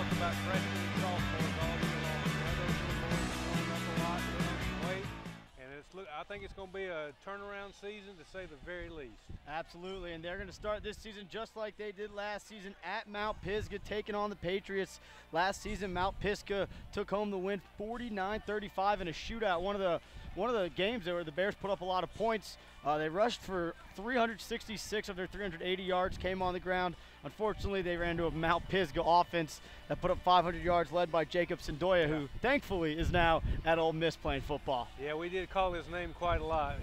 talk about freshmen and sophomores all year long. Those little boys are growing up a lot, putting on some weight, and I think it's going to be a turnaround season to say the very least. Absolutely, and they're going to start this season just like they did last season at Mount Pisgah, taking on the Patriots. Last season, Mount Pisgah took home the win 49-35 in a shootout. One of the games where the Bears put up a lot of points. They rushed for 366 of their 380 yards, came on the ground. Unfortunately, they ran into a Mount Pisgah offense that put up 500 yards, led by Jacob Sandoya, who thankfully is now at Ole Miss playing football. Yeah, we did call his name quite a lot.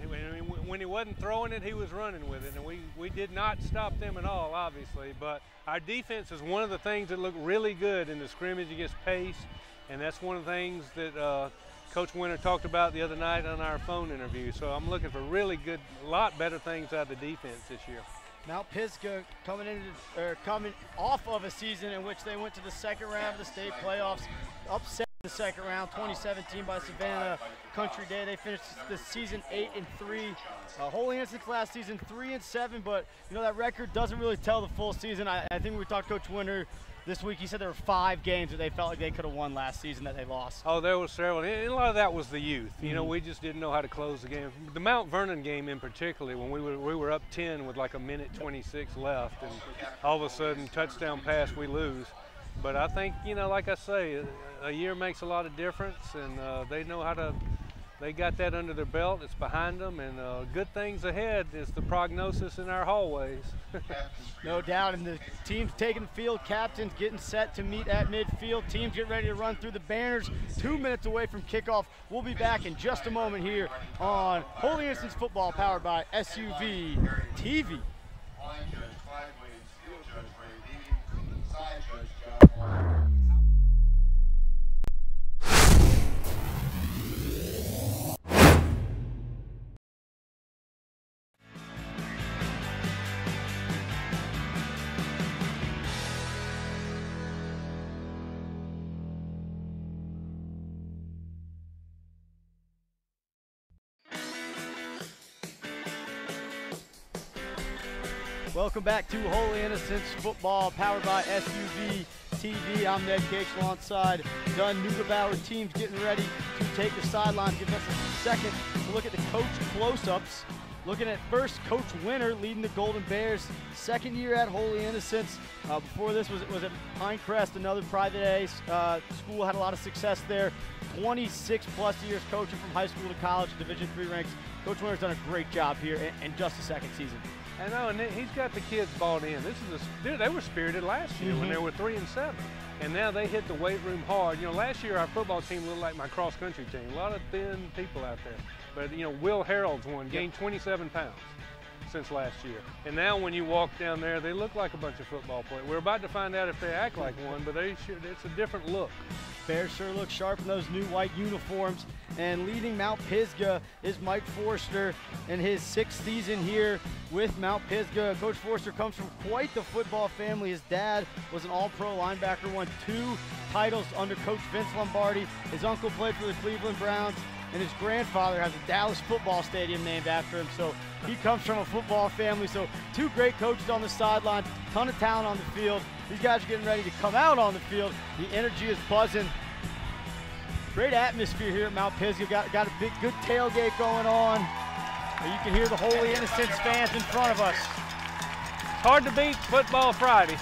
When he wasn't throwing it, he was running with it, and we did not stop them at all, obviously. But our defense is one of the things that looked really good in the scrimmage against Pace, and that's one of the things that Coach Winter talked about the other night on our phone interview. So I'm looking for really good, a lot better things out of the defense this year. Mount Pisgah coming off of a season in which they went to the second round of the state playoffs, upset the second round, 2017 by Savannah Country Day. They finished the season 8-3. Holy Innocents last season 3-7, but you know that record doesn't really tell the full season. I think we talked to Coach Winter this week. He said there were 5 games that they felt like they could have won last season that they lost. Oh, there was several, and a lot of that was the youth. You know, we just didn't know how to close the game. The Mount Vernon game in particular, when we were up 10 with like a minute 26 left, and all of a sudden, touchdown pass, we lose. But I think, you know, like I say, a year makes a lot of difference, and they know how to. They got that under their belt. It's behind them, and good things ahead is the prognosis in our hallways. No doubt, and the team's taking the field. Captains getting set to meet at midfield. Teams get ready to run through the banners. 2 minutes away from kickoff. We'll be back in just a moment here on Holy Innocents Football, powered by SUV TV. Welcome back to Holy Innocents Football, powered by SUV TV. I'm Ned Cakes alongside Dunn Neugebauer. Teams getting ready to take the sidelines. Give us a second to look at the coach close-ups. Looking at first, Coach Winter leading the Golden Bears. Second year at Holy Innocents. Before this was at Pinecrest, another private A school. Had a lot of success there. 26 plus years coaching from high school to college, Division III ranks. Coach Winter's done a great job here in just the second season. I know, and he's got the kids bought in. They were spirited last year when they were 3-7, and now they hit the weight room hard. You know, last year our football team looked like my cross country team. A lot of thin people out there, but you know, Will Harold's one, gained 27 pounds since last year, and now when you walk down there, they look like a bunch of football players. We're about to find out if they act like one, but it's a different look. Bears sure look sharp in those new white uniforms. And leading Mount Pisgah is Mike Forster in his 6th season here with Mount Pisgah. Coach Forster comes from quite the football family. His dad was an all-pro linebacker, won 2 titles under Coach Vince Lombardi. His uncle played for the Cleveland Browns, and his grandfather has a Dallas football stadium named after him. So he comes from a football family. So 2 great coaches on the sideline, ton of talent on the field. These guys are getting ready to come out on the field. The energy is buzzing. Great atmosphere here at Mount Pisgah. Got a good tailgate going on. You can hear the Holy Innocents fans in front of us. It's hard to beat Football Friday.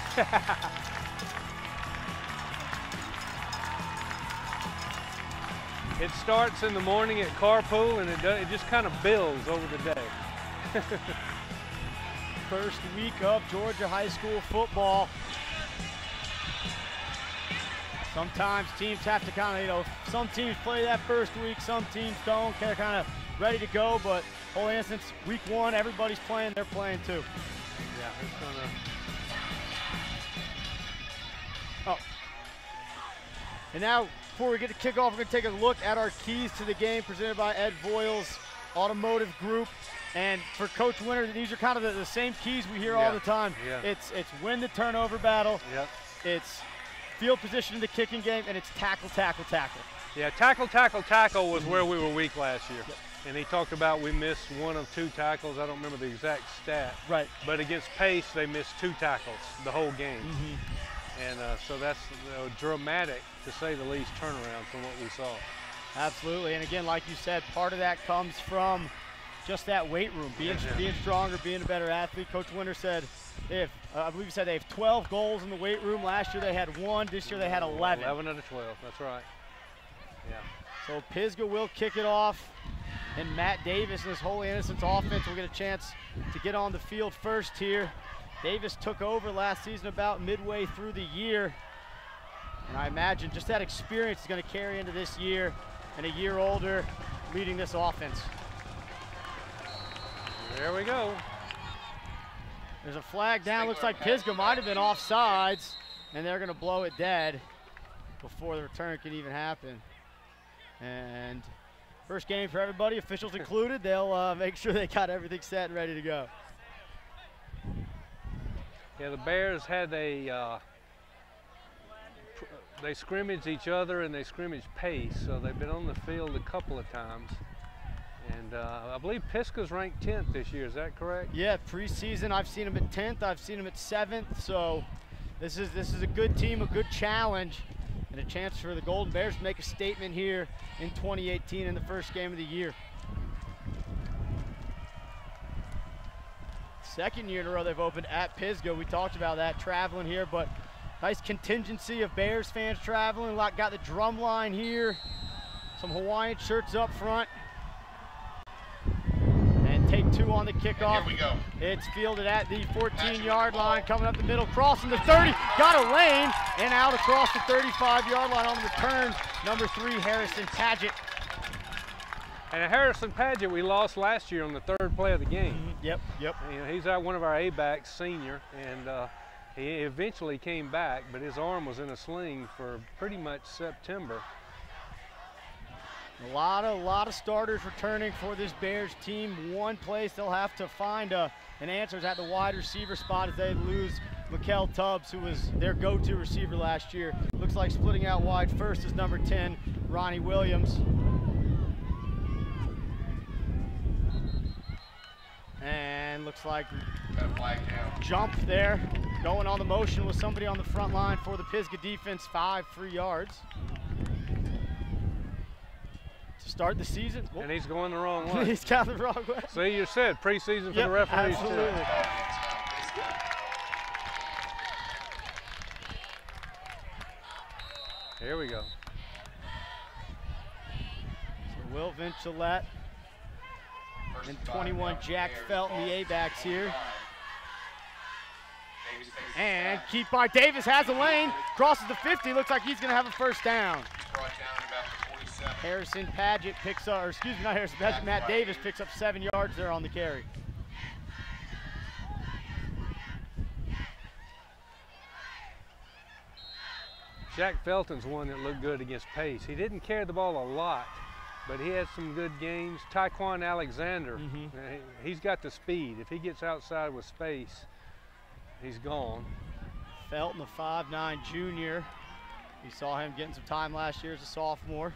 It starts in the morning at carpool, and it just kind of builds over the day. First week of Georgia high school football. Sometimes teams have to kind of, you know, some teams play that first week, some teams don't. They're kind of ready to go, but Holy Innocents, week 1, everybody's playing, they're playing too. Yeah, it's gonna. Oh. And now, before we get to kickoff, we're gonna take a look at our keys to the game presented by Ed Voiles Automotive Group. And for Coach Winter, these are kind of the same keys we hear all the time. Yeah. It's win the turnover battle. Yep. It's field position in the kicking game, and it's tackle, tackle, tackle. Yeah, tackle, tackle, tackle was where we were weak last year. Yep. And he talked about we missed 1 of 2 tackles. I don't remember the exact stat. Right. But against Pace, they missed 2 tackles the whole game. And so that's dramatic, to say the least, turnaround from what we saw. Absolutely, and again, like you said, part of that comes from just that weight room, being stronger, being a better athlete. Coach Winter said I believe he said they have 12 goals in the weight room. Last year they had 1. This year they had 11. 11 out of 12. That's right. Yeah. So Pisgah will kick it off, and Matt Davis and his Holy Innocents offense will get a chance to get on the field first here. Davis took over last season about midway through the year, and I imagine just that experience is going to carry into this year, and a year older leading this offense. There we go. There's a flag down. Looks like Pisgah might have been offsides, and they're going to blow it dead before the return can even happen. And first game for everybody, officials included. They'll make sure they got everything set and ready to go. Yeah, the Bears had they scrimmaged each other and they scrimmaged Pace, so they've been on the field a couple of times. And I believe Pisgah's ranked 10th this year, is that correct? Yeah, preseason I've seen them at 10th, I've seen them at 7th, so this is a good team, a good challenge, and a chance for the Golden Bears to make a statement here in 2018 in the first game of the year. Second year in a row they've opened at Pisgah. We talked about that, traveling here, but nice contingency of Bears fans traveling. Got the drum line here, some Hawaiian shirts up front. Take 2 on the kickoff. Here we go. It's fielded at the 14-yard line, coming up the middle, crossing the 30, got a lane, and out across the 35-yard line on the return, number 3, Harrison Paget. And Harrison Paget we lost last year on the 3rd play of the game. Yep. You know, he's one of our A-backs, senior, and he eventually came back, but his arm was in a sling for pretty much September. A lot of starters returning for this Bears team. One place they'll have to find an answer is at the wide receiver spot as they lose Mikel Tubbs, who was their go-to receiver last year. Looks like splitting out wide first is number 10, Ronnie Williams. And looks like jump there. Going on the motion with somebody on the front line for the Pisgah defense, 5 free yards. Start the season. And he's going the wrong way. He's got the wrong way. See, you said preseason for the referees. Absolutely. Here we go. So Will Vincilette and 21 Jack Felton, the A-backs here. And keep by Davis has a lane, crosses the 50, looks like he's going to have a first down. Harrison Paget picks up, or excuse me, not Harrison Paget, Matt Davis picks up 7 yards there on the carry. Jack Felton's one that looked good against Pace. He didn't carry the ball a lot, but he had some good games. Tyquan Alexander, he's got the speed. If he gets outside with space, he's gone. Felton, the 5'9" junior. We saw him getting some time last year as a sophomore.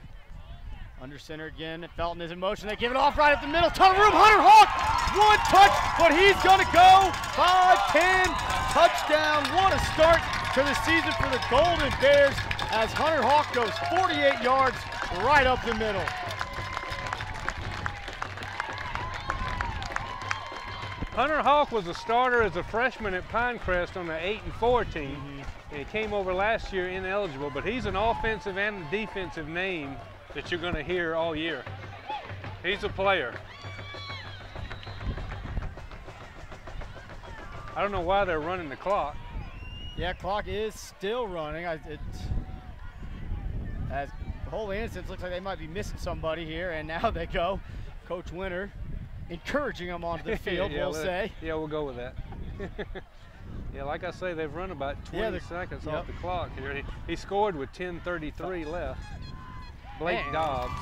Under center again, and Felton is in motion. They give it off right up the middle. Ton of room. Hunter Hawk, 1 touch, but he's going to go. 5-10, touchdown. What a start to the season for the Golden Bears as Hunter Hawk goes 48 yards right up the middle. Hunter Hawk was a starter as a freshman at Pinecrest on the 8-4 team. And he came over last year ineligible, but he's an offensive and a defensive name that you're going to hear all year. He's a player. I don't know why they're running the clock. Yeah, clock is still running. As the whole instance looks like they might be missing somebody here, and now they go. Coach Winter encouraging them onto the field, we'll say. Yeah, we'll go with that. Yeah, like I say, they've run about 20 seconds off the clock here. He scored with 10:33 left. Blake Dobbs.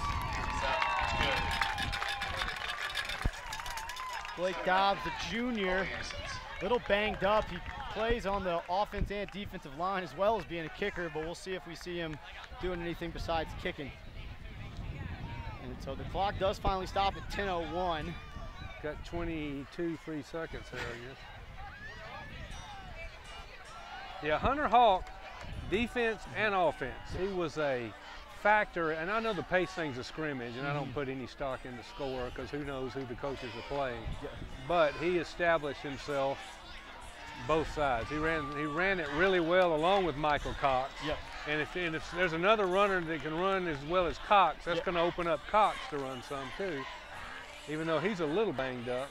Blake Dobbs, the junior, little banged up. He plays on the offense and defensive line as well as being a kicker, but we'll see if we see him doing anything besides kicking. And so the clock does finally stop at 10:01. Got 22 free seconds there, I guess. Yeah, Hunter Hawk defense and offense. He was a factor, and I know the pace thing's a scrimmage, and I don't put any stock in the score because who knows who the coaches are playing. But he established himself both sides. He ran it really well along with Michael Cox. Yep. And if there's another runner that can run as well as Cox, that's going to open up Cox to run some too, even though he's a little banged up.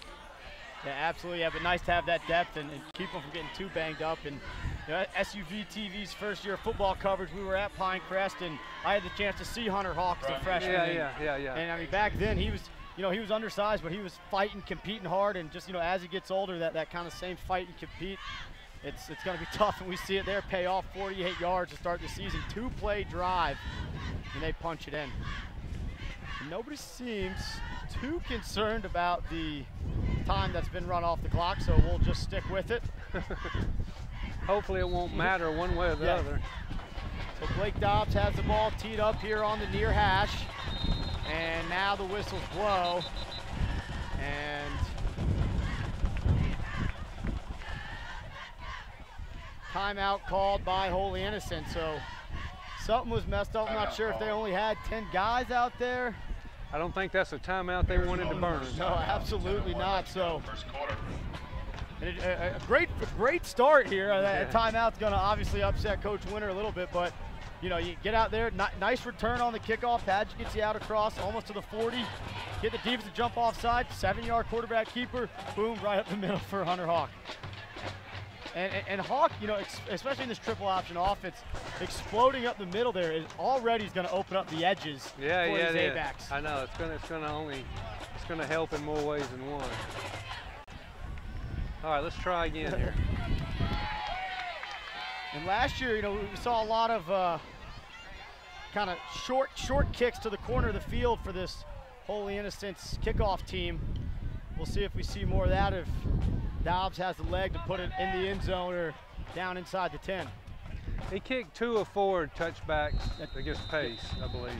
Yeah, absolutely. Yeah, but nice to have that depth and keep him from getting too banged up. And you know, SUV TV's first year of football coverage, we were at Pinecrest, and I had the chance to see Hunter Hawks, the freshman. Yeah. And I mean, back then he was, you know, he was undersized, but he was fighting, competing hard, and just, you know, as he gets older, that kind of same fight and compete, it's going to be tough, and we see it there pay off. 48 yards to start the season, 2-play drive, and they punch it in. Nobody seems too concerned about the time that's been run off the clock, so we'll just stick with it. Hopefully it won't matter one way or the other. So Blake Dobbs has the ball teed up here on the near hash, and now the whistles blow, and timeout called by Holy Innocent. So something was messed up. I'm not sure if they only had 10 guys out there. I don't think that's a timeout they wanted to burn. No, absolutely not. So a great start here. That timeout's going to obviously upset Coach Winter a little bit, but you know, you get out there, nice return on the kickoff. Padgett gets you out across, almost to the 40. Get the defense to jump offside, 7-yard quarterback keeper, boom, right up the middle for Hunter Hawk. And Hawk, you know, especially in this triple option offense, exploding up the middle there is already going to open up the edges for these A-backs. I know it's going to help in more ways than one. All right, let's try again here. And last year, you know, we saw a lot of kind of short kicks to the corner of the field for this Holy Innocents kickoff team. We'll see if we see more of that if Dobbs has the leg to put it in the end zone or down inside the 10. He kicked 2 of 4 touchbacks against Pace, I believe.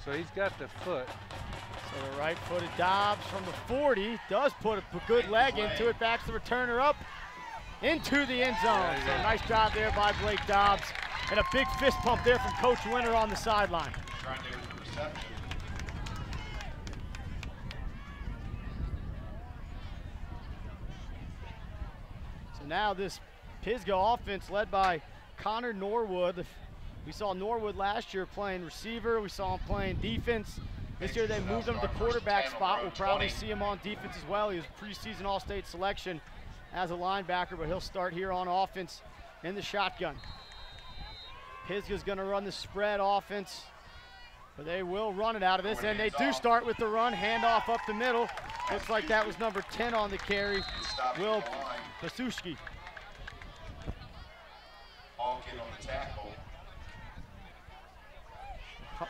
So he's got the foot. So the right-footed Dobbs from the 40 does put a good leg into it, backs the returner up into the end zone. So nice job there by Blake Dobbs, and a big fist pump there from Coach Winter on the sideline. So now this Pisgah offense led by Connor Norwood. We saw Norwood last year playing receiver. We saw him playing defense. This year they moved him to the quarterback spot. We'll probably see him on defense as well. He was a preseason All-State selection as a linebacker, but he'll start here on offense in the shotgun. Pisgah's gonna run the spread offense, but they will run it out of this, and they do start with the run, handoff up the middle. Looks like that was number 10 on the carry, Will Pasuski.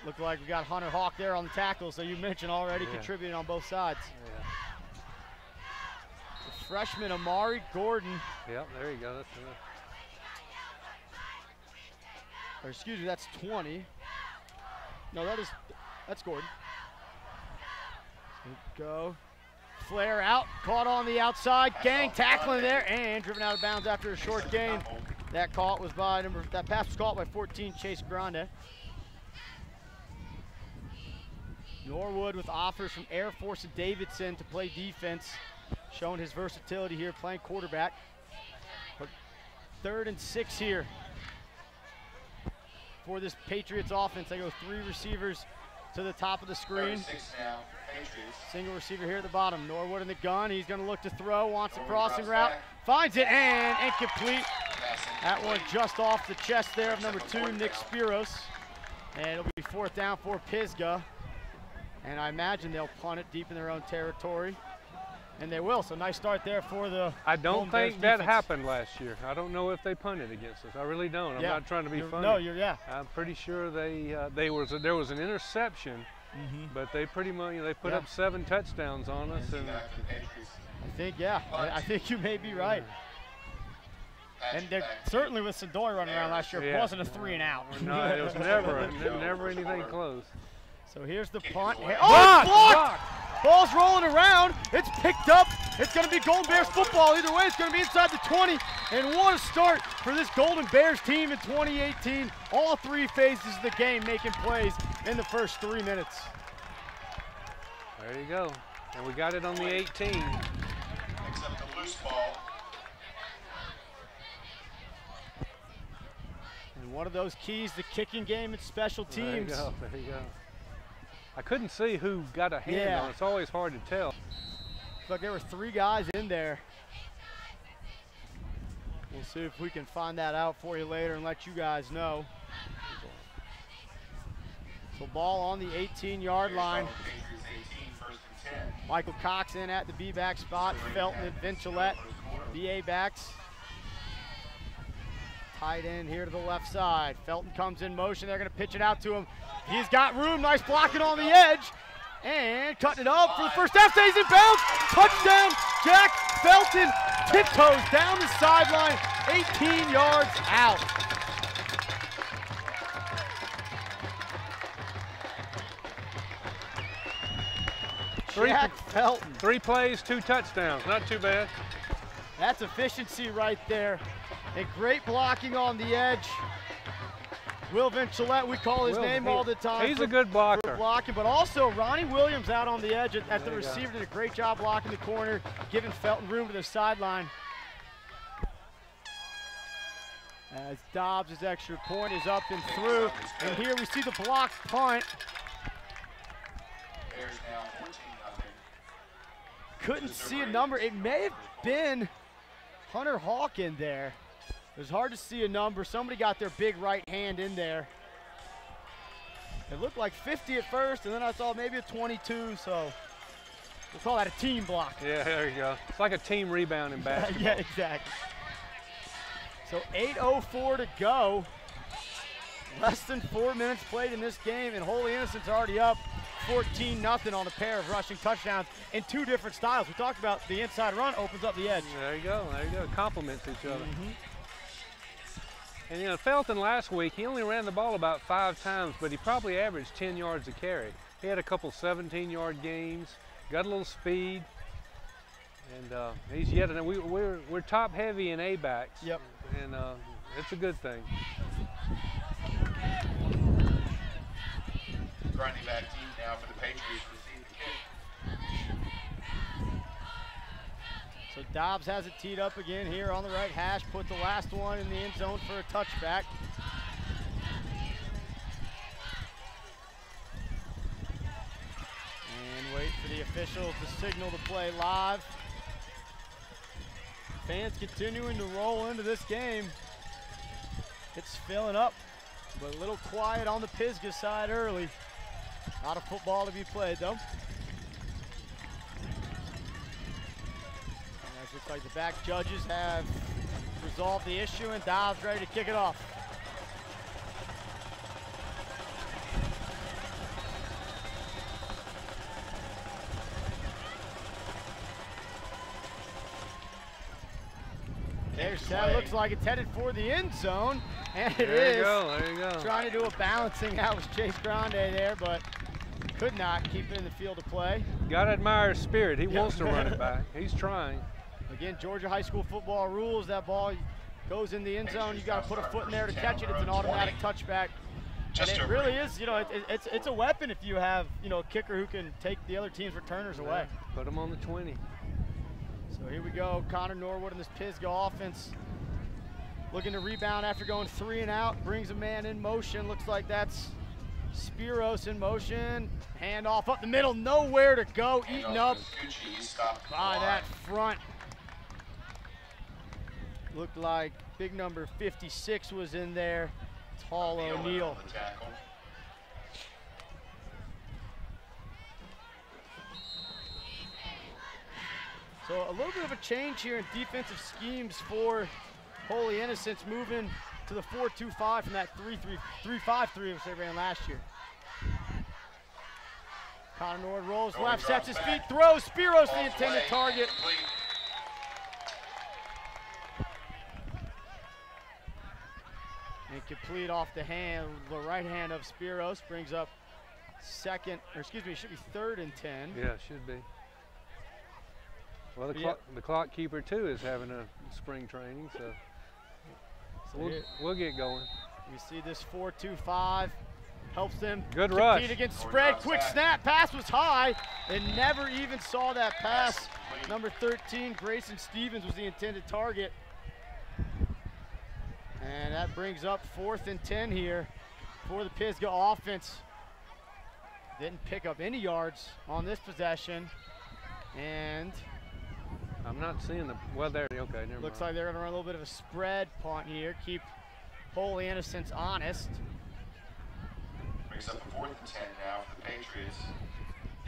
Look like we got Hunter Hawk there on the tackle, so you mentioned already contributing on both sides. The freshman Amari Gordon. Yep, there you go. Or excuse me, that's 20. No, that's Gordon. Go. Flare out, caught on the outside, gang tackling there, and driven out of bounds after a short gain. That pass was caught by 14, Chase Grande. Norwood with offers from Air Force and Davidson to play defense, showing his versatility here, playing quarterback. But 3rd and 6 here for this Patriots offense. They go 3 receivers to the top of the screen. Single receiver here at the bottom. Norwood in the gun. He's going to look to throw, wants a crossing route, finds it, and incomplete. That one just off the chest there of number 2, Nick Spiros. And it'll be 4th down for Pisgah. And I imagine they'll punt it deep in their own territory. And they will, so nice start there for the I don't think that happened last year. I don't know if they punted against us. I really don't. I'm not trying to be funny. No, you're, I'm pretty sure there was an interception, but they pretty much, they put up 7 touchdowns on us. And I think you may be right. And certainly with Sindori running around last year, it wasn't a 3 and out. No, it was never anything close. So here's the punt. Blocked! Ball's rolling around. It's picked up. It's going to be Golden Bears football. Either way, it's going to be inside the 20. And what a start for this Golden Bears team in 2018. All three phases of the game making plays in the first 3 minutes. There you go. And we got it on the 18. Except the loose ball. And one of those keys, the kicking game and special teams. There you go, there you go. I couldn't see who got a hand on it. It's always hard to tell. Looks like there were 3 guys in there. We'll see if we can find that out for you later and let you guys know. So ball on the 18-yard line. Michael Cox in at the B-back spot. Felton and Vincilette, the A-backs. Tight end here to the left side. Felton comes in motion. They're going to pitch it out to him. He's got room. Nice blocking on the edge. And cutting it up for the first down. Stays in bounds. Touchdown, Jack Felton. Tiptoes down the sideline. 18 yards out. Jack Felton. 3 plays, 2 touchdowns. Not too bad. That's efficiency right there. And great blocking on the edge. Will Vincilette, we call his name all the time. He's a good blocker. For blocking, but also Ronnie Williams out on the edge at the receiver did a great job blocking the corner, giving Felton room to the sideline. As Dobbs' extra point is up and through. And here we see the blocked punt. Couldn't see a number. It may have been Hunter Hawk in there. It was hard to see a number. Somebody got their big right hand in there. It looked like 50 at first, and then I saw maybe a 22, so we'll call that a team block. Yeah, there you go. It's like a team rebound in basketball. Yeah, exactly. So 8:04 to go. Less than 4 minutes played in this game, and Holy Innocents already up 14-0 on a pair of rushing touchdowns in 2 different styles. We talked about the inside run opens up the edge. There you go, there you go. Complements each other. And you know, Felton last week, he only ran the ball about 5 times, but he probably averaged 10 yards a carry. He had a couple 17-yard games, got a little speed, and he's yet. And we're top heavy in A-backs. Yep. And it's a good thing. Running back team now for the Patriots receive the kick. So Dobbs has it teed up again here on the right hash, put the last one in the end zone for a touchback. And wait for the officials to signal the play live. Fans continuing to roll into this game. It's filling up, but a little quiet on the Pisgah side early. A lot of football to be played though. Looks like the back judges have resolved the issue, and Dobbs ready to kick it off. That looks like it's headed for the end zone, and it is. There you go, there you go. Trying to do a balancing out with Chase Grande there, but could not keep it in the field of play. Gotta admire his spirit. He wants to run it back. He's trying. Again, Georgia high school football rules. That ball goes in the end zone. You got to put a foot in there to catch it. It's an automatic touchback. And it really is, you know, it's a weapon if you have, you know, a kicker who can take the other team's returners away. Put him on the 20. So here we go. Connor Norwood in this Pisgah offense looking to rebound after going 3 and out. Brings a man in motion. Looks like that's Spiros in motion. Handoff up the middle. Nowhere to go. Eaten up by that front. Looked like big number 56 was in there. Tall O'Neal. So a little bit of a change here in defensive schemes for Holy Innocents, moving to the 4-2-5 from that 3-3-5-3 which they ran last year. Connor Norwood rolls left, sets his feet, throws. Spiros the intended target. Incomplete off the hand, the right hand of Spiros, brings up second, or excuse me, it should be 3rd and 10. Yeah, it should be. Well, the clock keeper too is having a spring training, so we'll get going. You see this 4-2-5 helps them Good compete rush against spread. Quick snap, pass was high, and never even saw that pass. Number 13, Grayson Stevens, was the intended target. And that brings up 4th and 10 here for the Pisgah offense. Didn't pick up any yards on this possession, and I'm not seeing the, well, there, okay, never mind. Looks like they're gonna run a little bit of a spread punt here, keep Holy Innocents honest. Brings up a 4th and 10 now for the Patriots.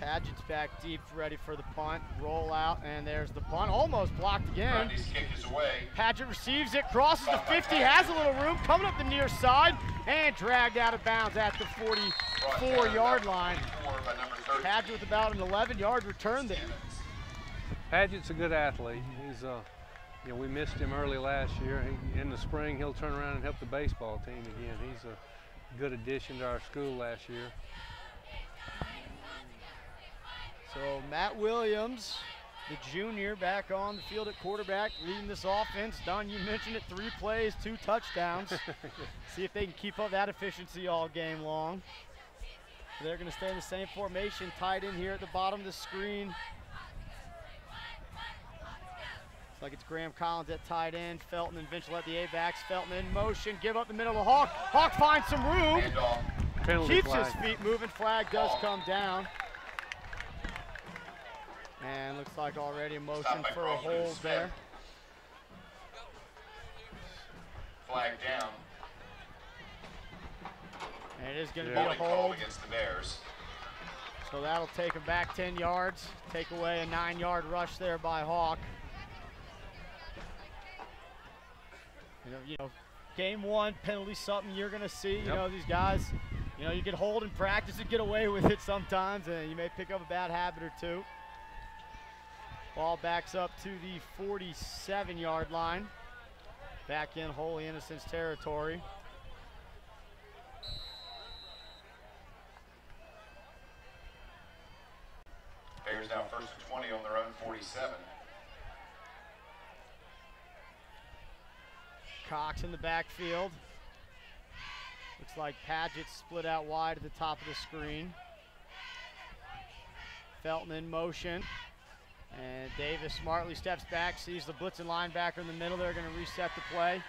Padgett's back deep, ready for the punt. Roll out, and there's the punt. Almost blocked again. Grundy's kick is away. Padgett receives it, crosses the 50, has a little room, coming up the near side, and dragged out of bounds at the 44-yard line. Padgett with about an 11-yard return there. Padgett's a good athlete. He's, you know, we missed him early last year. In the spring, he'll turn around and help the baseball team again. He's a good addition to our school last year. So Matt Williams, the junior, back on the field at quarterback, leading this offense. Don, you mentioned it, 3 plays, 2 touchdowns. See if they can keep up that efficiency all game long. They're going to stay in the same formation, tight in here at the bottom of the screen. Looks like it's Graham Collins at tight end. Felton and Vinchell at the A-backs. Felton in motion, give up the middle of Hawk. Hawk finds some room. Keeps his feet moving. Flag does come down. And looks like already a motion for a hold there. Flag down. And it is going to be a hold against the Bears. So that'll take him back 10 yards. Take away a 9-yard rush there by Hawk. You know, game 1, penalty, something you're going to see. You know, these guys, you know, you can hold in practice and get away with it sometimes, and you may pick up a bad habit or two. Ball backs up to the 47-yard line. Back in Holy Innocents territory. Bears now 1st and 20 on their own 47. Cox in the backfield. Looks like Padgett split out wide at the top of the screen. Felton in motion. And Davis smartly steps back, sees the blitzing linebacker in the middle. They're going to reset the play.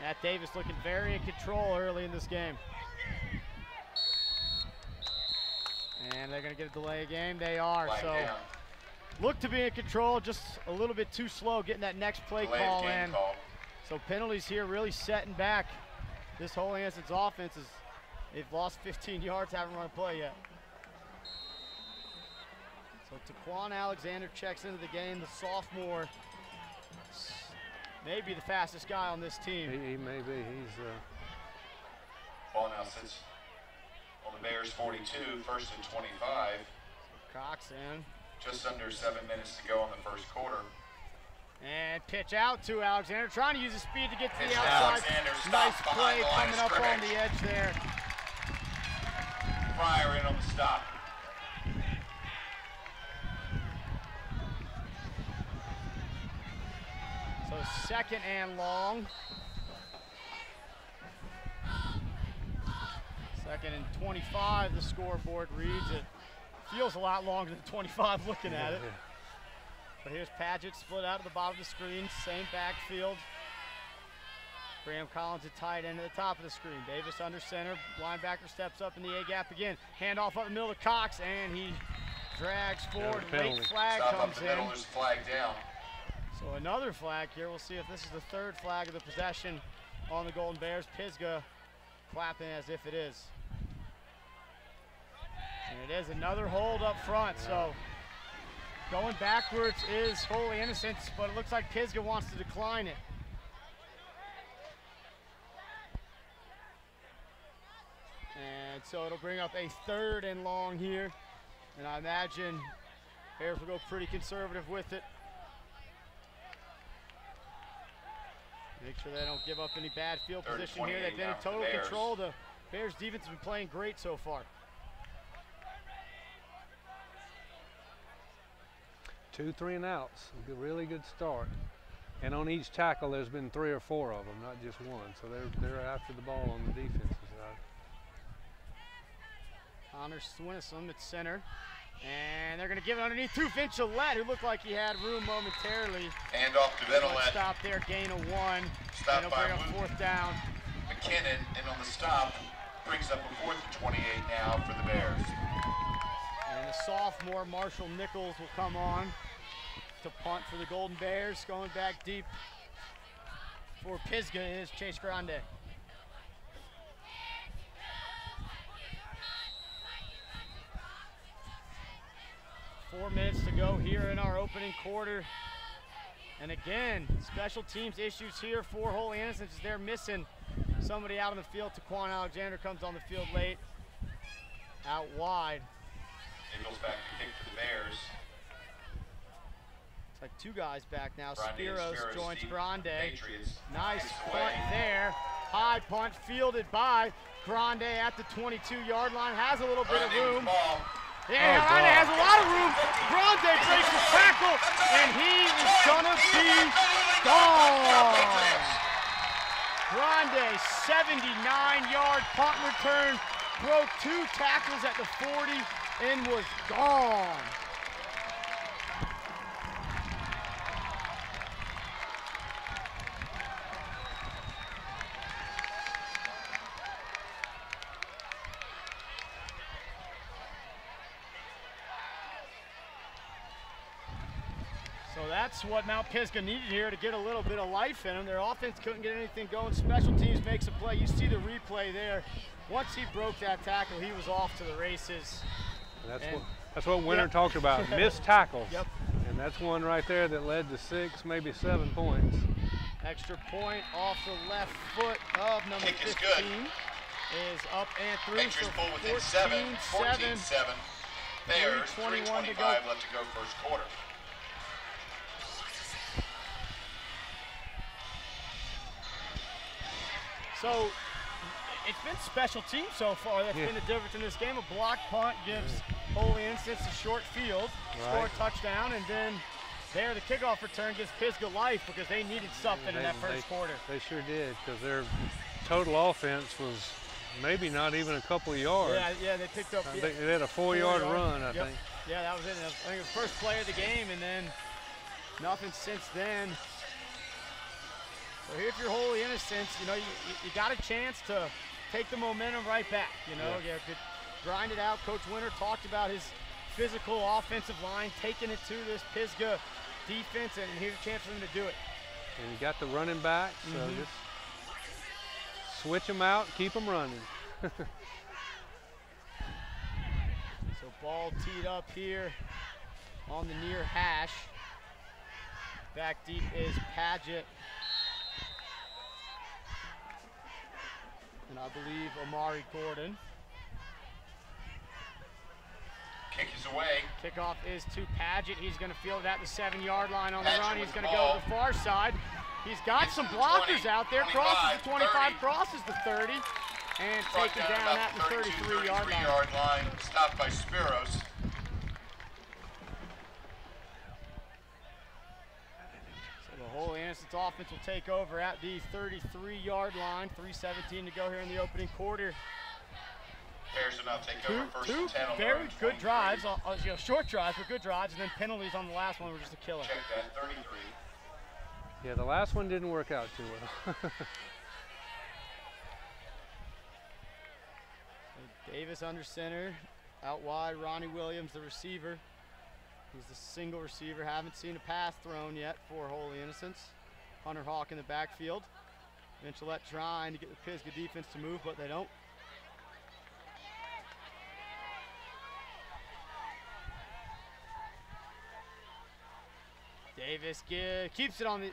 Matt Davis looking very in control early in this game. And they're going to get a delay of game. They are. So look to be in control, just a little bit too slow getting that next play call in. So penalties here really setting back this Holy Innocents offense. They've lost 15 yards, haven't run a play yet. So Taquan Alexander checks into the game, the sophomore. Maybe the fastest guy on this team. He may be. He's ball now sits on the Bears 42, 1st and 25. Cox in. Just under 7 minutes to go in the 1st quarter. And pitch out to Alexander, trying to use his speed to get to the outside. Nice play coming up on the edge there. Fryer in on the stop. So 2nd and long. 2nd and 25, the scoreboard reads. It feels a lot longer than 25 looking at it. But here's Padgett split out at the bottom of the screen, same backfield. Graham Collins at tight end at the top of the screen. Davis under center, linebacker steps up in the A-gap again. Handoff up the middle to Cox, and he drags forward. Late flag comes in. Flag down. So another flag here. We'll see if this is the 3rd flag of the possession on the Golden Bears. Pisgah clapping as if it is. And it is another hold up front. So going backwards is Holy Innocents, but it looks like Pisgah wants to decline it. And so it'll bring up a 3rd and long here. And I imagine Bears will go pretty conservative with it. Make sure they don't give up any bad field position here. They've been in total control. The Bears defense has been playing great so far. 2 3 and outs. A really good start. And on each tackle, there's been 3 or 4 of them, not just one. So they're after the ball on the defensive side. Connor Swinnessum at center. And they're going to give it underneath to Vincillette, who looked like he had room momentarily. Hand off to Vincillette. Stop there, gain of 1. Stop and by bring up 4th down. McKinnon, and on the stop, brings up a 4th and 28 now for the Bears. And the sophomore, Marshall Nichols, will come on to punt for the Golden Bears. Going back deep for Pisgah is Chase Grande. Four minutes to go here in our opening quarter. And again, special teams issues here for Holy Innocents as they're missing somebody out on the field. Taquan Alexander comes on the field late, out wide. It goes back to kick for the Bears. It's like 2 guys back now. Grande Spiros joins Grande. Patriots. Nice Takes punt away. there. High punt fielded by Grande at the 22-yard line. Has a little bit of Grande with room. the ball. Yeah, Grande has a lot of room. Grande breaks the tackle, and he is gonna be gone. Grande, 79-yard punt return, broke 2 tackles at the 40 and was gone. So that's what Mount Pisgah needed here to get a little bit of life in them. Their offense couldn't get anything going. Special teams makes a play. You see the replay there. Once he broke that tackle, he was off to the races. That's what Winter talked about, missed tackles. Yep. And that's one right there that led to 6, maybe 7 points. Extra point off the left foot of number Kick 15 is good. is up and through. Patriots So pull within 7, 14-7. 14-7. Bears, 3:21 to 3:25 go. left to go first quarter. So it's been special teams so far. That's been the difference in this game. A block punt gives Holy Innocents a short field, score a touchdown, and then there the kickoff return gives Pisgah life because they needed something in that first quarter. They sure did, because their total offense was maybe not even a couple of yards. Yeah, they picked up. They had a 4-yard run, I think. Yeah, that was it. I think it was the first play of the game, and then nothing since then. So here, if you're Holy Innocents, you know, you got a chance to take the momentum right back. You know, you could grind it out. Coach Winter talked about his physical offensive line, taking it to this Pisgah defense, and here's a chance for them to do it. And you got the running back, so just switch them out, keep them running. So ball teed up here on the near hash. Back deep is Paget. And I believe Amari Gordon. Kick is away. Kickoff is to Paget. He's going to field it at the 7-yard line on the Paget run. with He's the going to go ball. to the far side. He's got Gets some to the blockers 20, out there. Crosses the 25, 30. crosses the 30, and Brought taken down at the 33-yard line. line. Stopped by Spiros. So the Holy Innocents offense will take over at the 33-yard line. 3:17 to go here in the opening quarter. Bears will now take over first Two and 10 on very their own good 23. drives, short drives, but good drives, and then penalties on the last one were just a killer. Check that, 33. Yeah, the last one didn't work out too well. Davis under center, out wide, Ronnie Williams, the receiver. He's the single receiver. Haven't seen a pass thrown yet for Holy Innocents. Hunter Hawk in the backfield. Vincillette trying to get the Pisgah defense to move, but they don't. Davis keeps it on the,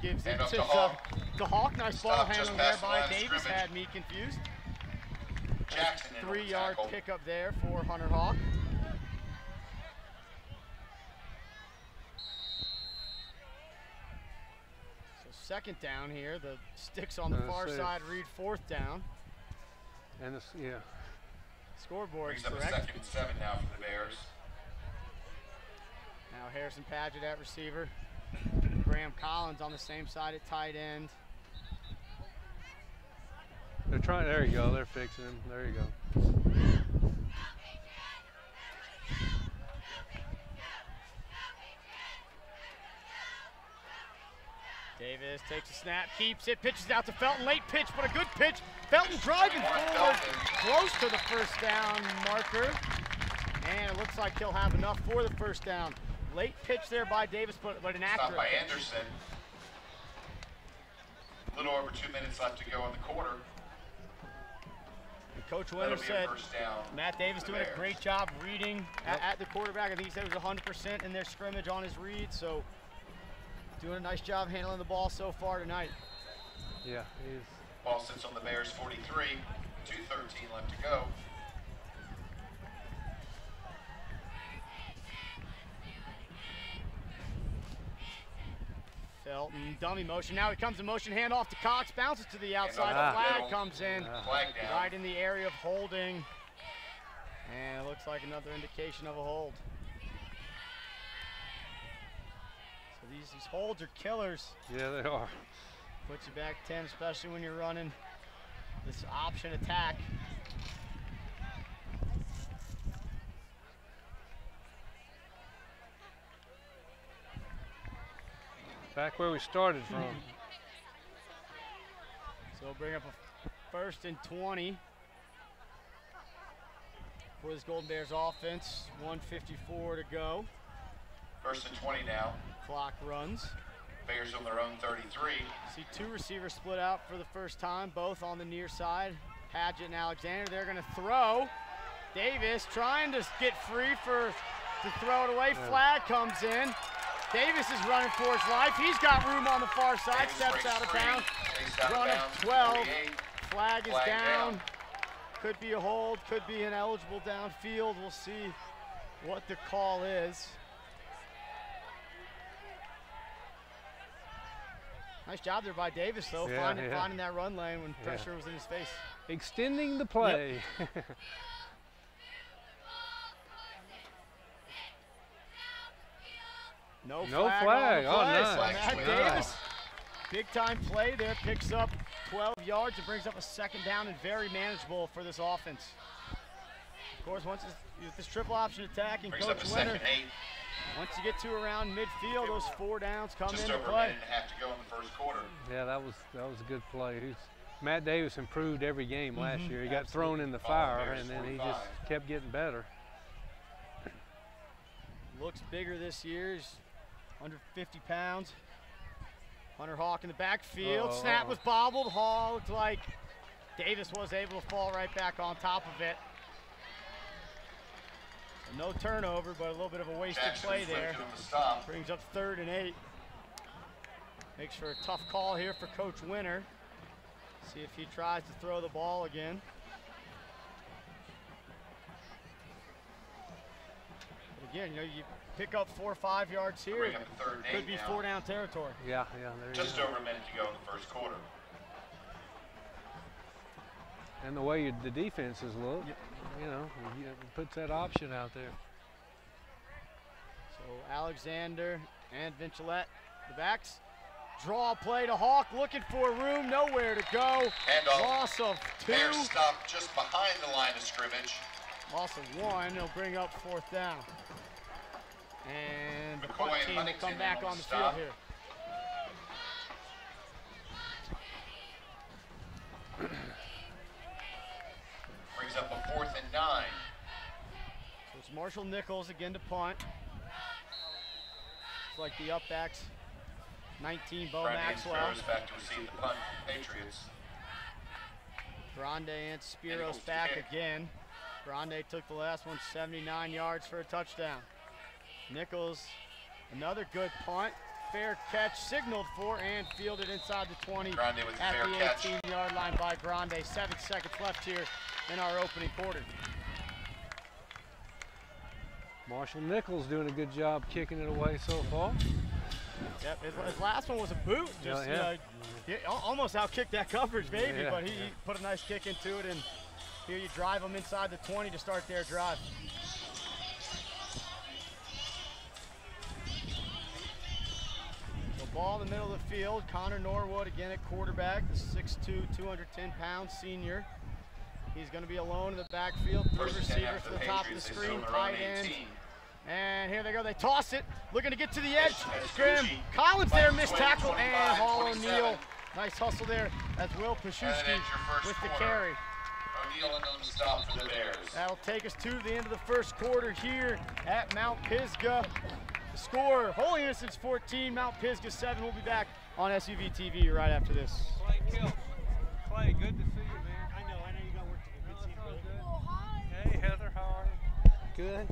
gives it Hand off to to Hawk. Hawk. Nice ball Stop just handling there past the by line of Davis, scrimmage. had me confused. Jackson in on the 3-yard tackle. pickup there for Hunter Hawk. So second down here, the sticks on the far side read 4th down. And it's, Scoreboard Brings up a correct. 2nd and 7 now for the Bears. Now Harrison Padgett at receiver. Graham Collins on the same side at tight end. They're trying, there you go, they're fixing him. There you go. Davis takes a snap, keeps it, pitches out to Felton. Late pitch, but a good pitch. Felton driving forward, close to the first down marker. And it looks like he'll have enough for the first down. Late pitch there by Davis, but an accurate Stopped by pitch. Anderson. A little over 2 minutes left to go in the quarter. And Coach Winter said Matt Davis doing a great job reading at the quarterback. I think he said it was 100% in their scrimmage on his read, so doing a nice job handling the ball so far tonight. Yeah, he is. Ball sits on the Bears 43, 2:13 left to go. Felton, dummy motion. Now he comes in motion, handoff to Cox, bounces to the outside. The flag comes in, Flag down. right in the area of holding. And it looks like another indication of a hold. So these holds are killers. Yeah, they are. Puts you back 10, especially when you're running this option attack. Back where we started from. So we'll bring up a 1st and 20 for this Golden Bears offense. 1:54 to go. 1st and 20 now. Clock runs. Bears on their own 33. See two receivers split out for the first time, both on the near side. Padgett and Alexander, they're gonna throw. Davis trying to get free to throw it away. Flag comes in. Davis is running for his life. He's got room on the far side, steps out of bounds. Run of 12. Flag is down. Could be a hold, could be an eligible downfield. We'll see what the call is. Nice job there by Davis, though, finding that run lane when pressure was in his face. Extending the play. Yep. No flag. On the play. Oh, nice. So Matt Davis, big time play there, picks up 12 yards and brings up a 2nd down and very manageable for this offense. Of course, once this triple option attack and Coach Winter, once you get to around midfield, those 4 downs come into play. Just over a minute and a half to go in the 1st quarter. Yeah, that was a good play. Matt Davis improved every game last year. He got thrown in the fire, and then he just kept getting better. Looks bigger this year. He's under 50 pounds. Hunter Hawk in the backfield. Snap was bobbled. Hall looked like Davis was able to fall right back on top of it. No turnover, but a little bit of a wasted play there. Brings up 3rd and 8. Makes for a tough call here for Coach Winter. See if he tries to throw the ball again. But again, you pick up 4 or 5 yards here. Could be 4 down territory. Yeah, there you go. Just over a minute to go in the 1st quarter. And the way the defenses look, it puts that option out there. So Alexander and Vincilette, the backs. Draw play to Hawk, looking for room, nowhere to go. Loss of 2. Bears stop just behind the line of scrimmage. Loss of 1, they'll bring up 4th down. And the punt team will come back on the field here. Brings up a 4th and 9. So it's Marshall Nichols again to punt. It's like the up backs. 19, Bo Maxwell. Back to receive the punt, Patriots. Grande and Spiros back again. Grande took the last one, 79 yards for a touchdown. Nichols, another good punt. Fair catch, signaled for and fielded inside the 20 at the 18-yard line by Grande. 7 seconds left here in our opening quarter. Marshall Nichols doing a good job kicking it away so far. Yep, his last one was a boot. Just he almost outkicked that coverage maybe, but he put a nice kick into it, and here you drive them inside the 20 to start their drive. Ball in the middle of the field. Connor Norwood again at quarterback, the 6'2", 210-pound senior. He's going to be alone in the backfield. Three receivers to the top of the screen, tight end. And here they go, they toss it. Looking to get to the edge. Scrim. Collins there, missed tackle, and Hall O'Neal. Nice hustle there as Will Paszewski with the carry. O'Neal on the stop for the Bears. That'll take us to the end of the first quarter here at Mount Pisgah. The score, Holy Innocents 14, Mount Pisgah 7. We'll be back on SUV TV right after this. Clay Kills. Clay, good to see you, man. I know you got work to do. Good seeing you, brother. Oh, hi. Hey, Heather, how are you? Good.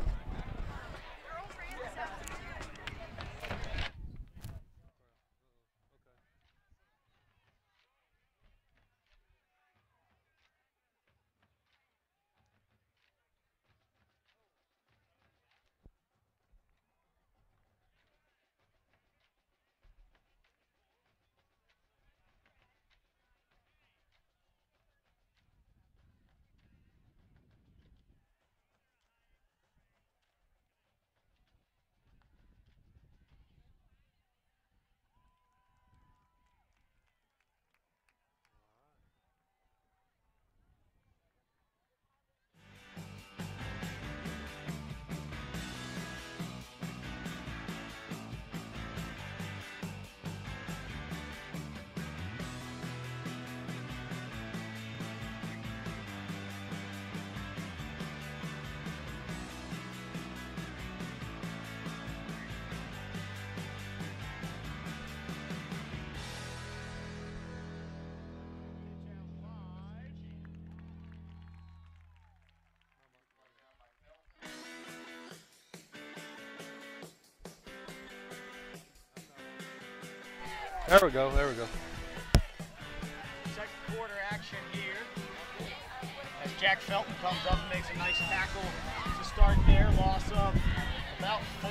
There we go, there we go. Second quarter action here as Jack Felton comes up and makes a nice tackle to start there. Loss of about 4.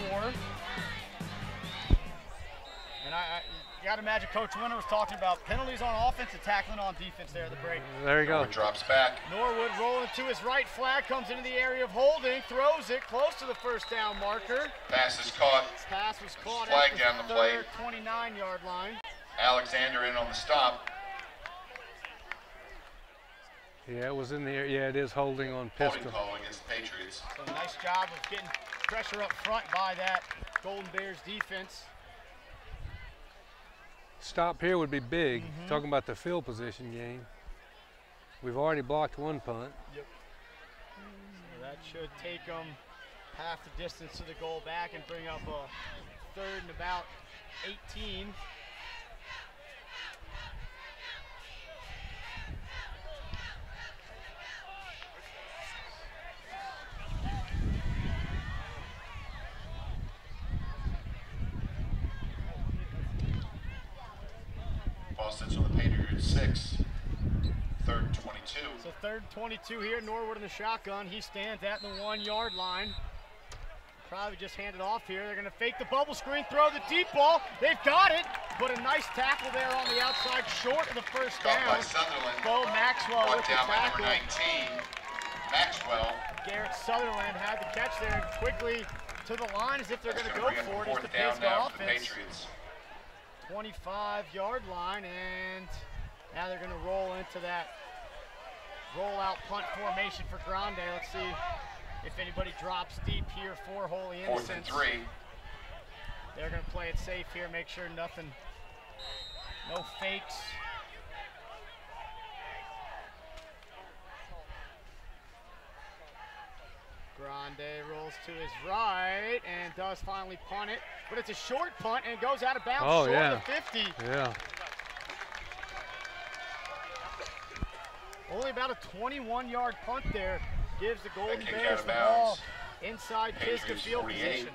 And I got to imagine Coach Winter was talking about penalties on offense and tackling on defense there at the break. There you go. Norwood drops back. Norwood rolling to his right, flag comes into the area of holding, throws it close to the first down marker. Pass is caught. Pass was caught Flag at down the play. 29-yard line. Alexander in on the stop. Yeah, it was in the air. Yeah, it is holding on Holding Pisgah. call against the Patriots. So nice job of getting pressure up front by that Golden Bears defense. Stop here would be big. Talking about the field position game. We've already blocked one punt. Yep. So that should take them half the distance to the goal back and bring up a third and about 18. Boston's on the Patriots 6. Third and 22. So third and 22 here. Norwood in the shotgun. He stands at the 1-yard line. Probably just hand it off here. They're going to fake the bubble screen, throw the deep ball. They've got it, but a nice tackle there on the outside, short of the first Caught down. by Sutherland. Bo Maxwell Brought with the down by tackle. number 19. Maxwell. Garrett Sutherland had the catch there quickly to the line as if they're going to go bring up for it. It's fourth the down Pisgah now for the offense. Patriots. 25-yard line, and now they're going to roll into that roll-out punt formation for Grande. Let's see if anybody drops deep here for Holy Innocents. 4th and 3. They're going to play it safe here, make sure nothing, no fakes. Grande rolls to his right and does finally punt it, but it's a short punt and goes out of bounds short of the 50. Yeah. Only about a 21-yard punt there gives the Golden kicked Bears out of the ball bounds. inside Pisgah Patriots field 48. position.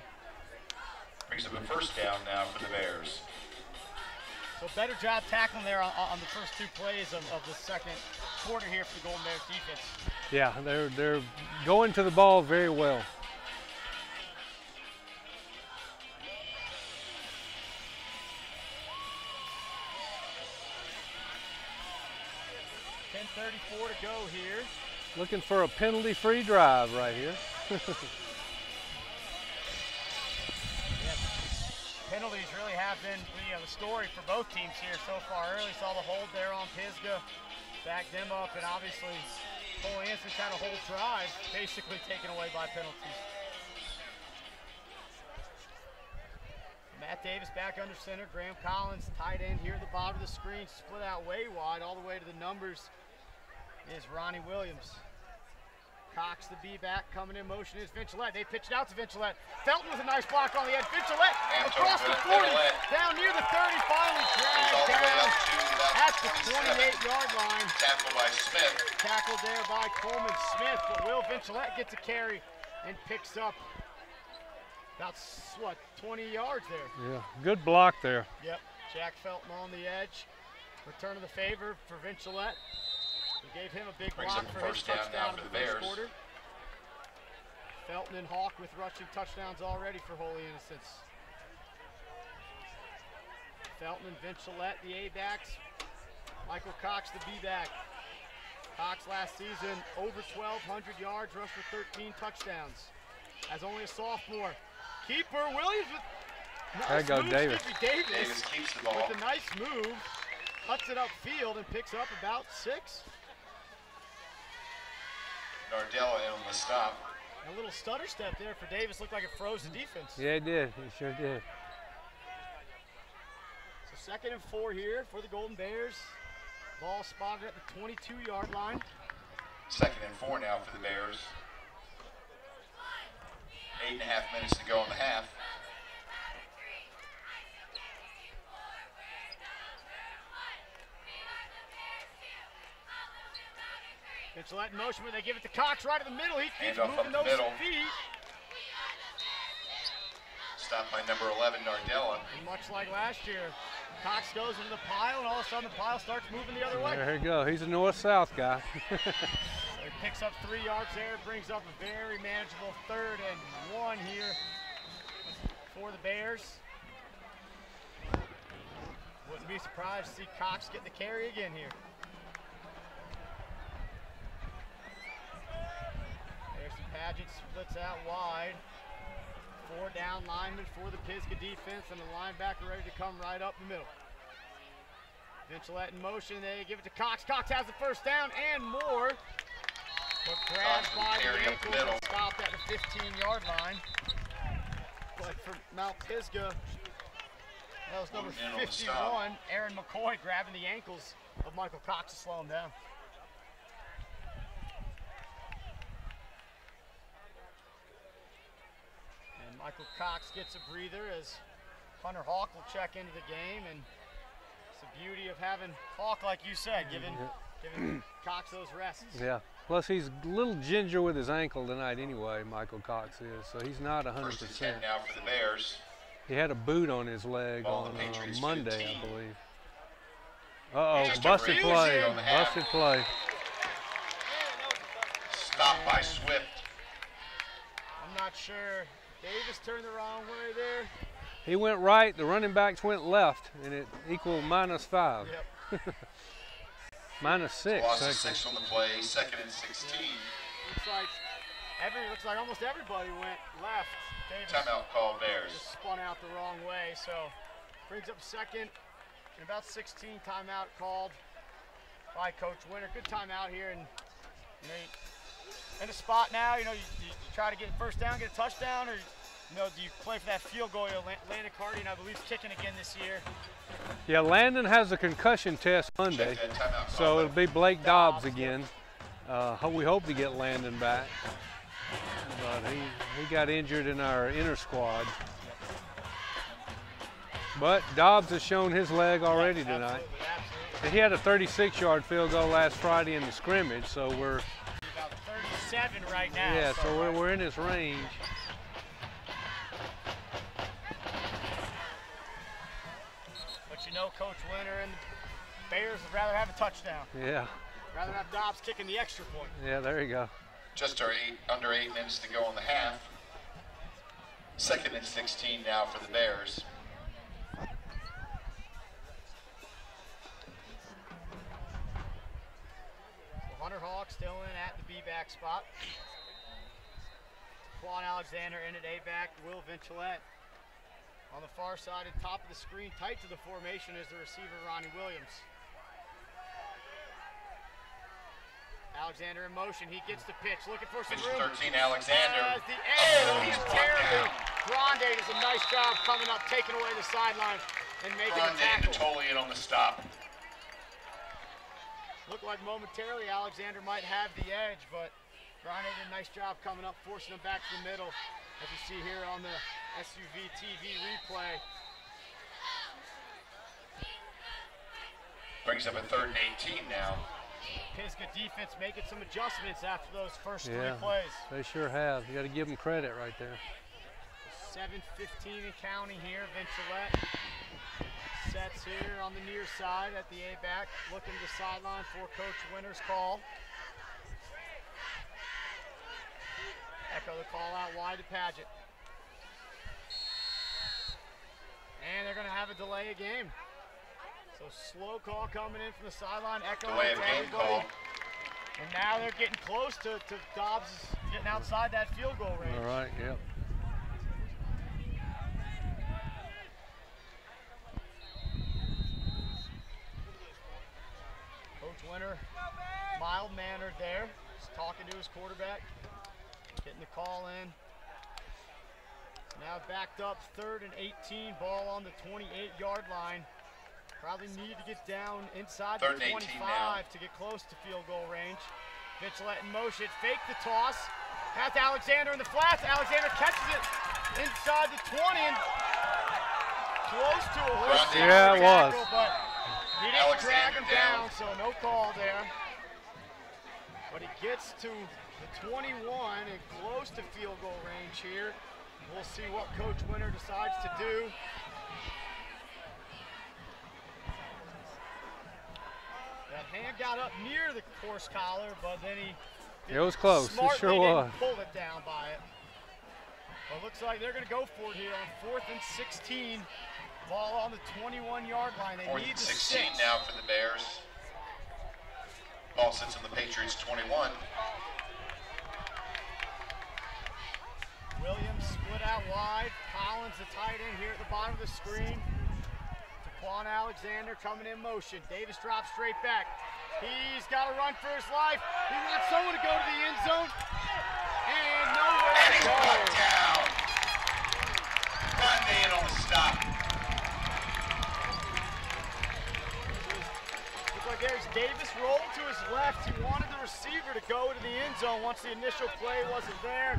Brings up a first down now for the Bears. So better job tackling there on the first 2 plays of the second quarter here for the Golden Bears defense. Yeah, they're going to the ball very well. .34 to go here. Looking for a penalty-free drive right here. Penalties really have have been the story for both teams here so far early. Saw the hold there on Pisgah, backed them up, and obviously Holy Innocents had a whole drive basically taken away by penalties. Matt Davis back under center. Graham Collins, tight end here at the bottom of the screen, split out way wide all the way to the numbers is Ronnie Williams. Cox, the B-back, coming in motion is Vincilette. They pitch it out to Vincilette. Felton with a nice block on the edge. Vincilette across the 40, down near the 30, finally dragged down at the 28-yard line. Tackled by Smith. Tackled there by Coleman Smith, but Will Vincilette gets a carry and picks up about, what, 20 yards there. Yeah, good block there. Yep, Jack Felton on the edge. Return of the favor for Vincilette. We gave him a big block for his touchdown in the first quarter. Felton and Hawk with rushing touchdowns already for Holy Innocents. Felton and Vincilette, the A-backs. Michael Cox, the B-back. Cox last season over 1,200 yards, rushed for 13 touchdowns. As only a sophomore. Keeper Williams with nice there you go, move, Davis. Davis keeps the ball. with a nice move, cuts it upfield and picks up about 6. Nardella in on the stop. A little stutter step there for Davis. Looked like it froze the defense. Yeah, it did. It sure did. So 2nd and 4 here for the Golden Bears. Ball spotted at the 22-yard line. 2nd and 4 now for the Bears. 8.5 minutes to go in the half. Vincilette in motion where they give it to Cox right in the middle. He keeps Handoff moving up the those middle. feet. Stopped by number 11, Nardella. And much like last year, Cox goes into the pile, and all of a sudden the pile starts moving the other way. There you go. He's a north-south guy. So he picks up 3 yards there, brings up a very manageable 3rd and 1 here for the Bears. Wouldn't be surprised to see Cox get the carry again here. Pageant splits out wide. 4 down linemen for the Pisgah defense, and the linebacker ready to come right up the middle. Vincilette in motion. They give it to Cox. Cox has the first down and more, but grabbed by the ankle and stopped at the 15-yard line. But for Mount Pisgah, that was number 51, Aaron McCoy, grabbing the ankles of Michael Cox to slow him down. Michael Cox gets a breather as Hunter Hawk will check into the game, and it's the beauty of having Hawk, like you said, giving Cox those rests. Yeah. Plus, he's a little ginger with his ankle tonight anyway, Michael Cox is, so he's not 100%. 1st and 10 now for the Bears. He had a boot on his leg Ball on the Patriots Monday, 15. I believe. Uh-oh, Just a busted breeze play. here on the half. Busted play. Stopped by Swift. I'm not sure. Davis turned the wrong way there. He went right, the running backs went left, and it equaled -5. Yep. -6. Loss of actually. 6 on the play. 2nd and 16. Looks like almost everybody went left. Davis Timeout call Bears. just spun out the wrong way, so brings up 2nd and about 16. Timeout called by Coach Winter. Good timeout here, and you know, in a spot now, you know, you try to get first down, get a touchdown, or you know, do you play for that field goal? Landon Cardian, I believe, is kicking again this year. Yeah, Landon has a concussion test Monday, Check that timeout so call. it'll be Blake Dobbs again. We hope to get Landon back, but he got injured in our inner squad. But Dobbs has shown his leg already tonight. Absolutely. He had a 36-yard field goal last Friday in the scrimmage, so we're About 37 right now. yeah, so we're in his range. But you know, Coach Winter and the Bears would rather have a touchdown. Yeah, Rather have Dobbs kicking the extra point. yeah, there you go. Just under 8 minutes to go in the half. 2nd and 16 now for the Bears. So Hunter Hawk still in at the B-back spot. Quan Alexander in at A-back. Will Vincilette On the far side at top of the screen, tight to the formation is the receiver, Ronnie Williams. Alexander in motion, he gets the pitch, looking for some room. 13, Alexander. As the edge, he's terribly. Grande does a nice job coming up, taking away the sideline and making a tackle. Totally in on the stop. Looked like momentarily Alexander might have the edge, but Grande did a nice job coming up, forcing him back to the middle, as you see here on the SUV TV replay. Brings up a 3rd and 18 now. Pisgah defense making some adjustments after those first 3 Yeah, plays. they sure have. You got to give them credit right there. 7:15 and counting here. Vincilette sets here on the near side at the A-back, looking to the sideline for Coach Winter's call. Echo the call out wide to Paget. And they're going to have a delay of game. So slow call coming in from the sideline, echoing Delay to of game everybody. call. And now they're getting close to Dobbs getting outside that field goal range. All right, yep. Coach Winter, mild-mannered there, just talking to his quarterback, getting the call in. Now backed up, 3rd and 18, ball on the 28-yard line. Probably need to get down inside the 25 to get close to field goal range. Vincilette in motion, fake the toss. Pass to Alexander in the flats. Alexander catches it inside the 20 and close to a horse. Yeah, it was. But he didn't drag him down, so no call there. But he gets to the 21 and close to field goal range here. We'll see what Coach Winter decides to do. That hand got up near the horse collar, but then he It was close. It sure was. Pulled it down by it. Well, it looks like they're going to go for it here on 4th and 16. Ball on the 21-yard line. They 4th need and the 16 6. now for the Bears. Ball sits on the Patriots 21. Williams split out wide. Collins, the tight end here at the bottom of the screen. Quan Alexander coming in motion. Davis drops straight back. He's got to run for his life. He wants someone to go to the end zone. And nowhere to go. Down. Grande in on the stop. Looks like there's Davis rolled to his left. He wanted the receiver to go to the end zone once the initial play wasn't there.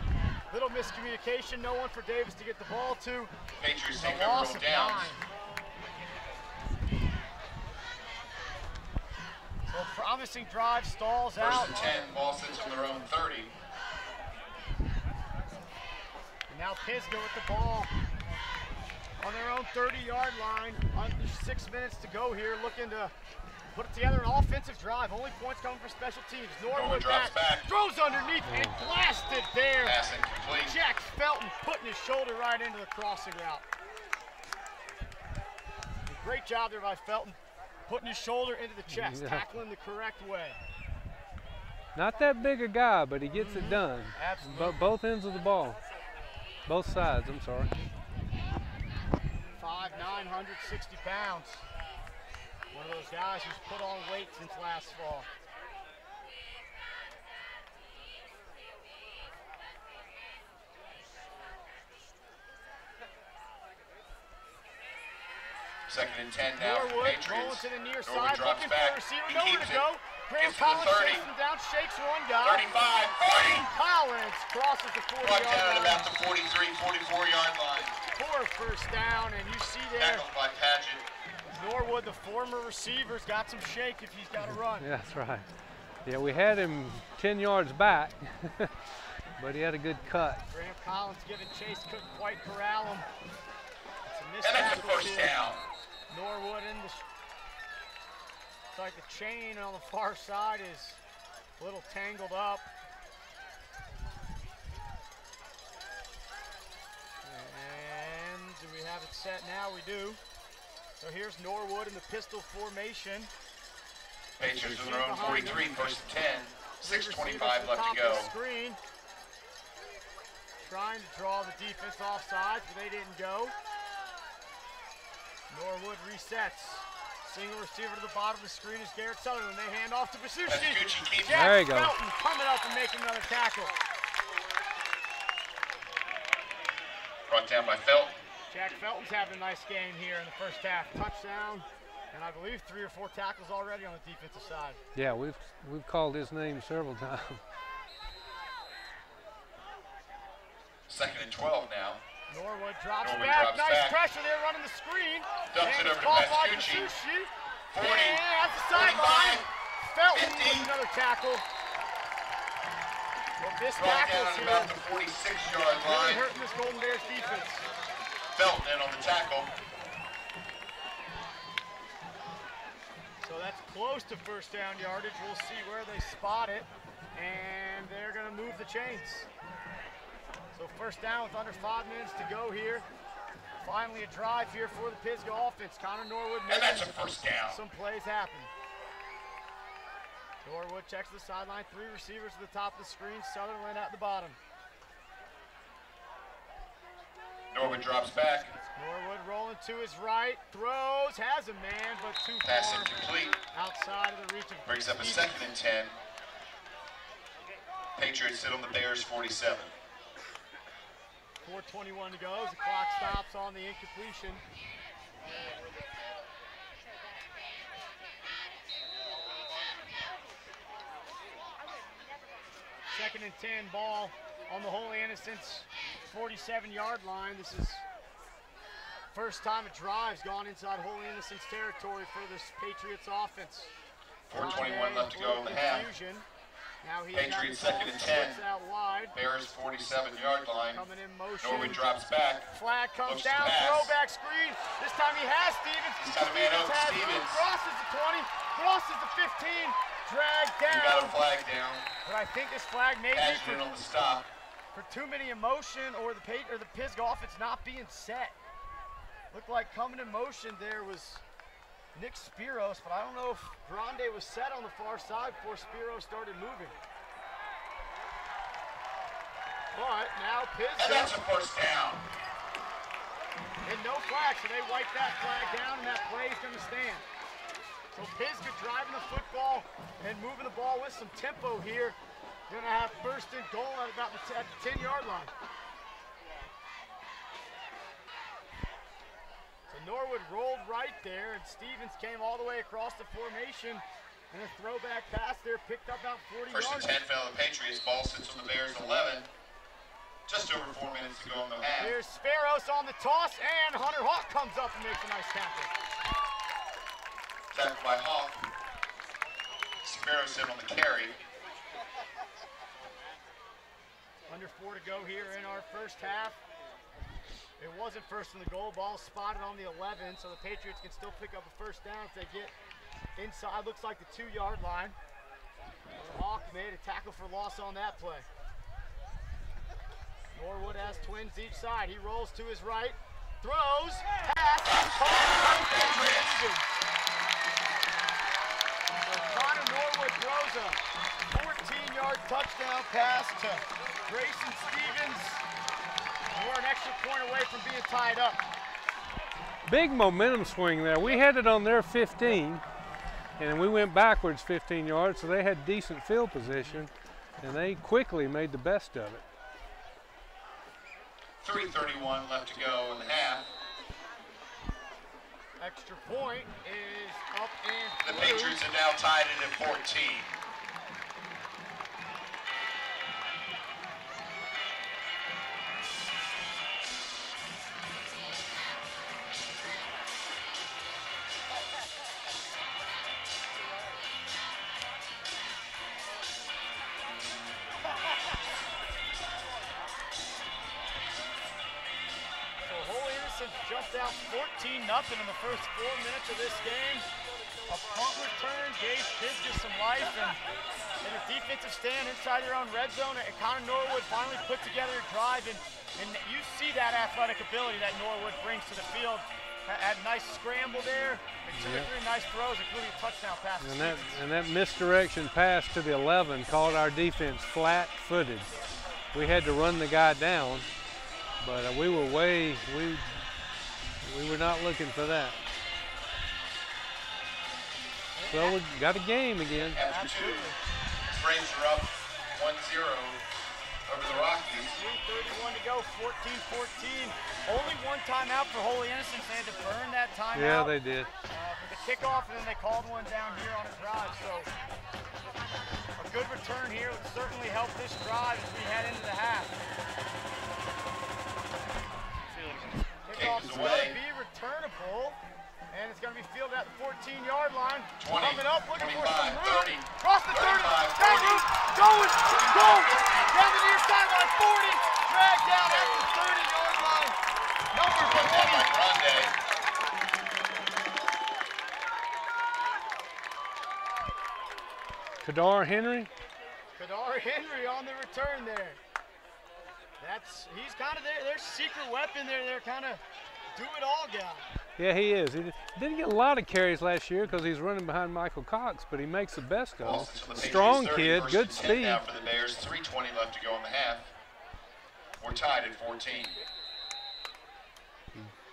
Little miscommunication. No one for Davis to get the ball to. Patriots A take over loss both of downs. 9. So promising drive stalls out. 1st and 10, ball sits on their own 30. And now Pisgah with the ball on their own 30-yard line. Under 6 minutes to go here, looking to put together an offensive drive. Only points coming for special teams. Norwood drops back. throws underneath and blasted there. Pass incomplete. Jack Felton putting his shoulder right into the crossing route. Great job there by Felton, putting his shoulder into the chest, tackling the correct way. Not that big a guy, but he gets it done. Absolutely. Both ends of the ball. Both sides, I'm sorry. 5'9", 160 pounds. One of those guys who's put on weight since last fall. Second and 10 now for the Norwood Patriots. rolling to the near Norwood side, drops looking back. for a receiver, He nowhere keeps to go. it. Graham Gets to the Collins 30. chasing him down, shakes one guy. 35, 40. Collins crosses the Brought 40-yard down at line about the 43, 44-yard line. for a first down, and you see there, Tackled by Paget. Norwood, the former receiver's got some shake if he's got to run. Yeah, that's right. Yeah, we had him 10 yards back, but he had a good cut. Graham Collins giving chase, couldn't quite corral him. It's a missed And that's a tackle first here. down. Norwood in the, it's like the chain on the far side is a little tangled up. And do we have it set now? We do. So here's Norwood in the pistol formation. Patriots on their own 43, first and 10. 6:25 left to Top go. of the screen. Trying to draw the defense off sides, but they didn't go. Norwood resets. Single receiver to the bottom of the screen is Garrett Sutherland. They hand off to Basucci. There you go. Felton coming up and making another tackle. Brought down by Felton. Jack Felton's having a nice game here in the first half. Touchdown, and I believe 3 or 4 tackles already on the defensive side. Yeah, we've called his name several times. 2nd and 12 now. Norwood drops Norwood back. drops Nice back. pressure there running the screen. Dumps And it over to called by Pascucci. Basucci. 40, And that's the sideline. 45, Felton 50. with another tackle. Well, this Brought down tackle's at here about the 46-yard really line. hurting this Golden Bears defense. Felton in on the tackle. So that's close to first down yardage. We'll see where they spot it. And they're going to move the chains. So first down with under 5 minutes to go here. Finally a drive here for the Pisgah offense. Connor Norwood And that's making a first down. some plays happen. Norwood checks the sideline. 3 receivers to the top of the screen. Sutherland at the bottom. Norwood drops back. Norwood rolling to his right. Throws. Has a man, but too Pass far incomplete. outside of the reach of Brings up a Stevens. 2nd and 10. Patriots sit on the Bears 47. 4:21 to go. The clock stops on the incompletion. Second and 10 ball on the Holy Innocents 47-yard line. This is first time a drive's gone inside Holy Innocents territory for this Patriots offense. 4:21 left to go in the half. Confusion. Now he's Patriots got 2nd and the 10. ball, out wide. Bears 47-yard line. Coming in motion. Norwood drops back. Flag comes Looks to down, pass. throwback screen. This time he has Stevens. He's got a man open. has Stevens. room. Crosses the 20, crosses the 15, dragged We got a down. flag down. But I think this flag may be Ashton on the stop. for too many emotion or the Pisgah offense not being set. Looked like coming in motion there was Nick Spiros, but I don't know if Grande was set on the far side before Spiros started moving. But now And Pisgah. that's a first down. And no flag, so they wipe that flag down, and that play is going to stand. So Pisgah driving the football and moving the ball with some tempo here. Going to have first and goal at about the 10-yard line. So Norwood rolled right there, and Stevens came all the way across the formation. And a throwback pass there picked up about 40 First and yards. 10 fell to the Patriots. Ball sits on the Bears 11. Just over 4 minutes to go in the half. Here's Spiros on the toss, and Hunter Hawk comes up and makes a nice tackle. Tackled by Hawk. Spiros in on the carry. Under 4 to go here in our first half. It wasn't first and the goal. Ball spotted on the 11, so the Patriots can still pick up a first down if they get inside. Looks like the 2-yard line. Hawk made a tackle for loss on that play. Norwood has twins each side. He rolls to his right, throws, pass, so Connor Norwood throws a 14-yard touchdown pass to Grayson Stevens. We're an extra point away from being tied up. Big momentum swing there. We had it on their 15, and we went backwards 15 yards, so they had decent field position, and they quickly made the best of it. 3:31 left to go in the half. Extra point is up and The through. Patriots are now tied it at 14. Jumped out 14-0 in the first 4 minutes of this game. A punt return gave Pisgah some life, and in a defensive stand inside their own red zone, and Connor Norwood finally put together a drive, and you see that athletic ability that Norwood brings to the field. Had a nice scramble there, and 2 or 3 nice throws, including a touchdown pass. And that misdirection pass to the 11 caught our defense flat-footed. We had to run the guy down, but we were not looking for that. So we got a game again. After two, Braves are up 1-0 over the Rockies. 3:31 to go, 14-14. Only one timeout for Holy Innocents. They had to burn that timeout. Yeah, they did. For the kickoff, and then they called one down here on a drive. So a good return here would certainly help this drive as we head into the half. Kickoff is going to be returnable, and it's going to be fielded at the 14-yard line. 20, Coming up, looking 25, for some room. 30, Cross the 30, 35, that room, going, down the near sideline, 40, dragged down at the 30-yard line. Number 20. Grande. Kadar Henry. Kadar Henry on the return there. He's kind of their secret weapon there. They're kind of do-it-all guy. Yeah, he is. He didn't get a lot of carries last year because he's running behind Michael Cox, but he makes the best of it. Strong kid, good speed. Now for the Bears, 3:20 left to go in the half. We're tied at 14.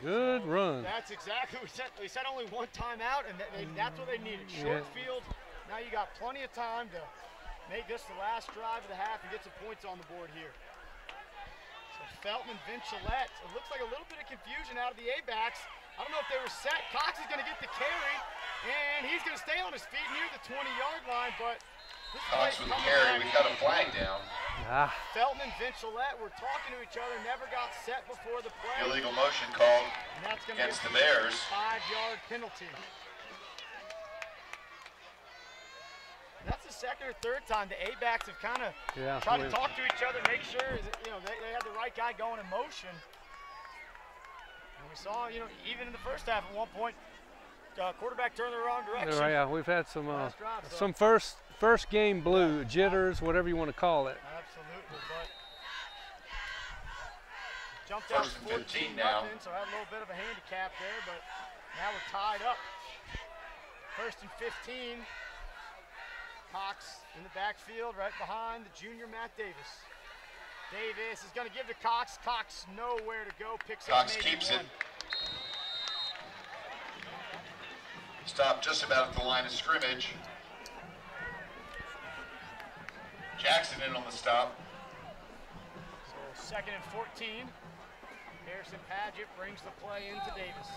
Good run. That's exactly what we said. We said only one timeout, and that's what they needed. Short field. Now you got plenty of time to make this the last drive of the half and get some points on the board here. So Feltman, Vincillette. It looks like a little bit of confusion out of the A-backs. I don't know if they were set. Cox is going to get the carry, and he's going to stay on his feet near the 20-yard line, but this Cox with the carry. We've got a flag down. Feltman, Vincillette were talking to each other, never got set before the play. Illegal motion called And that's going against to the Bears. 5-yard penalty. That's the second or third time the A-backs have kind of tried to talk to each other, make sure that, they had the right guy going in motion. And we saw, even in the first half at one point, quarterback turned the wrong direction. Yeah, we've had some first game blue, jitters, whatever you want to call it. Absolutely, but jumped out to 14 now. So had a little bit of a handicap there, but now we're tied up. 1st and 15. Cox in the backfield, right behind the junior Matt Davis. Davis is going to give to Cox. Cox nowhere to go. Picks up Cox keeps it. Stopped just about at the line of scrimmage. Jackson in on the stop. So 2nd and 14. Harrison Padgett brings the play into Davis.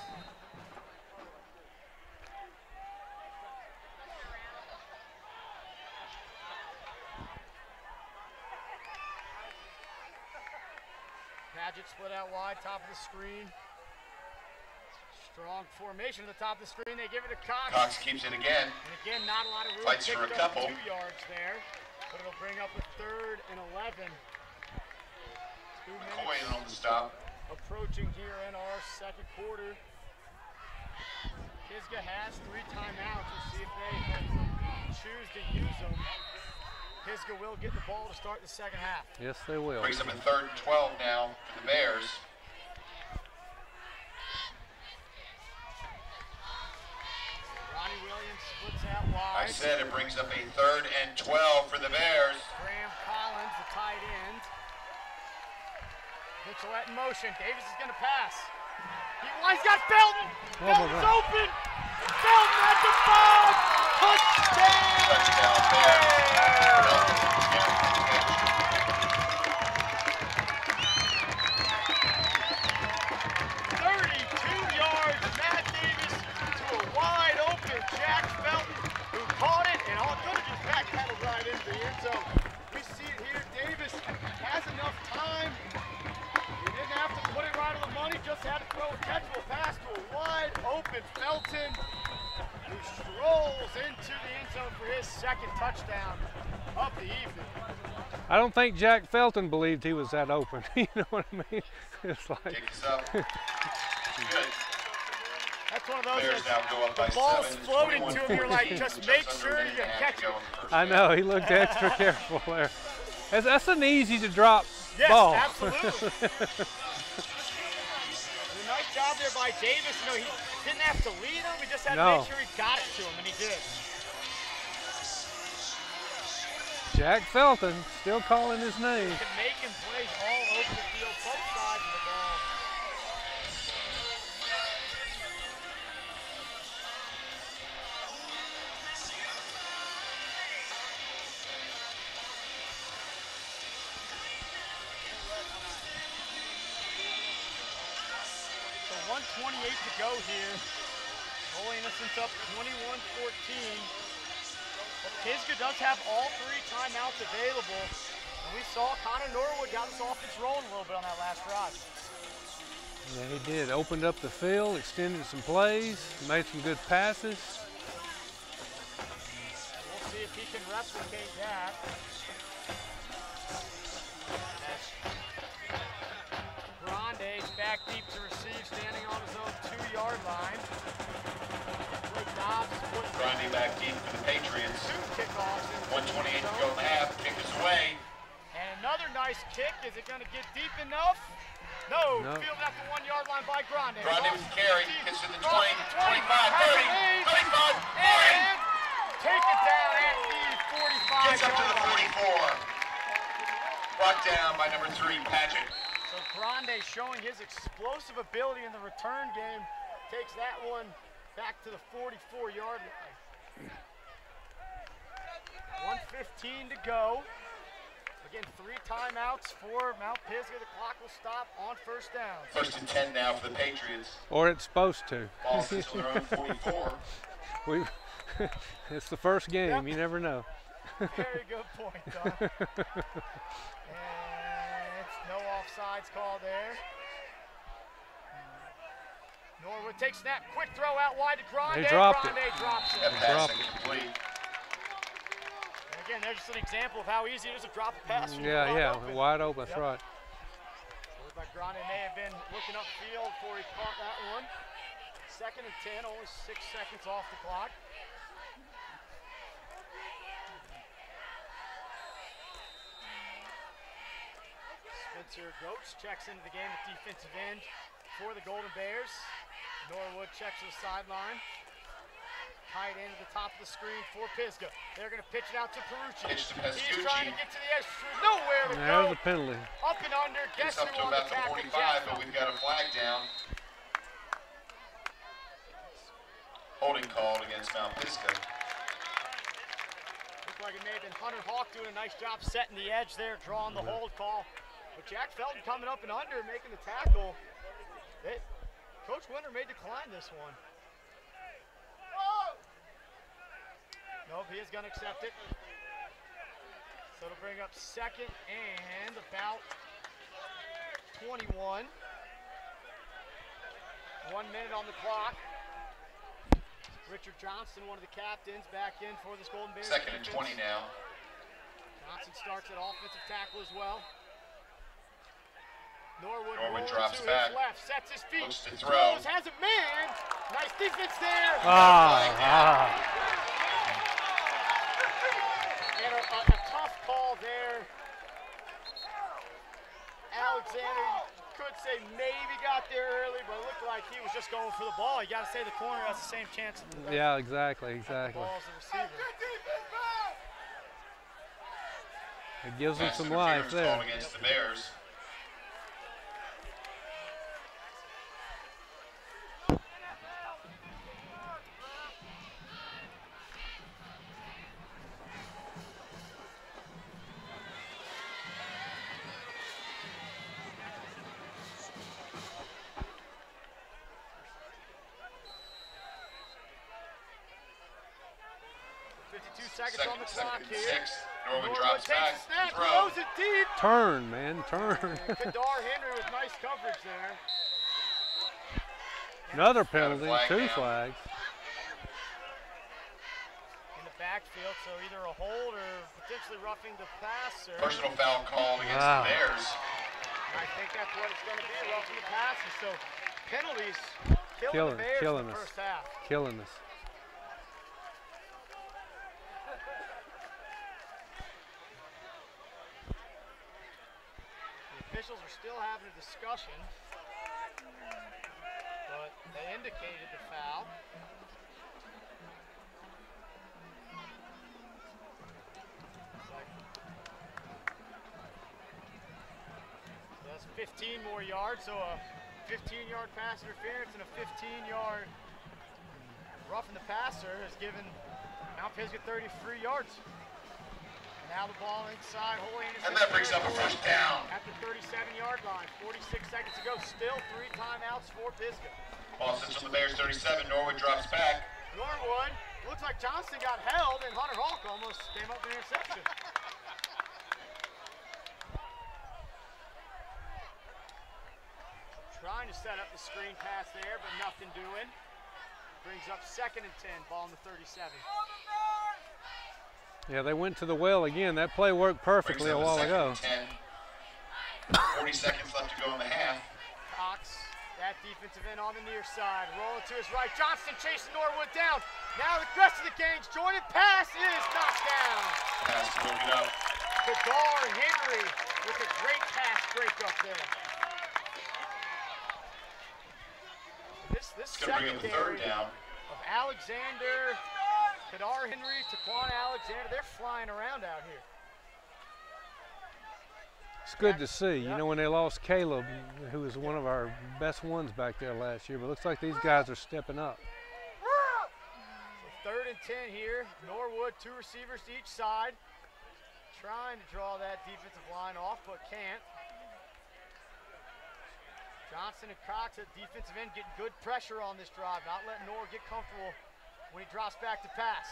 Padgett split out wide, top of the screen. Strong formation at the top of the screen. They give it to Cox. Cox keeps it again. And again, not a lot of room. Fights for a couple. 2 yards there, but it'll bring up a 3rd and 11. 2 minutes McCoy on the stop. approaching here in our second quarter. Pisgah has 3 timeouts. We'll see if they choose to use them. Pisgah will get the ball to start the second half. Yes, they will. Brings up a 3rd and 12 now for the Bears. Ronnie Williams splits out wide. I said it brings up a 3rd and 12 for the Bears. Graham Collins, the tight end. Vincillette in motion. Davis is going to pass. He's got Felton. Felton's open. Felton at the 5. Touchdown. Touchdown Bears. 32 yards. Matt Davis to a wide open Jack Felton, who caught it and all could have just backpedaled right into the end zone. We see it here. Davis has enough time. He didn't have to put it right on the money, just had to throw a catchable pass to a wide open Felton, who strolls into the end zone for his 2nd touchdown of the evening. I don't think Jack Felton believed he was that open. You know what I mean? It's like. Kicks up. Good. That's one of those Bears now go up by the ball's 7, floating to him, you're like, 21-14, just make under sure a minute you and a half catch to go it. in the first I half. know, he looked extra careful there. That's an easy to drop Yes, ball. absolutely. Nice job there by Davis. He didn't have to lead him, he just had to make sure he got it to him, and he did. Jack Felton still calling his name. Making plays all over the field, both sides of the ball. 1:28 to go here. Holy Innocents up 21-14. But Pisgah does have all 3 timeouts available. And we saw Connor Norwood got his offense rolling a little bit on that last drive. Yeah, he did. Opened up the field, extended some plays, made some good passes. We'll see if he can replicate that. Grande's back deep to receive, standing on his own 2-yard line. Grande back deep for the Patriots. 2 kickoffs. 1:28 to go in the half. Kick is away. And another nice kick. Is it going to get deep enough? No. Field at the 1-yard line by Grande. Grande with the carry. Gets to the 20, 25, 30, 35, 40. And take it down at the 45. Gets up to the 44. Brought down by number 3, Paget. So Grande showing his explosive ability in the return game. Takes that one back to the 44-yard line. 1:15 to go. Again, 3 timeouts for Mount Pisgah. The clock will stop on first down. 1st and 10 now for the Patriots. Or it's supposed to. Ball sits on their own 44. It's the first game. Yep. You never know. Very good point, Don. And no offsides call there. Norwood takes snap, quick throw out wide to Grande. He dropped Grande drops it. That pass incomplete. And again, there's just an example of how easy it is to drop a pass. When Yeah, you're yeah, open. wide open. That's Yep. right. Looks like Grande may have been looking upfield before he caught that one. 2nd and 10, only 6 seconds off the clock. Spencer Goetz checks into the game at defensive end for the Golden Bears. Norwood checks to the sideline. Tight end at the top of the screen for Pisgah. They're going to pitch it out to Perucci. Pitch to He's Pescucci. trying to get to the edge. Nowhere to There's go. the penalty. Up and under. Gets Guess up who to on the about the tackle? 45, but we've got a flag down. Holding called against Mount Pisgah. Looked like it may have been Hunter Hawk doing a nice job setting the edge there, drawing the hold call. But Jack Felton coming up and under, making the tackle. Coach Winter may decline this one. Nope, he is going to accept it. So it'll bring up 2nd and about 21. 1 minute on the clock. Richard Johnston, one of the captains, back in for this Golden Bears. 2nd and 20 now. Johnson starts at offensive tackle as well. Norwood drops to back. his left, sets his feet, Looks to throw. throws, has a man. Nice defense there. And a tough call there. Alexander, you could say maybe got there early, but it looked like he was just going for the ball. You got to say the corner has the same chance. Yeah, exactly. The ball as the receiver. It gives them Pass some interference life there. called against the Bears. Seconds on the clock here. Norwood drops back. Snap, Throw. throws it deep. Turn, man, turn. Kadar Henry with nice coverage there. Another penalty, flag 2 down. flags. In the backfield, so either a hold or potentially roughing the passer. Personal foul called against the Bears. I think that's what it's going to be, roughing the passer. So penalties killing the Bears killing in the us. first half. Killing us. Officials are still having a discussion, but they indicated the foul. So that's 15 more yards, so a 15-yard pass interference and a 15-yard roughing the passer has given Mount Pisgah 33 yards. And Now the ball inside, Holy Innocents. And that brings up a first down. At the 37-yard line, 46 seconds to go. Still 3 timeouts for Pisgah. Ball sits on the Bears 37. Norwood drops back. Norwood, looks like Johnston got held, and Hunter Hawk almost came up with an interception. Trying to set up the screen pass there, but nothing doing. Brings up 2nd and 10, ball on the 37. Yeah, they went to the well again. That play worked perfectly a while ago. 40 seconds left to go in the half. Cox, that defensive end on the near side, rolling to his right. Johnston chasing Norwood down. Now the rest of the gang's joining. Pass is knocked down. Pass broken up. Kadar Henry with a great pass break up there. This Gonna bring up the third secondary down. of Alexander, Kadar Henry, Taquan Alexander, they're flying around out here. It's good to see. You know, when they lost Caleb, who was one of our best ones back there last year, but it looks like these guys are stepping up. So 3rd and 10 here. Norwood, 2 receivers to each side. Trying to draw that defensive line off, but can't. Johnson and Cox at defensive end getting good pressure on this drive, not letting Norwood get comfortable when he drops back to pass.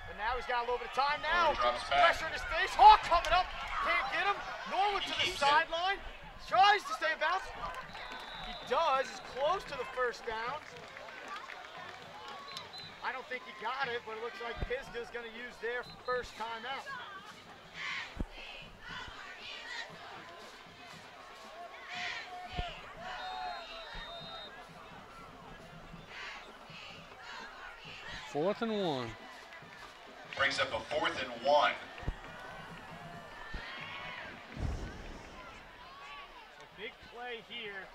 But now he's got a little bit of time now. Pressure in his face. Hawk coming up. Can't get him. Norwood to the sideline. Tries to stay in bounds. He does. He's close to the first down. I don't think he got it, but it looks like Pisgah's going to use their first timeout. Fourth and 1. Brings up a 4th and 1. A big play here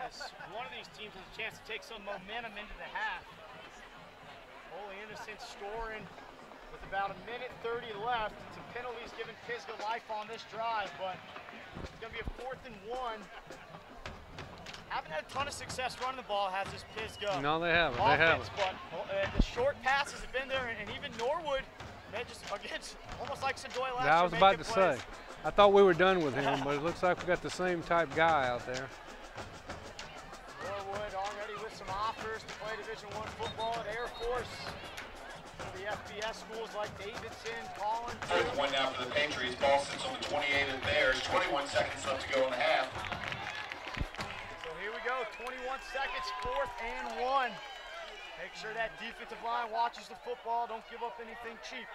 as one of these teams has a chance to take some momentum into the half. Holy Innocents scoring with about 1:30 left. Some penalties giving Pisgah life on this drive, but it's going to be a 4th and 1. Haven't had a ton of success running the ball, has this Pisgah No, they haven't. offense, They haven't. but the short passes have been there, and even Norwood, they just, against, almost like Sendoy last year, I was about to making plays. say. I thought we were done with him, but it looks like we got the same type guy out there. Norwood already with some offers to play Division I football at Air Force. The FBS schools like Davidson, Collins. 4th and 1 now for the Patriots. Ball sits on the 28 of the Bears. 21 seconds left to go in the half. So here we go, 21 seconds, 4th and 1. Make sure that defensive line watches the football. Don't give up anything cheap.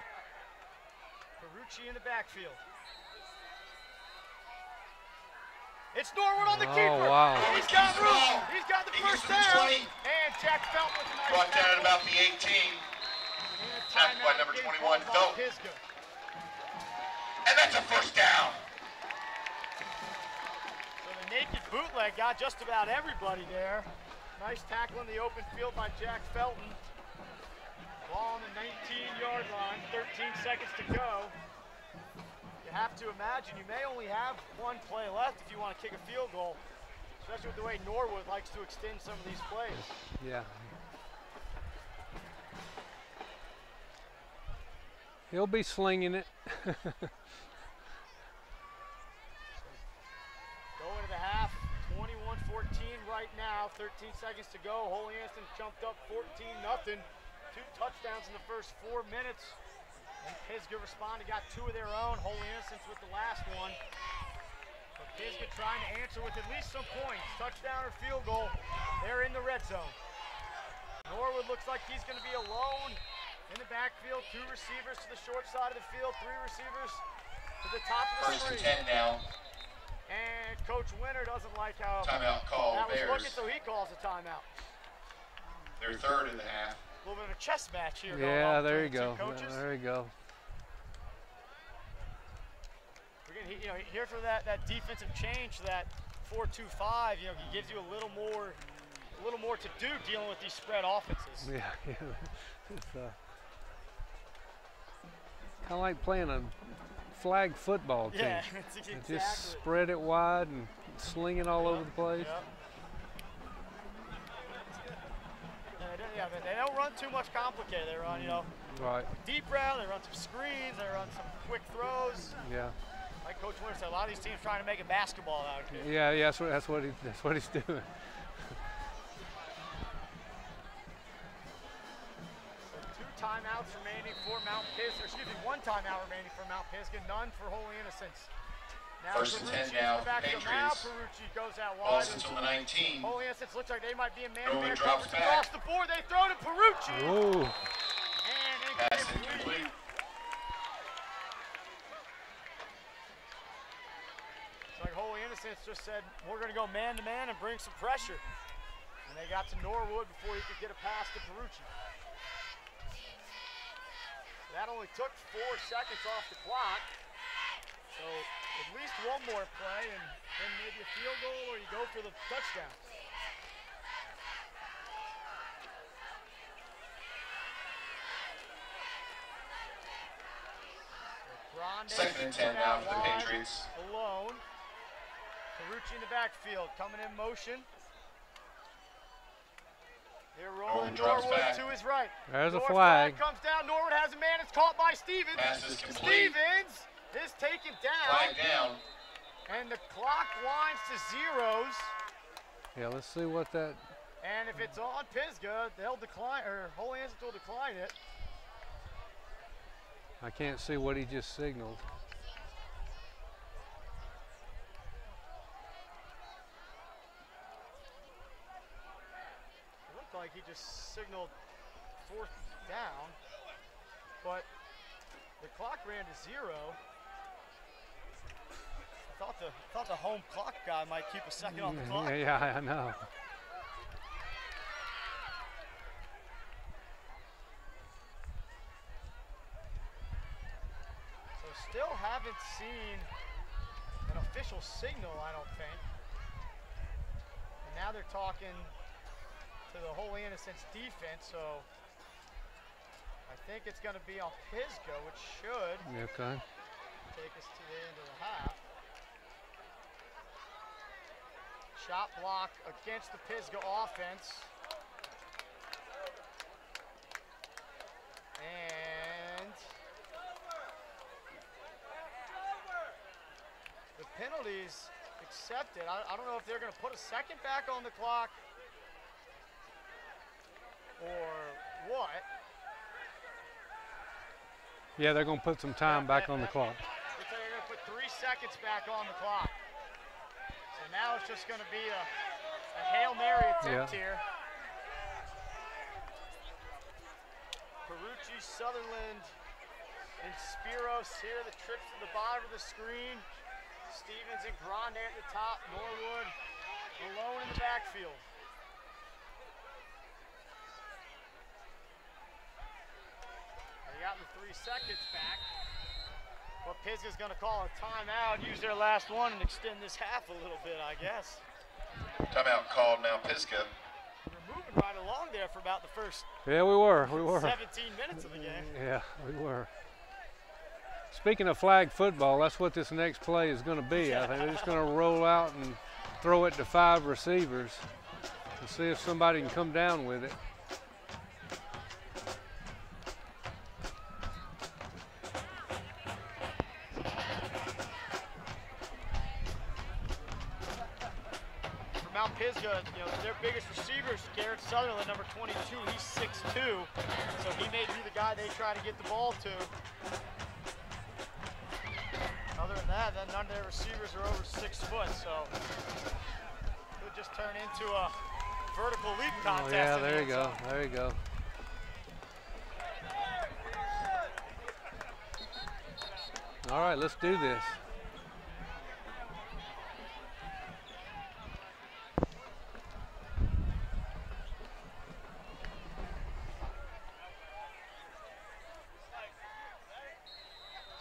Carucci in the backfield. It's Norwood on the keeper. Wow. He's got room. He's got the He first gets to the down. 20. And Jack Felton with a nice Brought down at tackle. about the 18. Tackled by number 21, Felton. Pisgah. And that's a first down. So the naked bootleg got just about everybody there. Nice tackle in the open field by Jack Felton. Ball on the 19-yard line, 13 seconds to go. You have to imagine you may only have one play left if you want to kick a field goal, especially with the way Norwood likes to extend some of these plays. Yeah. He'll be slinging it. Go into the half, 21-14 right now, 13 seconds to go. Holy Innocents jumped up 14-0. 2 touchdowns in the first 4 minutes. And Pisgah responded, got 2 of their own. Holy Innocents with the last one. But Pisgah trying to answer with at least some points. Touchdown or field goal. They're in the red zone. Norwood looks like he's going to be alone in the backfield. 2 receivers to the short side of the field. 3 receivers to the top of the First and screen. 10 now. And Coach Winter doesn't like how Timeout call, that was Bears. looking, so he calls a timeogetime. They're 3rd in the half. A little bit of a chess match here. going Yeah, on there you between the go. two coaches. There you go. We're gonna, you know, here for that defensive change, that 4-2-5. You know, he gives you a little more to do dealing with these spread offenses. Yeah, yeah. It's kind of like playing a flag football team. Yeah, it's exactly. Just spread it wide and sling it all over the place. Yep. Yeah, but they don't run too much complicated. They run, you know, Right. deep route, they run some screens, they run some quick throws. Yeah. Like Coach Winter said, a lot of these teams trying to make it basketball out here. Yeah, yeah, that's what he's doing. So 2 timeouts remaining for Mount Pisgah. Excuse me, 1 timeout remaining for Mount Pisgah, none for Holy Innocents. Now First and 10 now, Patriots. Now Perucci goes out Ball's wide. until the 19. Holy Innocents looks like they might be a man. Rowan drops back. Across the board, they throw to Perucci. Whoa. And Pass incomplete. incomplete. It's like Holy Innocents just said, we're going to go man-to-man and bring some pressure. And they got to Norwood before he could get a pass to Perucci. That only took 4 seconds off the clock. So at least one more play and then maybe a field goal or you go for the touchdown. Second and 10 now for the Patriots. Alone. Perucci in the backfield, coming in motion. They're rolling drops Norwood back. to his right. There's a Norwood flag. comes down, Norwood has a man, it's caught by Stevens. Pass is complete. Stevens is taken down. Flag down. And the clock winds to zeros. Yeah, let's see what that. And if it's on Pisgah, they'll decline, or Holy Innocents will decline it. I can't see what he just signaled. It looked like he just signaled 4th down, but the clock ran to 0. I thought the home clock guy might keep a second on the clock. Yeah, I know. So still haven't seen an official signal, I don't think. And now they're talking to the Holy Innocents defense, so I think it's going to be on Pisgah, which should Okay. take us to the end of the half. Shot block against the Pisgah offense. And the penalties accepted. I don't know if they're going to put a second back on the clock or what. Yeah, they're going to put some time back on the clock. Looks like they're going to put 3 seconds back on the clock. So now it's just going to be a Hail Mary attempt here. Perucci, Sutherland, and Spiros here. The trips to the bottom of the screen. Stevens and Grande at the top. Norwood alone in the backfield. They got the 3 seconds back. But Pisgah's going to call a timeout, use their last one, and extend this half a little bit, I guess. Timeout called now, Pisgah. We're moving right along there for about the first Yeah, we were. 17 minutes of the game. Yeah, we were. Speaking of flag football, that's what this next play is going to be. I think they're just going to roll out and throw it to 5 receivers and see if somebody can come down with it. Mount Pisgah, you know, their biggest receiver is Garrett Sutherland, number 22. He's 6'2", so he may be the guy they try to get the ball to. Other than that, then none of their receivers are over 6 foot, so it could just turn into a vertical leap contest. Oh, yeah, there you go. There you go. All right, let's do this.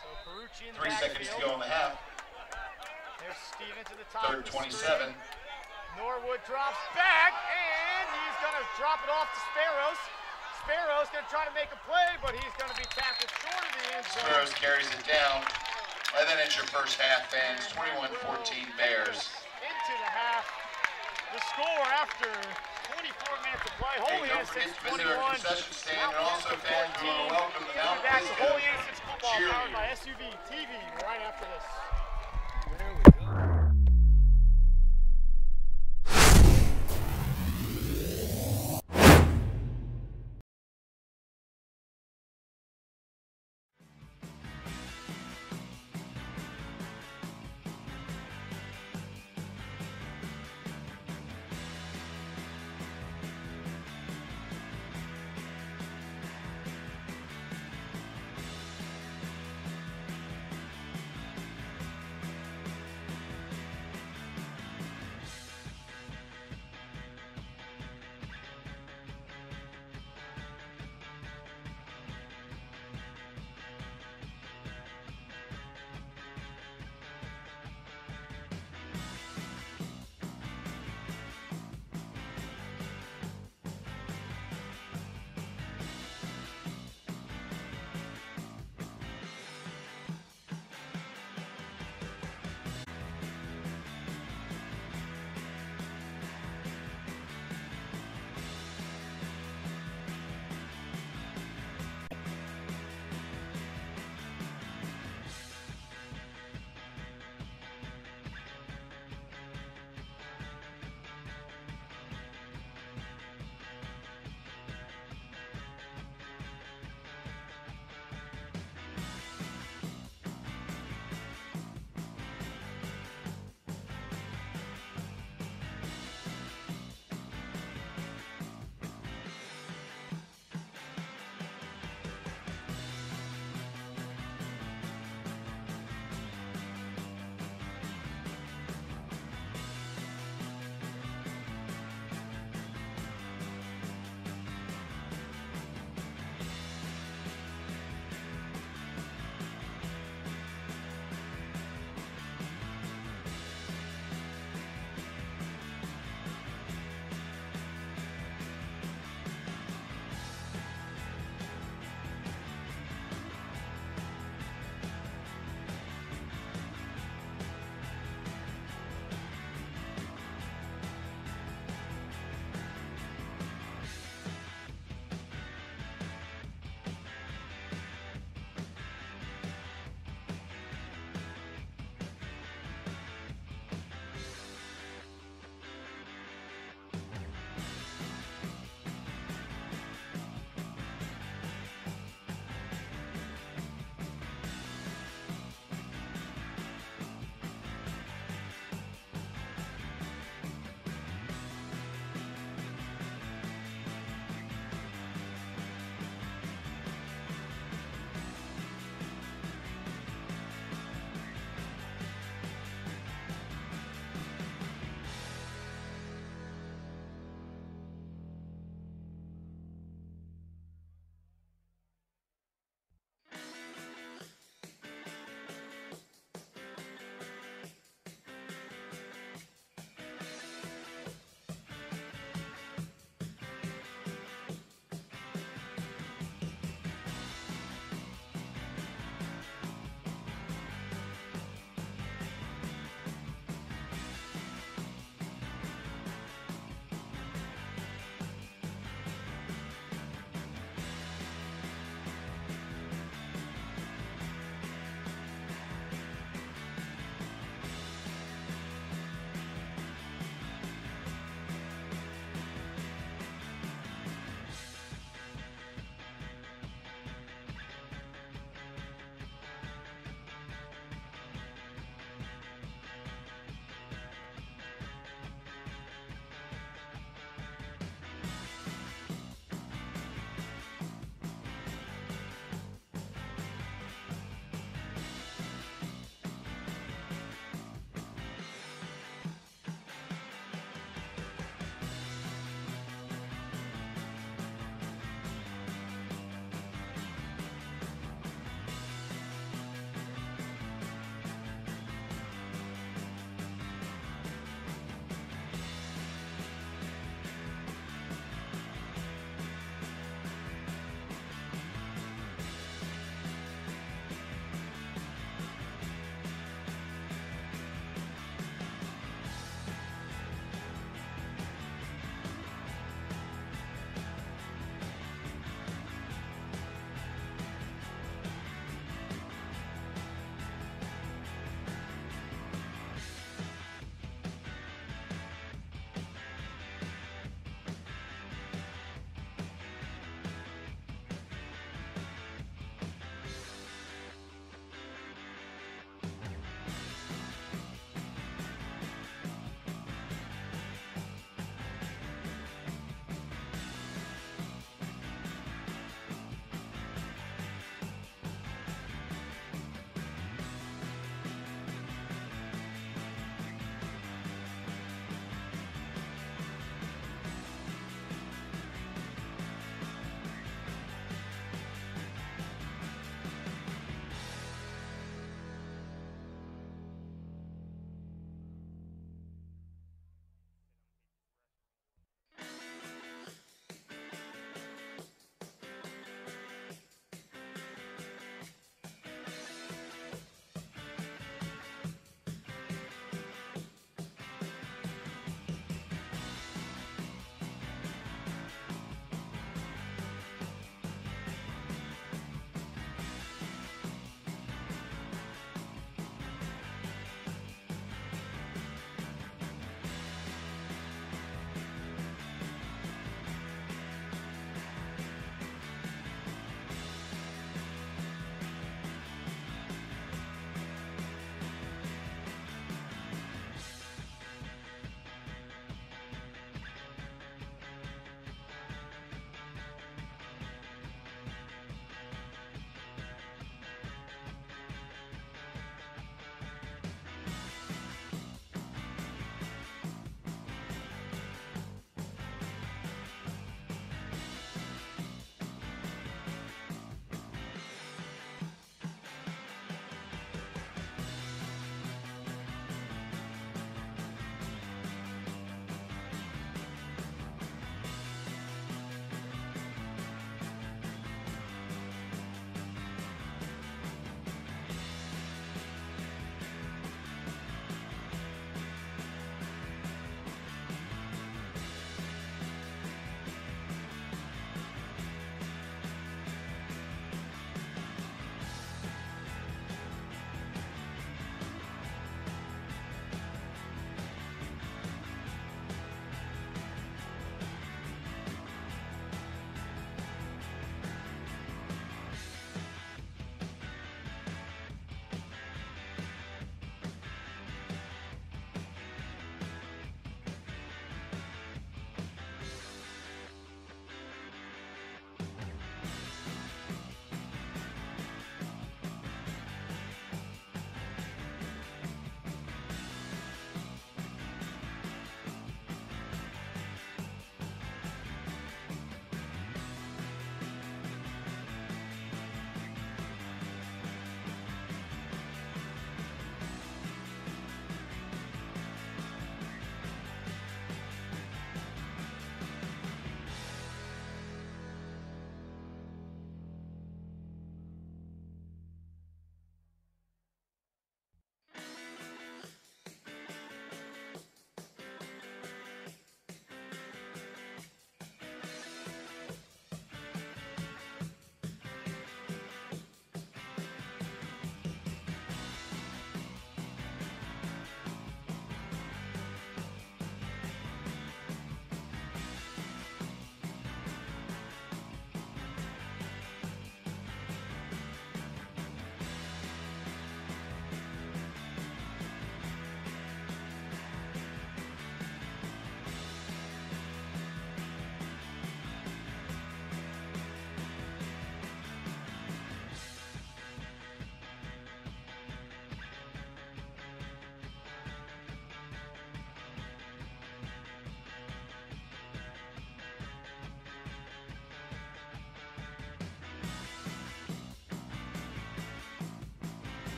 So Perucci in the 3 seconds to go in the half. There's Stevens at the top. Third 27. Norwood drops back, and he's going to drop it off to Sparrows. Sparrows going to try to make a play, but he's going to be tackled short of the end zone. Sparrows carries it down. And then it's your first half, fans. 21-14 Bears. Into the half. The score after 24 minutes to play. Hey, Holy don't forget Innocents to visit our 21. concession stand, Mount and also Pisgah fans who are 14. welcome to Mount Back to Pisgah Holy Innocents football powered by cheerleaders. SUV TV right after this. There we go.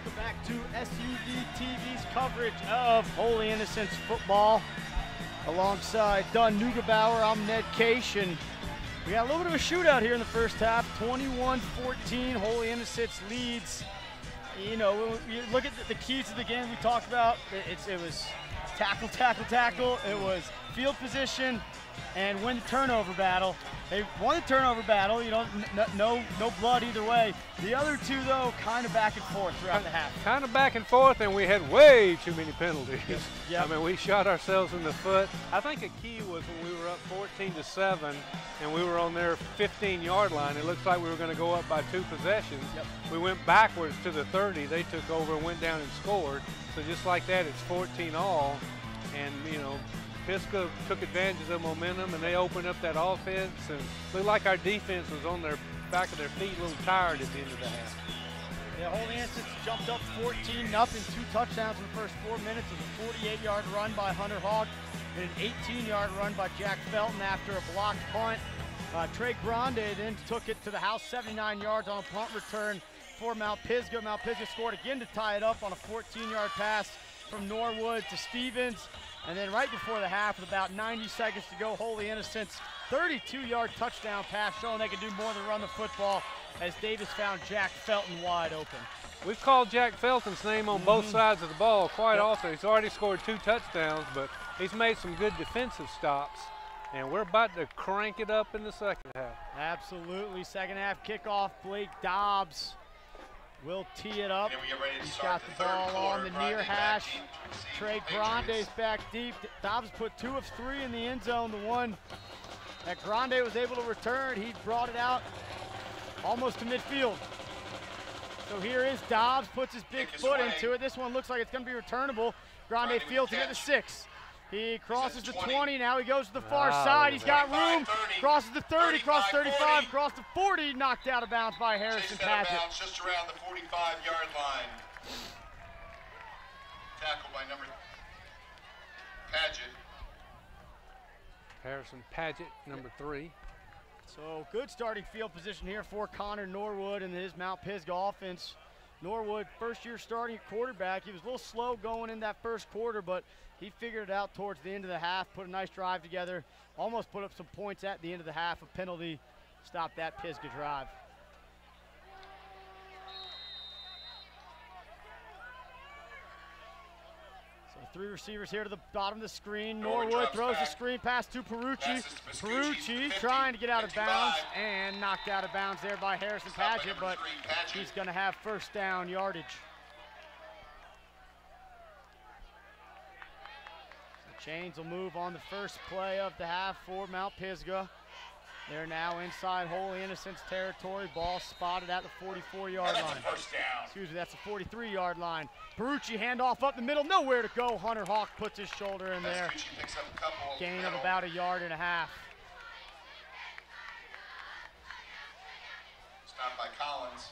Welcome back to SUV TV's coverage of Holy Innocents football. Alongside Dunn Neugebauer, I'm Ned Case, and we got a little bit of a shootout here in the first half. 21-14, Holy Innocents leads. You know, when you look at the keys to the game we talked about, it was tackle, tackle, tackle. It was field position and win the turnover battle. They won the turnover battle, you know, no blood either way. The other two, though, kind of back and forth throughout the half. Kind of back and forth, and we had way too many penalties. Yep. I mean, we shot ourselves in the foot. I think a key was when we were up 14-7, and we were on their 15-yard line. It looks like we were going to go up by 2 possessions. Yep. We went backwards to the 30. They took over and went down and scored. So just like that, it's 14 all, and you know, Pisgah took advantage of the momentum, and they opened up that offense, and looked like our defense was on their back of their feet, a little tired at the end of the half. Yeah, Holy Innocents jumped up 14-0, 2 touchdowns in the first 4 minutes. It was a 48-yard run by Hunter Hogg and an 18-yard run by Jack Felton after a blocked punt. Trey Grande then took it to the house, 79 yards on a punt return for Mount Pisgah. Mount Pisgah scored again to tie it up on a 14-yard pass from Norwood to Stevens. And then right before the half, with about 90 seconds to go, Holy Innocents 32-yard touchdown pass, showing they can do more than run the football, as Davis found Jack Felton wide open. We've called Jack Felton's name on both sides of the ball quite often. He's already scored 2 touchdowns, but he's made some good defensive stops, and we're about to crank it up in the second half. Absolutely. Second half kickoff, Blake Dobbs will tee it up. He's got the ball on the near hash. Trey Grande's back deep. Dobbs put 2 of 3 in the end zone. The one that Grande was able to return, he brought it out almost to midfield. So here is Dobbs, puts his big foot into it. This one looks like it's going to be returnable. Grande fields it at the 6. He crosses the 20, now he goes to the far side. He's got room, crosses the 30, crosses 35, crosses the 40, knocked out of bounds by Harrison Paget. Just around the 45-yard line. Tackled by number Paget. Harrison Paget, number 3. So good starting field position here for Connor Norwood and his Mount Pisgah offense. Norwood, first-year starting quarterback. He was a little slow going in that first quarter, but he figured it out towards the end of the half, put a nice drive together, almost put up some points at the end of the half. A penalty stopped that Pisgah drive. So 3 receivers here to the bottom of the screen. Norwood throws the screen pass to Perucci. Perucci trying to get out of bounds and knocked out of bounds there by Harrison Paget, but he's going to have first down yardage. Chains will move on the first play of the half for Mount Pisgah. They're now inside Holy Innocents territory. Ball spotted at the 44-yard line. Excuse me, that's the 43-yard line. Perucci handoff up the middle, nowhere to go. Hunter Hawk puts his shoulder in there. Gain of about 1.5 yards. Stopped by Collins.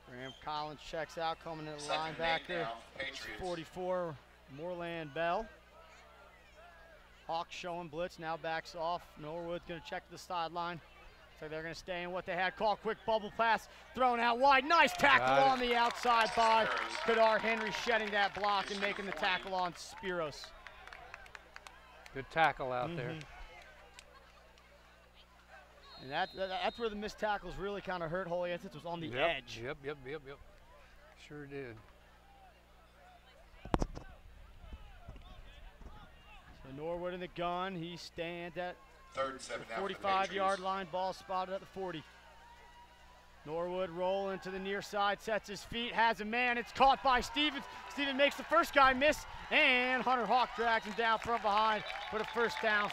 Graham Collins checks out, coming in the linebacker. 44, Moreland Bell. Hawk showing blitz, now backs off. Norwood's going to check the sideline. So they're going to stay in what they had called. Quick bubble pass thrown out wide. Nice tackle on the outside by Kadar Henry, shedding that block and making the tackle on Spiros. Good tackle out there. And that's where the missed tackles really kind of hurt Holy Innocents, was on the edge. Yep. Sure did. So Norwood in the gun. He stands at 3rd and 7 the 45-yard line. Ball spotted at the 40. Norwood rolling to the near side, sets his feet, has a man. It's caught by Stevens. Stevens makes the first guy miss, and Hunter Hawk drags him down from behind for the first down.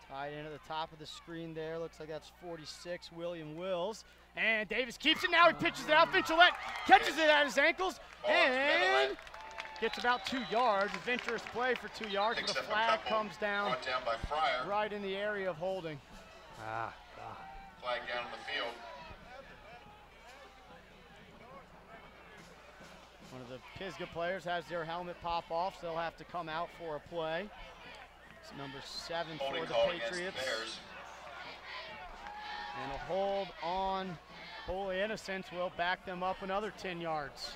Tight end at the top of the screen there. Looks like that's 46, William Wills. And Davis keeps it now. He pitches it out. Vincilette catches it at his ankles and gets about 2 yards. Adventurous play for 2 yards, but a flag comes down by Fryer. right in the area of holding. God. Flag down on the field. the Pisgah players has their helmet pop off, so they'll have to come out for a play. It's number 7 for the Patriots. And a hold on Holy Innocents will back them up another 10 yards.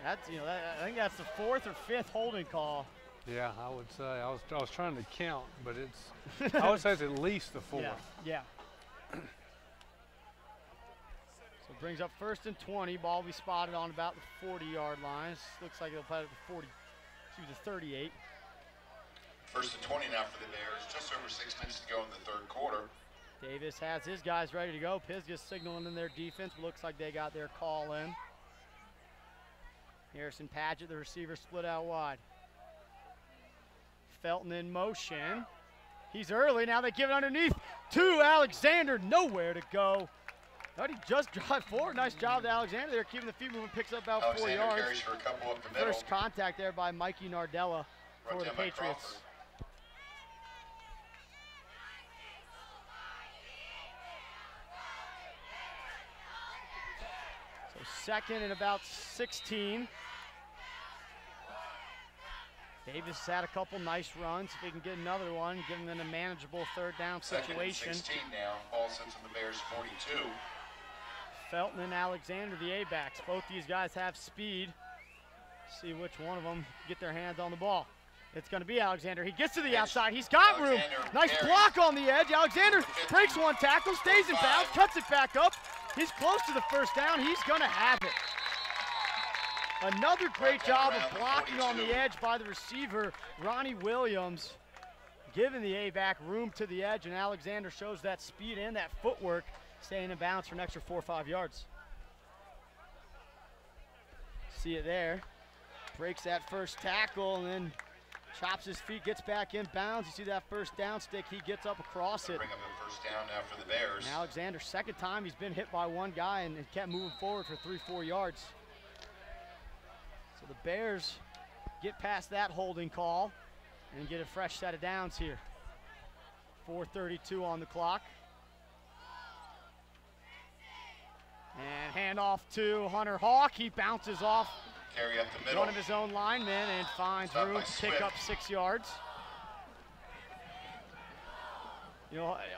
That's, I think that's the 4th or 5th holding call. Yeah, I would say. I was trying to count, but it's, I would say it's at least the 4th. Yeah. So it brings up 1st and 20. Ball will be spotted on about the 40-yard line. Looks like they'll play it at the 38. 1st and 20 now for the Bears. Just over 6 minutes to go in the 3rd quarter. Davis has his guys ready to go. Pisgah signaling in their defense. Looks like they got their call in. Harrison Padgett, the receiver, split out wide. Felton in motion. He's early. Now they give it underneath to Alexander. Nowhere to go. Thought he just drive forward. Nice job to Alexander there, keeping the feet moving. Picks up about 4 yards. Carries for a couple up the middle. First contact there by Mikey Nardella for the Patriots. So 2nd and about 16. Davis has had a couple nice runs. If he can get another one, give him in a manageable 3rd down situation. 2nd and 16 now. Ball sits on the Bears 42. Felton and Alexander, the A-backs. Both these guys have speed. See which one of them get their hands on the ball. It's going to be Alexander. He gets to the outside. He's got room. Nice block on the edge. Alexander breaks one tackle, stays in bounds, cuts it back up. He's close to the 1st down. He's going to have it. Another great job of blocking on the edge by the receiver, Ronnie Williams, giving the A-back room to the edge, and Alexander shows that speed and that footwork, staying in bounds for an extra 4 or 5 yards. See it there. Breaks that first tackle and then chops his feet, gets back in bounds. You see that 1st down stick, he gets up across it. Bring up a 1st down now for the Bears. And Alexander, 2nd time he's been hit by one guy and kept moving forward for 3-4 yards. So the Bears get past that holding call and get a fresh set of downs here. 4:32 on the clock. And handoff to Hunter Hawk. He bounces off Carry up the middle. one of his own linemen and finds room to pick up 6 yards.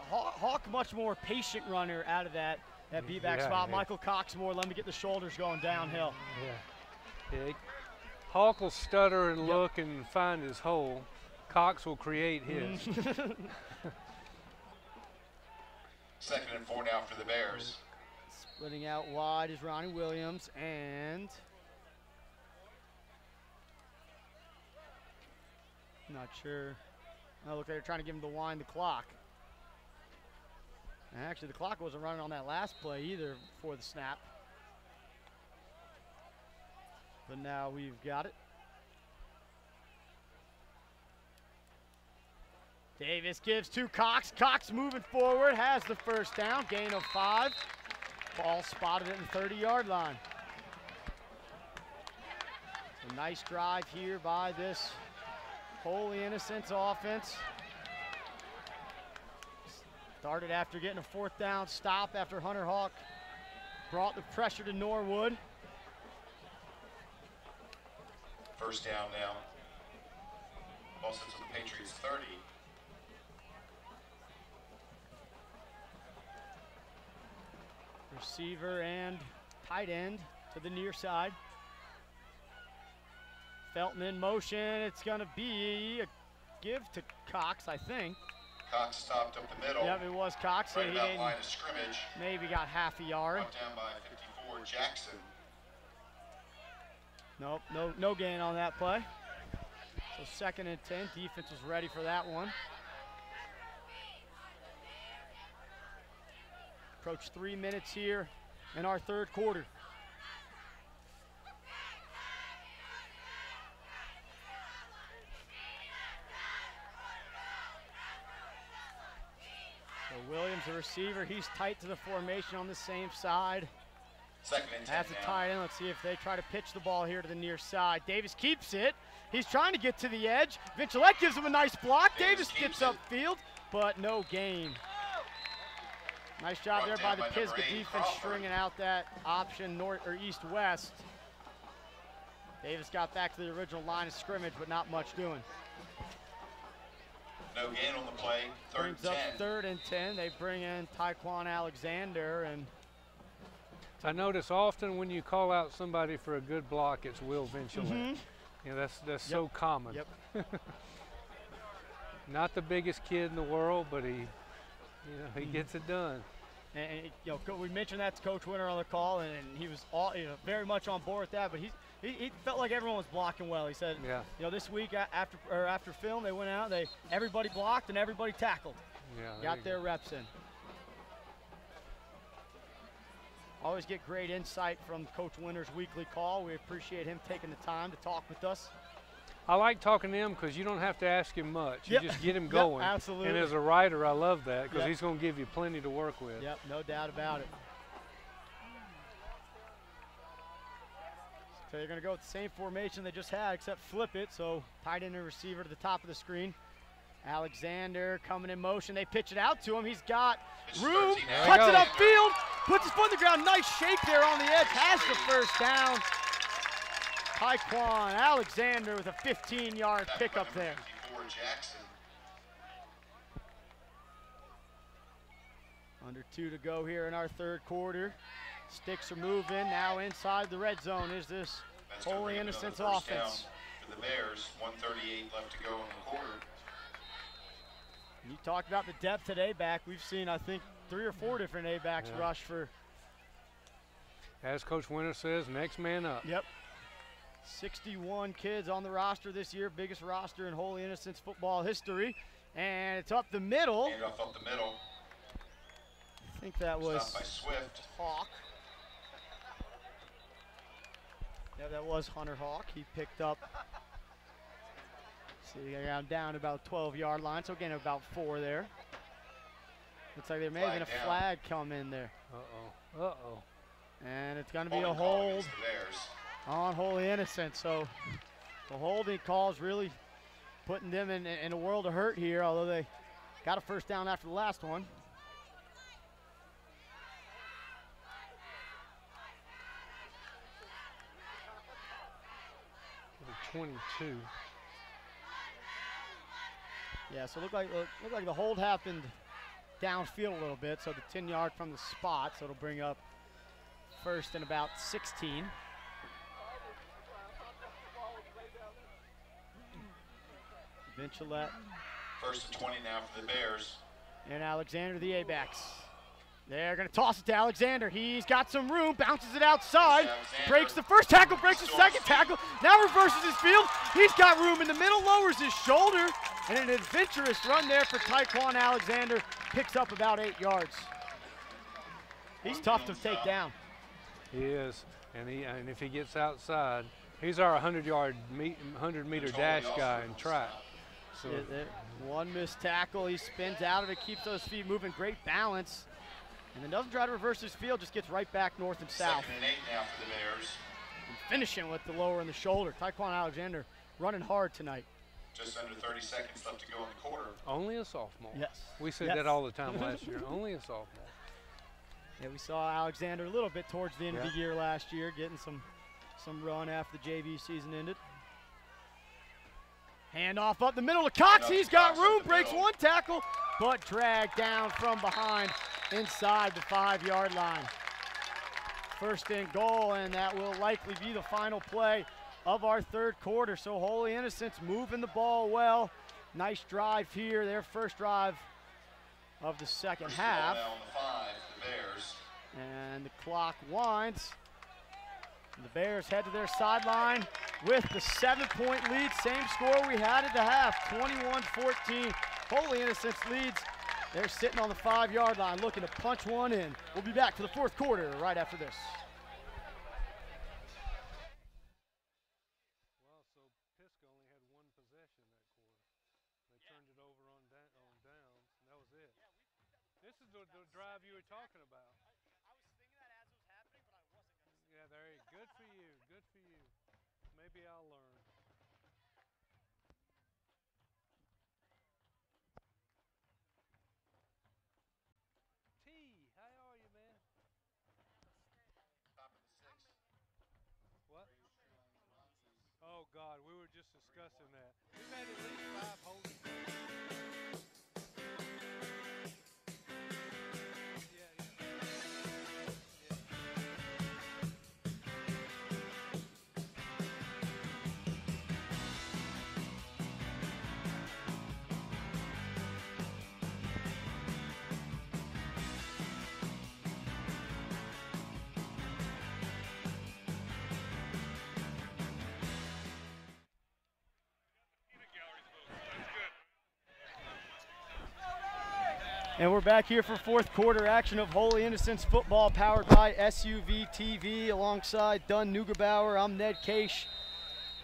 Hawk much more patient runner out of that B-back spot. Yeah. Michael Cox more, let me get the shoulders going downhill. Yeah. Hawk will stutter and look and find his hole. Cox will create his. 2nd and 4 now for the Bears. Splitting out wide is Ronnie Williams, and not sure. Oh, look, they're trying to give him to wind the clock. And actually, the clock wasn't running on that last play either before the snap. But now we've got it. Davis gives to Cox. Cox moving forward, has the 1st down, gain of 5. Ball spotted at the 30-yard line. A nice drive here by this Holy Innocents offense. Started after getting a 4th down stop after Hunter Hawk brought the pressure to Norwood. 1st down now. Ball sits on the Patriots 30. Receiver and tight end to the near side. Felton in motion. It's going to be a give to Cox, I think. Cox stopped up the middle. Yep, it was Cox. Right He about line of scrimmage. maybe got half a yard. Brought down by 54, Jackson. Nope, no gain on that play. So 2nd and 10. Defense was ready for that one. Approach 3 minutes here in our 3rd quarter. So Williams, the receiver, he's tight to the formation on the same side. 2nd and 10 Has a tight end. Let's see if they try to pitch the ball here to the near side. Davis keeps it. He's trying to get to the edge. Vincilette gives him a nice block. Davis gets upfield, but no gain. Nice job Brought there down by the by number Pisgah 8, defense, Crawford. stringing out that option north or east-west. Davis got back to the original line of scrimmage, but not much doing. No gain on the play, 3rd and Brings up 10. 3rd and 10. They bring in Tyquan Alexander, and I notice often when you call out somebody for a good block, it's Will Vincent. You know, that's so common. Yep. Not the biggest kid in the world, but he gets it done. And you know, we mentioned that to Coach Winter on the call, and he was very much on board with that. But he felt like everyone was blocking well. He said, Yeah. you know, this week after film, they went out, everybody blocked and everybody tackled. Yeah, Got their reps in. Always get great insight from Coach Winter's weekly call. We appreciate him taking the time to talk with us. I like talking to him because you don't have to ask him much. You just get him going. Yep, absolutely. And as a writer, I love that because Yep. he's going to give you plenty to work with. Yep, no doubt about it. So you're going to go with the same formation they just had, except flip it. So tight end and receiver to the top of the screen. Alexander coming in motion. They pitch it out to him. He's got room. Cuts it upfield. Puts his foot on the ground. Nice shake there on the edge. Has the first down. Tyquan Alexander with a 15-yard pickup there. 54, Jackson. Under 2 to go here in our 3rd quarter. Sticks are moving. Now inside the red zone is this That's gonna Holy bring up Innocents another first offense. down for the Bears, 1:38 left to go in the quarter. You talked about the depth at A-back. We've seen, I think, 3 or 4 different A-backs rush for. As Coach Winter says, next man up. Yep. 61 kids on the roster this year, biggest roster in Holy Innocents football history. And it's up the middle. Handoff up the middle. I think that was Stopped by Swift. Hawk. Yeah, that was Hunter Hawk. He picked up. See, down about 12-yard line, so again about 4 there. Looks like there may have been a flag come in there. Uh-oh. Uh-oh. And it's going to be a Holding call hold against the Bears. on Holy Innocents. So the holding call is really putting them in a world of hurt here, although they got a first down after the last one. 22. Yeah, so looked like the hold happened downfield a little bit, so the 10-yard from the spot, so it'll bring up first and about 16. Vincent First and 20 now for the Bears. and Alexander, the A-backs. They're going to toss it to Alexander. He's got some room, bounces it outside, breaks the first tackle, breaks the second tackle, now reverses his field. He's got room in the middle, lowers his shoulder, and an adventurous run there for Tyquan Alexander. Picks up about 8 yards. He's tough to take down. He is, and if he gets outside, he's our 100-meter dash guy in track. So one missed tackle, he spins out of it, keeps those feet moving, great balance. And then doesn't try to reverse his field, just gets right back north and south. 2nd and 8 now for the Bears. And finishing with the lower in the shoulder. Tyquan Alexander running hard tonight. Just under 30 seconds left to go in the quarter. only a sophomore. Yes. We said Yes. that all the time last year. Only a sophomore. Yeah, we saw Alexander a little bit towards the end of the year last year, getting some run after the JV season ended. Handoff up the middle to Cox. He's got room, breaks one tackle, but dragged down from behind inside the 5-yard line. First and goal, and that will likely be the final play of our 3rd quarter. So Holy Innocents moving the ball well. Nice drive here, their first drive of the second half. Now on the 5, the Bears. And the clock winds. And the Bears head to their sideline with the 7-point lead. Same score we had at the half, 21-14. Holy Innocents leads. They're sitting on the 5-yard line looking to punch one in. We'll be back for the 4th quarter right after this. Well, so Pisgah only had one possession that quarter. They turned it over on downs, and that was it. This is the drive you were talking about. I was thinking that as it was happening, but I wasn't going to. Yeah, there you go. Good for you. Good for you. Maybe I'll learn. T, Oh, God, we were just discussing that. We've had at least 5 holding. And we're back here for fourth quarter action of Holy Innocents football, powered by SUV TV. Alongside Dunn Neugebauer, I'm Ned Case.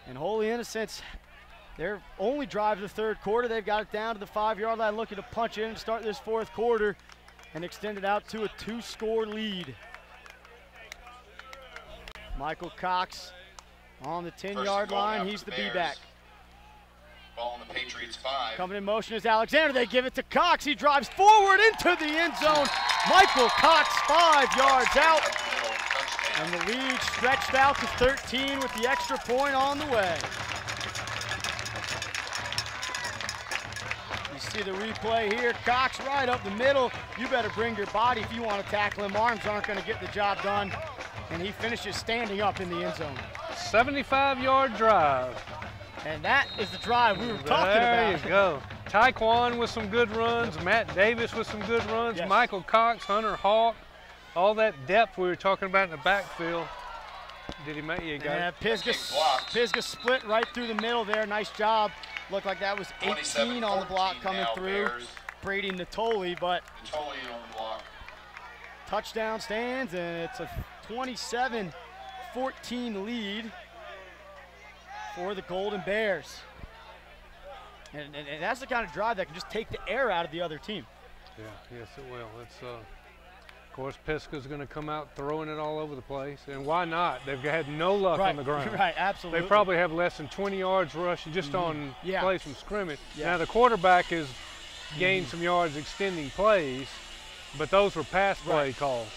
And Holy Innocents, their only drive of the third quarter, they've got it down to the 5-yard line, looking to punch in and start this fourth quarter and extend it out to a 2-score lead. Michael Cox on the 10-yard line, he's the B-back. Ball on the Patriots 5. Coming in motion is Alexander. They give it to Cox. He drives forward into the end zone. Michael Cox 5 yards out. And the lead stretched out to 13 with the extra point on the way. You see the replay here. Cox right up the middle. You better bring your body if you want to tackle him. Arms aren't going to get the job done. And he finishes standing up in the end zone. 75-yard drive. And that is the drive we were talking about. There you go. Taekwon with some good runs, Matt Davis with some good runs, yes. Michael Cox, Hunter Hawk, all that depth we were talking about in the backfield. Did he make? You got it. Pisgah split right through the middle there. Nice job. Looked like that was 18 on the block coming through. Brady Natoli, but Natoli on the block. Touchdown stands, and it's a 27-14 lead for the Golden Bears. And that's the kind of drive that can just take the air out of the other team. Yeah, yes it will. It's of course Pisgah's going to come out throwing it all over the place, and why not? They've had no luck on the ground. Right, absolutely. They probably have less than 20 yards rushing just on plays from scrimmage. Yeah. Now the quarterback has gained some yards extending plays, but those were pass play calls.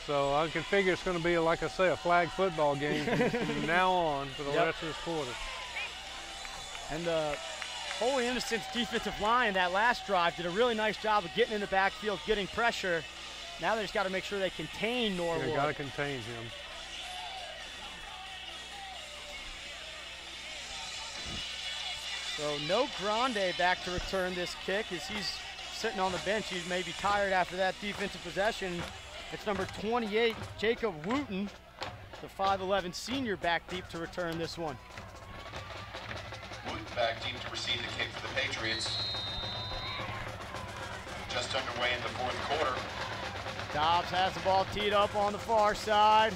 So I can figure it's going to be, like I say, a flag football game from now on for the rest of this quarter. And the Holy Innocents defensive line, that last drive, did a really nice job of getting in the backfield, getting pressure. Now they just got to make sure they contain Norwood. They got to contain him. So no Grande back to return this kick as he's sitting on the bench. He's maybe tired after that defensive possession. It's number 28, Jacob Wooten, the 5'11 senior, back deep to return this one. Wooten back deep to receive the kick for the Patriots. Just underway in the fourth quarter. Dobbs has the ball teed up on the far side.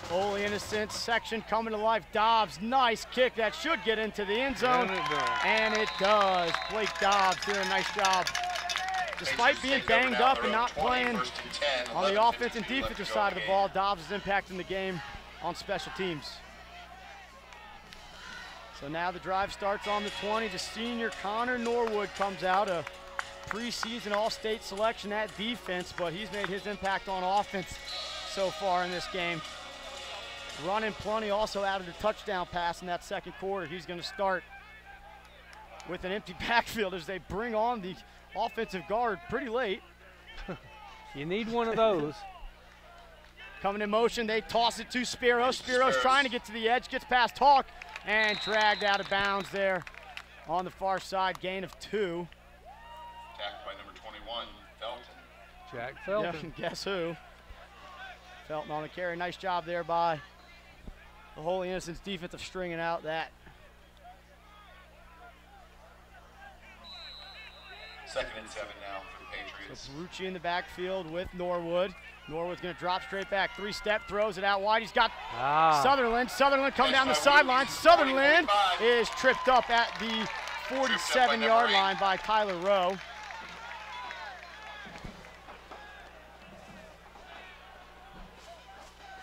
Holy Innocents section coming to life. Dobbs, nice kick that should get into the end zone. And it does. Blake Dobbs doing a nice job. Despite being banged up and not playing on the offense and defensive side of the ball, Dobbs is impacting the game on special teams. So now the drive starts on the 20. The senior Connor Norwood comes out, a preseason All-State selection at defense, but he's made his impact on offense so far in this game. Running plenty, also added a touchdown pass in that second quarter. He's going to start with an empty backfield as they bring on the offensive guard pretty late. You need one of those. Coming in motion, they toss it to Spiros. Spiros trying to get to the edge, gets past Hawk, and dragged out of bounds there on the far side, gain of 2. Tackled by number 21, Felton. Jack Felton. Yeah, guess who? Felton on the carry. Nice job there by the Holy Innocents defense of stringing out that. Second and 7 now for the Patriots. So Perucci in the backfield with Norwood. Norwood's going to drop straight back, 3-step, throws it out wide. He's got Sutherland. Sutherland coming down the sideline. Sutherland is tripped up at the 47-yard line by Tyler Rowe.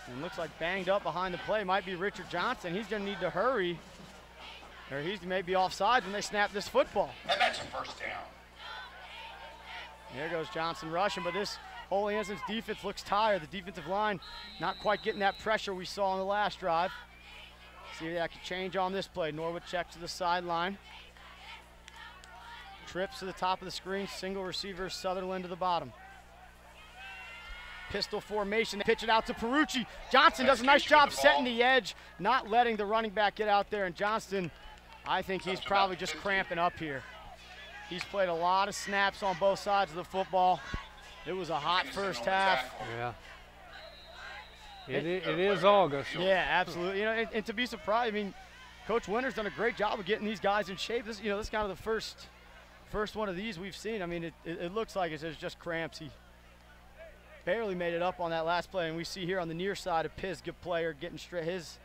And looks like banged up behind the play might be Richard Johnson. He's going to need to hurry, or he's maybe offside when they snap this football. And that's a first down. There goes Johnson rushing, but this Holy Innocents defense looks tired. The defensive line not quite getting that pressure we saw on the last drive. See if that can change on this play. Norwood checks to the sideline. Trips to the top of the screen. Single receiver, Sutherland to the bottom. Pistol formation. Pitch it out to Perucci. Johnson does a nice job setting the edge, not letting the running back get out there. And Johnston, I think he's probably just cramping up here. He's played a lot of snaps on both sides of the football. It was a hot first half. Yeah. It is August. Yeah, absolutely. You know, and to be surprised, I mean, Coach Winter's done a great job of getting these guys in shape. This, you know, this is kind of the first one of these we've seen. I mean, it looks like it's just cramps. He barely made it up on that last play, and we see here on the near side a Pisgah player getting his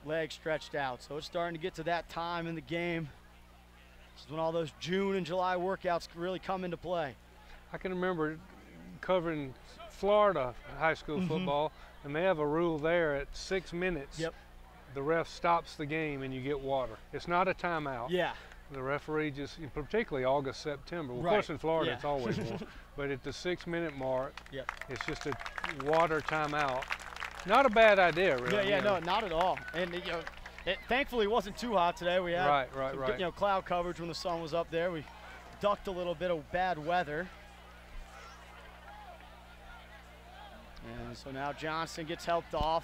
leg stretched out. So it's starting to get to that time in the game. This is when all those June and July workouts really come into play. I can remember covering Florida high school football, and they have a rule there at 6 minutes. Yep. The ref stops the game and you get water. It's not a timeout. Yeah. The referee just, particularly August, September. Well, Right. of course in Florida Yeah. it's always more. But at the 6 minute mark, Yep. it's just a water timeout. Not a bad idea, really. Yeah, you know. no, not at all. And you know, it thankfully wasn't too hot today. We had Right. some good, you know, cloud coverage when the sun was up there. We ducked a little bit of bad weather. And so now Johnson gets helped off.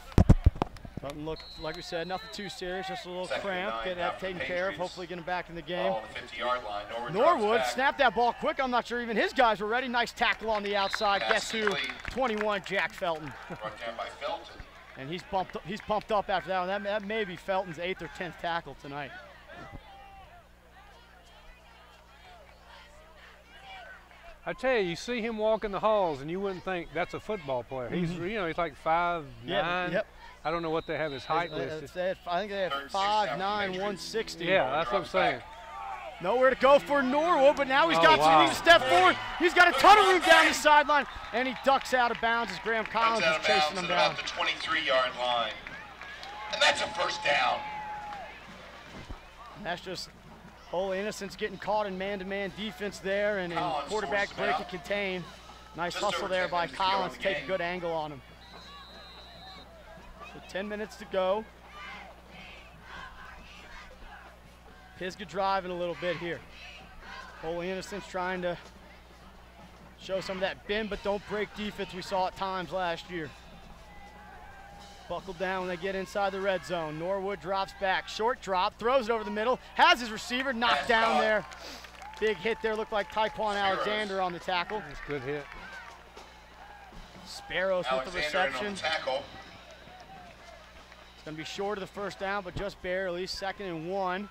Doesn't look, like we said, nothing too serious, just a little cramp. Get that taken care of, hopefully get him back in the game. Ball on the 50-yard line. Norwood snapped that ball quick. I'm not sure even his guys were ready. Nice tackle on the outside. Pass Guess who? complete. 21, Jack Felton. Brought down by Felton. And he's pumped up after that one. That may be Felton's 8th or 10th tackle tonight. I tell you, you see him walk in the halls and you wouldn't think that's a football player. He's, you know, he's like 5'9". Yep. I don't know what they have his height listed. I think they have 5'9", 160. Yeah, that's what I'm saying. Nowhere to go for Norwood, but now he's got wow. to need to step forward. He's got a ton of room down the sideline, and he ducks out of bounds as Graham Collins is chasing him down. About the 23-yard line. And that's a first down. And that's just Holy Innocence getting caught in man-to-man defense there, and quarterback forced break out. and contain. Nice Just hustle over there 10 by minutes to go in Collins, the take a game. good angle on him. So 10 minutes to go. Pisgah driving a little bit here. Holy Innocence trying to show some of that bend but don't break defense we saw at times last year. Buckle down when they get inside the red zone. Norwood drops back, short drop, throws it over the middle, has his receiver knocked down there. Big hit there, looked like Tyquan Alexander on the tackle. That's a good hit. Sparrows with the reception. On the tackle. It's going to be short of the first down, but just barely. 2nd and 1.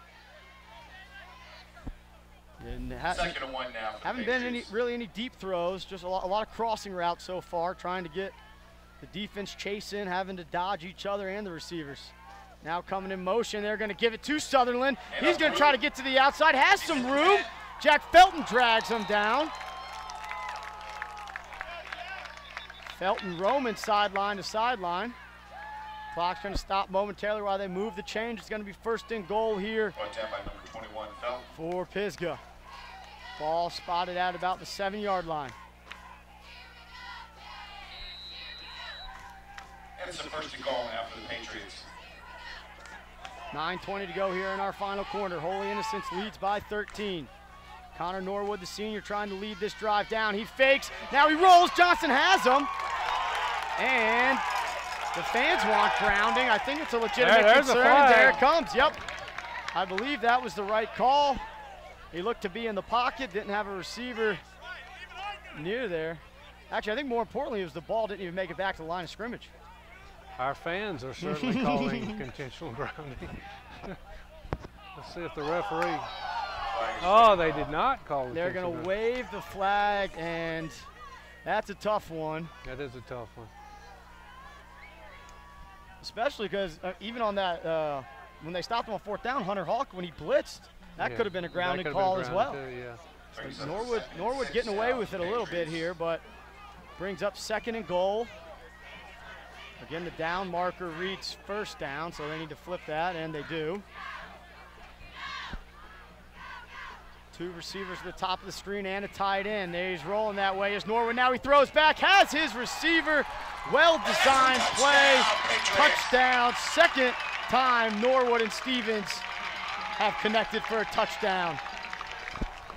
And 2nd and 1 now. For haven't the been Patriots. really any deep throws, just a lot of crossing routes so far, trying to get the defense chasing, having to dodge each other and the receivers. Now coming in motion, they're going to give it to Sutherland. He's going to try to get to the outside, has some room. Jack Felton drags him down. Felton roaming sideline to sideline. Clock's going to stop momentarily while they move the change. It's going to be 1st and goal here Brought down by number 21, Felton. for Pisgah. Ball spotted at about the 7-yard line. And it's the 1st and goal now for the Patriots. 9:20 to go here in our final quarter. Holy Innocence leads by 13. Connor Norwood, the senior, trying to lead this drive down. He fakes. Now he rolls. Johnson has him. And the fans want grounding. I think it's a legitimate There's a concern. flag. There it comes. Yep. I believe that was the right call. He looked to be in the pocket. Didn't have a receiver near there. Actually, I think more importantly, it was the ball didn't even make it back to the line of scrimmage. Our fans are certainly calling intentional grounding. Let's see if the referee. Oh, they did not call intentional They're going to grounding. wave the flag, and that's a tough one. That is a tough one. Especially because even on that, when they stopped him on 4th down, Hunter Hawk, when he blitzed, that Yeah, could have been a that grounding could have call been as well. grounded too, yeah. So Norwood getting away with it a little bit here, but brings up 2nd and goal. Again, the down marker reads 1st down, so they need to flip that, and they do. 2 receivers at the top of the screen and a tight end. There he's rolling that way as Norwood. Now he throws back, has his receiver. Well-designed play. Touchdown, 2nd time Norwood and Stevens have connected for a touchdown.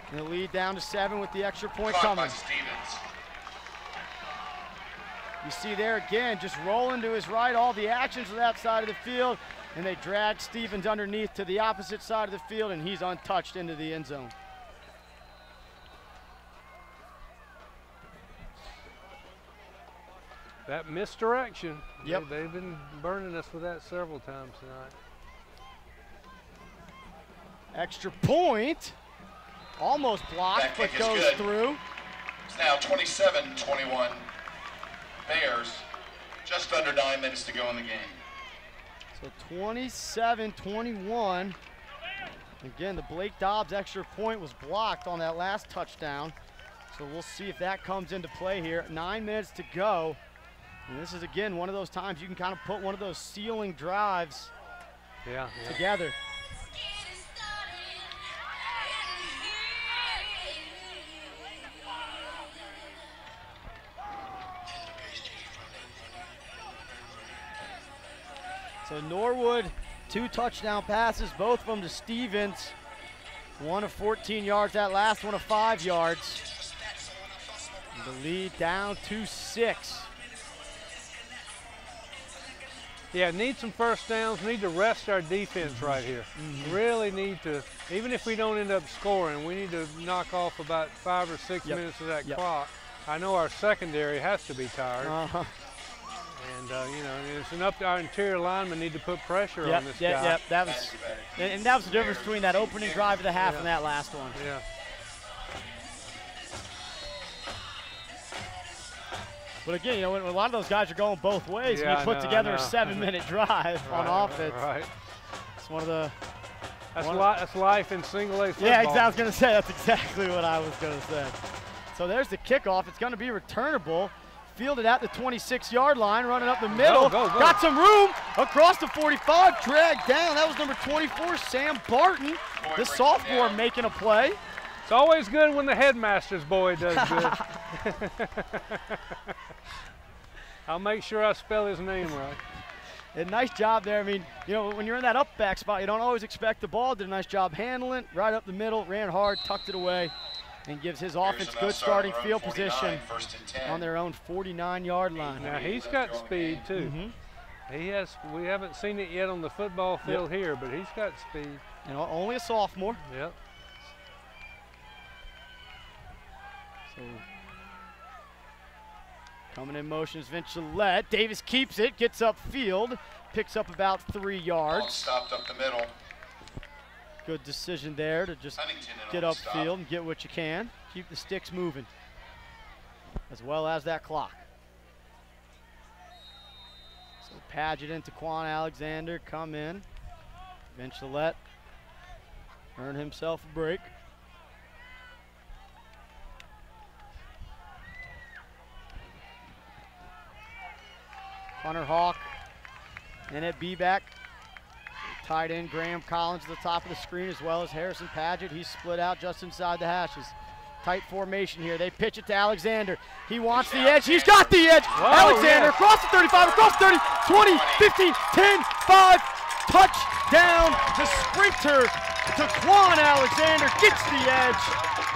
And the lead down to 7 with the extra point Caught coming. by Stevens. You see there again, just rolling to his right, all the actions to that side of the field, and they drag Stevens underneath to the opposite side of the field, and he's untouched into the end zone. That misdirection. Yep. They've been burning us with that several times tonight. Extra point, almost blocked, That but kick is goes good. through. It's now 27-21 Bears. Just under 9 minutes to go in the game. So 27-21. Again, the Blake Dobbs extra point was blocked on that last touchdown. So we'll see if that comes into play here. 9 minutes to go. And this is, again, one of those times you can kind of put one of those ceiling drives together. So Norwood, 2 touchdown passes, both of them to Stevens. One of 14 yards, that last one of 5 yards. And the lead down to 6. Yeah, need some first downs, need to rest our defense right here. Really need to, even if we don't end up scoring, we need to knock off about 5 or 6 minutes of that clock. I know our secondary has to be tired. And, you know, it's up to our interior linemen need to put pressure on this guy. That was, and that was the difference between that opening drive of the half and that last one. Yeah. But again, you know, when a lot of those guys are going both ways, Yeah, you put together a 7-minute drive on offense. Right. It's one of the. That's life in single A football. Yeah, exactly. I was going to say that's exactly what I was going to say. So there's the kickoff. It's going to be returnable. Fielded at the 26-yard line, running up the middle. Go. Got some room across the 45, dragged down. That was number 24, Sam Barton, the sophomore, making a play. It's always good when the headmaster's boy does good. I'll make sure I spell his name right. A nice job there. I mean, you know, when you're in that up back spot, you don't always expect the ball. Did a nice job handling, right up the middle, ran hard, tucked it away, and gives his offense good starting field position on their own 49-yard line. Now he's got speed too. He has. We haven't seen it yet on the football field here, but he's got speed. You know, only a sophomore. Yep. So coming in motion is Vince Gillette. Davis keeps it, gets upfield, picks up about 3 yards. Stopped up the middle. Good decision there to just get upfield and get what you can. Keep the sticks moving, as well as that clock. So Paget into Quan Alexander, come in. Vince Gillette earn himself a break. Hunter Hawk in at B-back. Tight end Graham Collins at the top of the screen, as well as Harrison Paget. He's split out just inside the hashes. Tight formation here. They pitch it to Alexander. He wants the edge. He's got the edge. Alexander across the 35, across 30, 20, 15, 10, 5. Touchdown. The sprinter to Quan Alexander gets the edge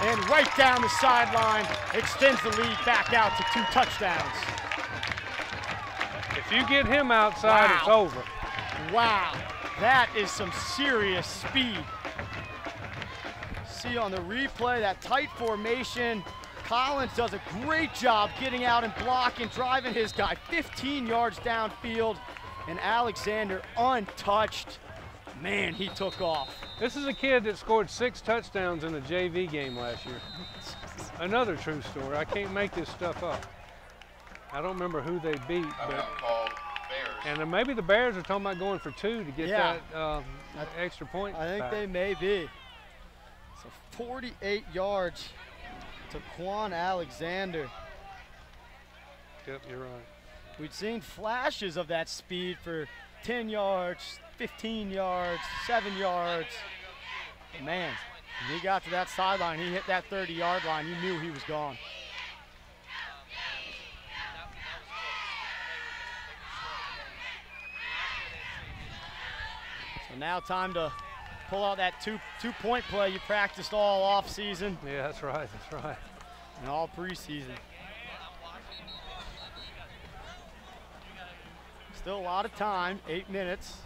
and right down the sideline extends the lead back out to 2 touchdowns. If you get him outside, it's over. Wow, that is some serious speed. See on the replay, that tight formation. Collins does a great job getting out and blocking, driving his guy 15 yards downfield, and Alexander untouched. Man, he took off. This is a kid that scored 6 touchdowns in the JV game last year. Another true story. I can't make this stuff up. I don't remember who they beat, but and then maybe the Bears are talking about going for 2 to get that extra point. I think they may be. So 48 yards to Quan Alexander. Yep, you're right. We'd seen flashes of that speed for 10 yards, 15 yards, 7 yards. Man, when he got to that sideline, he hit that 30-yard line, you knew he was gone. now time to pull out that two-point play you practiced all off season. Yeah, that's right, And all preseason. Still a lot of time, 8 minutes.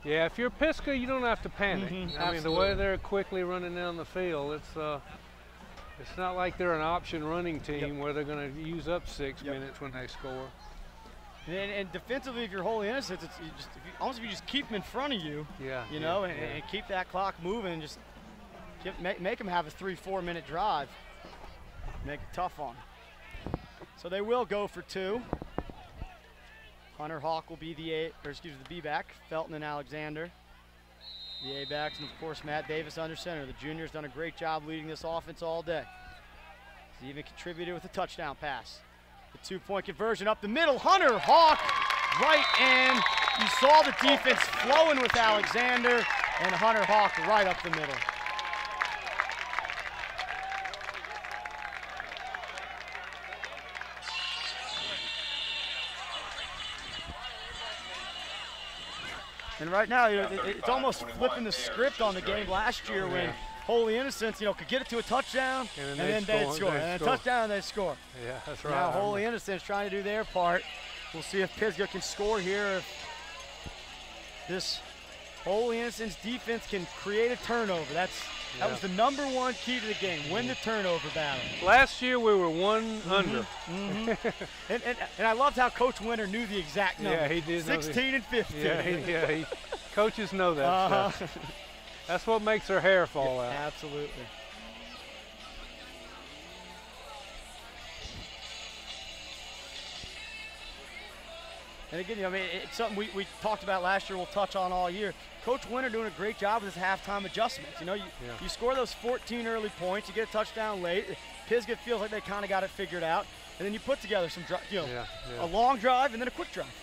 Yeah, if you're Pisgah, you don't have to panic. I mean, the way they're quickly running down the field, it's not like they're an option running team where they're going to use up 6 minutes when they score. And defensively, if you're Holy Innocents, it's almost if you just keep them in front of you, you know, and keep that clock moving, and just make them have a 3-4 minute drive. Make it tough on them. So they will go for 2. Hunter Hawk will be the B back. Felton and Alexander, the A backs, and of course Matt Davis under center. The junior's done a great job leading this offense all day. He's even contributed with a touchdown pass. The 2-point conversion up the middle. Hunter Hawk right in. You saw the defense flowing with Alexander, and Hunter Hawk right up the middle. And right now, it's almost flipping the script on the game last year when Holy Innocents, could get it to a touchdown and then they'd score. And a touchdown and they'd score. Yeah, that's right. Now Holy Innocents trying to do their part. We'll see if Pisgah can score here. If this Holy Innocents defense can create a turnover. That was the #1 key to the game. Win the turnover battle. Last year we were 1 under. And I loved how Coach Winter knew the exact number. Yeah, he did. 16 and 15. Yeah, coaches know that stuff. That's what makes their hair fall out. Absolutely. And again, it's something we talked about last year, we'll touch on all year. Coach Winter doing a great job with his halftime adjustments. You score those 14 early points, you get a touchdown late. Pisgah feels like they kind of got it figured out. And then you put together some, a long drive and then a quick drive.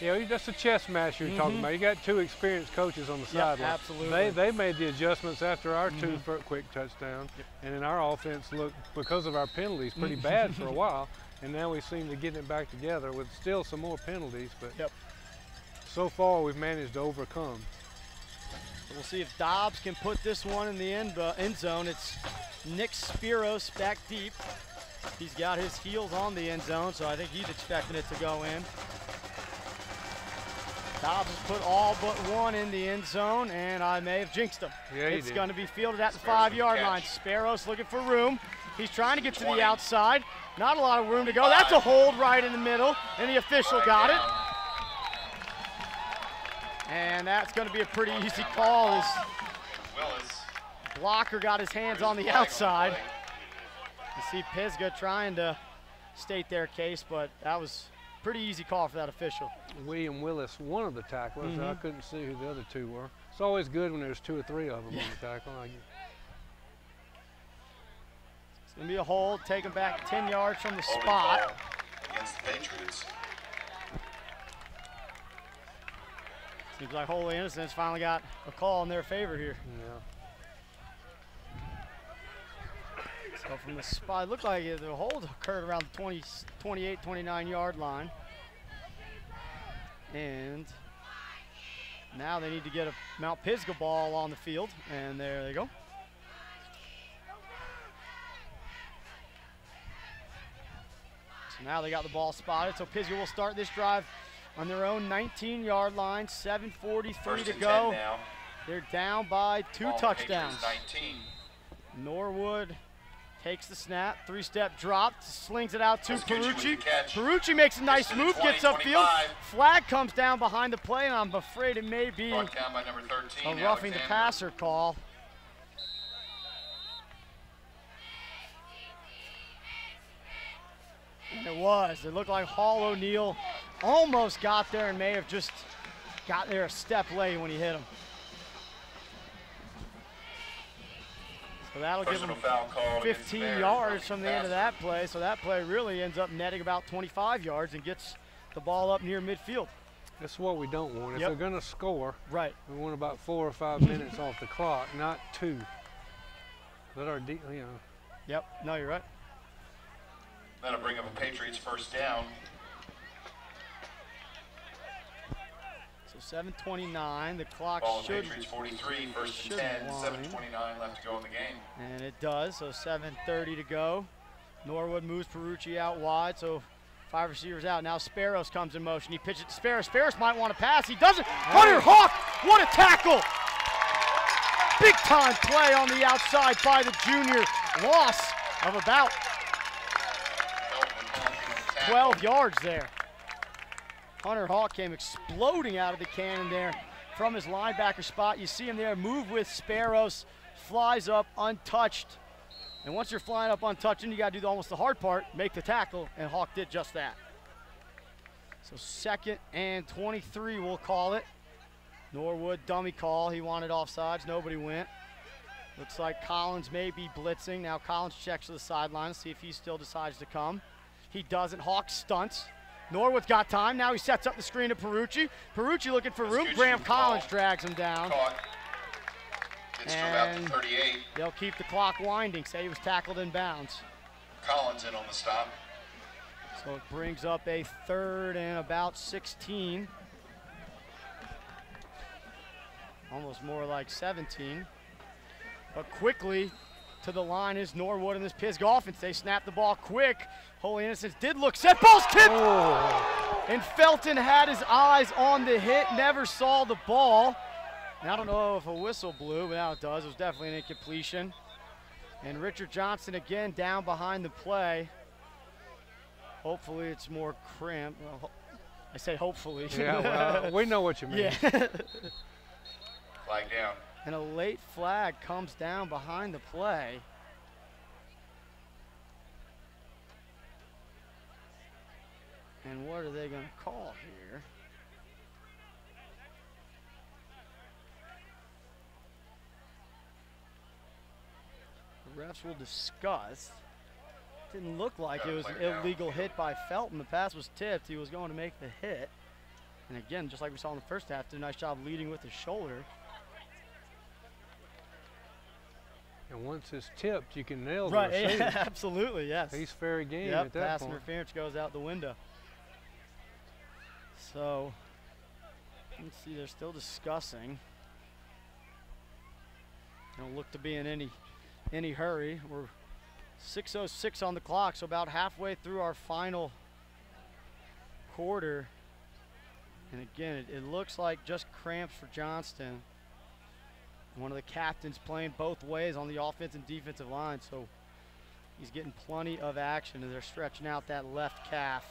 Yeah, that's a chess match you're talking about. You got 2 experienced coaches on the sideline. Absolutely. They made the adjustments after our 2 quick touchdowns, and then our offense looked, because of our penalties, pretty bad for a while. And now we seem to get it back together with still some more penalties, but so far we've managed to overcome. So we'll see if Dobbs can put this one in the end zone. It's Nick Spiros back deep. He's got his heels on the end zone, so I think he's expecting it to go in. Dobbs has put all but 1 in the end zone, and I may have jinxed him. Yeah, it's going to be fielded at the 5-yard line. Spiros looking for room. He's trying to get to the outside. Not a lot of room to go. That's a hold right in the middle, and the official got it. And that's going to be a pretty easy call as blocker got his hands on the outside. You see Pisgah trying to state their case, but that was a pretty easy call for that official. William Willis, one of the tacklers. I couldn't see who the other 2 were. It's always good when there's 2 or 3 of them on the tackle. It's going to be a hold, take him back 10 yards from the spot. Against the Patriots. Seems like Holy Innocents finally got a call in their favor here. So from the spot, it looked like the hold occurred around the 28, 29-yard line. And now they need to get a Mount Pisgah ball on the field, and there they go. So now they got the ball spotted, so Pisgah will start this drive on their own 19-yard line, 7:43 to go. They're down by 2 touchdowns. Norwood takes the snap, 3-step drop, slings it out to Perucci. Perucci makes a nice move, gets upfield. Flag comes down behind the play, and I'm afraid it may be a roughing the passer call. And it was. It looked like Hall O'Neal almost got there and may have just got there a step late when he hit him. So that'll give him 15 yards from the end of that play. So that play really ends up netting about 25 yards and gets the ball up near midfield. That's what we don't want. If they're going to score, we want about 4 or 5 minutes off the clock, not 2. Let our, Yep, no, you're right. That'll bring up a Patriots first down. So So 7:29, the clock Ball should, Patriots 43, first should and 10, wind. 7:29 left to go in the game. And it does, so 7:30 to go. Norwood moves Perucci out wide, so 5 receivers out. Now Sparrows comes in motion. He pitches to Sparrows. Sparrows might want to pass. He doesn't. Hunter Hawk, what a tackle! Big time play on the outside by the junior. Loss of about 12 yards there. Hunter Hawk came exploding out of the cannon there from his linebacker spot. You see him there move with Sparrows, flies up untouched. And once you're flying up untouched, you got to do almost the hard part, make the tackle, and Hawk did just that. So 2nd and 23, we'll call it. Norwood dummy call. He wanted offsides. Nobody went. Looks like Collins may be blitzing. Now Collins checks to the sideline to see if he still decides to come. He doesn't. Hawk stunts. Norwood's got time. Now he sets up the screen to Perucci. Perucci looking for room. Graham Collins drags him down. Caught. Gets to about the 38. They'll keep the clock winding. Say he was tackled in bounds. Collins in on the stop. So it brings up a 3rd and about 16. Almost more like 17. But quickly to the line is Norwood in this Pisgah offense. They snap the ball quick. Holy Innocents did look set. Ball's tipped! Oh. And Felton had his eyes on the hit, never saw the ball. And I don't know if a whistle blew, but now it does. It was definitely an incompletion. And Richard Johnson again down behind the play. Hopefully it's more crimp. Well, I say hopefully. Yeah, well, we know what you mean. Yeah. Flag down. And a late flag comes down behind the play. And what are they going to call here? The refs will discuss. Didn't look like it was an illegal hit by Felton. The pass was tipped. He was going to make the hit. And again, just like we saw in the first half, did a nice job leading with his shoulder. And once it's tipped, you can nail the Right, receiver. absolutely, yes. He's fair game Yep, at that pass point. interference goes out the window. So, let's see, they're still discussing. Don't look to be in any hurry. We're 6:06 on the clock, so about halfway through our final quarter. And again, it looks like just cramps for Johnston. One of the captains playing both ways on the offense and defensive line, so he's getting plenty of action, and they're stretching out that left calf.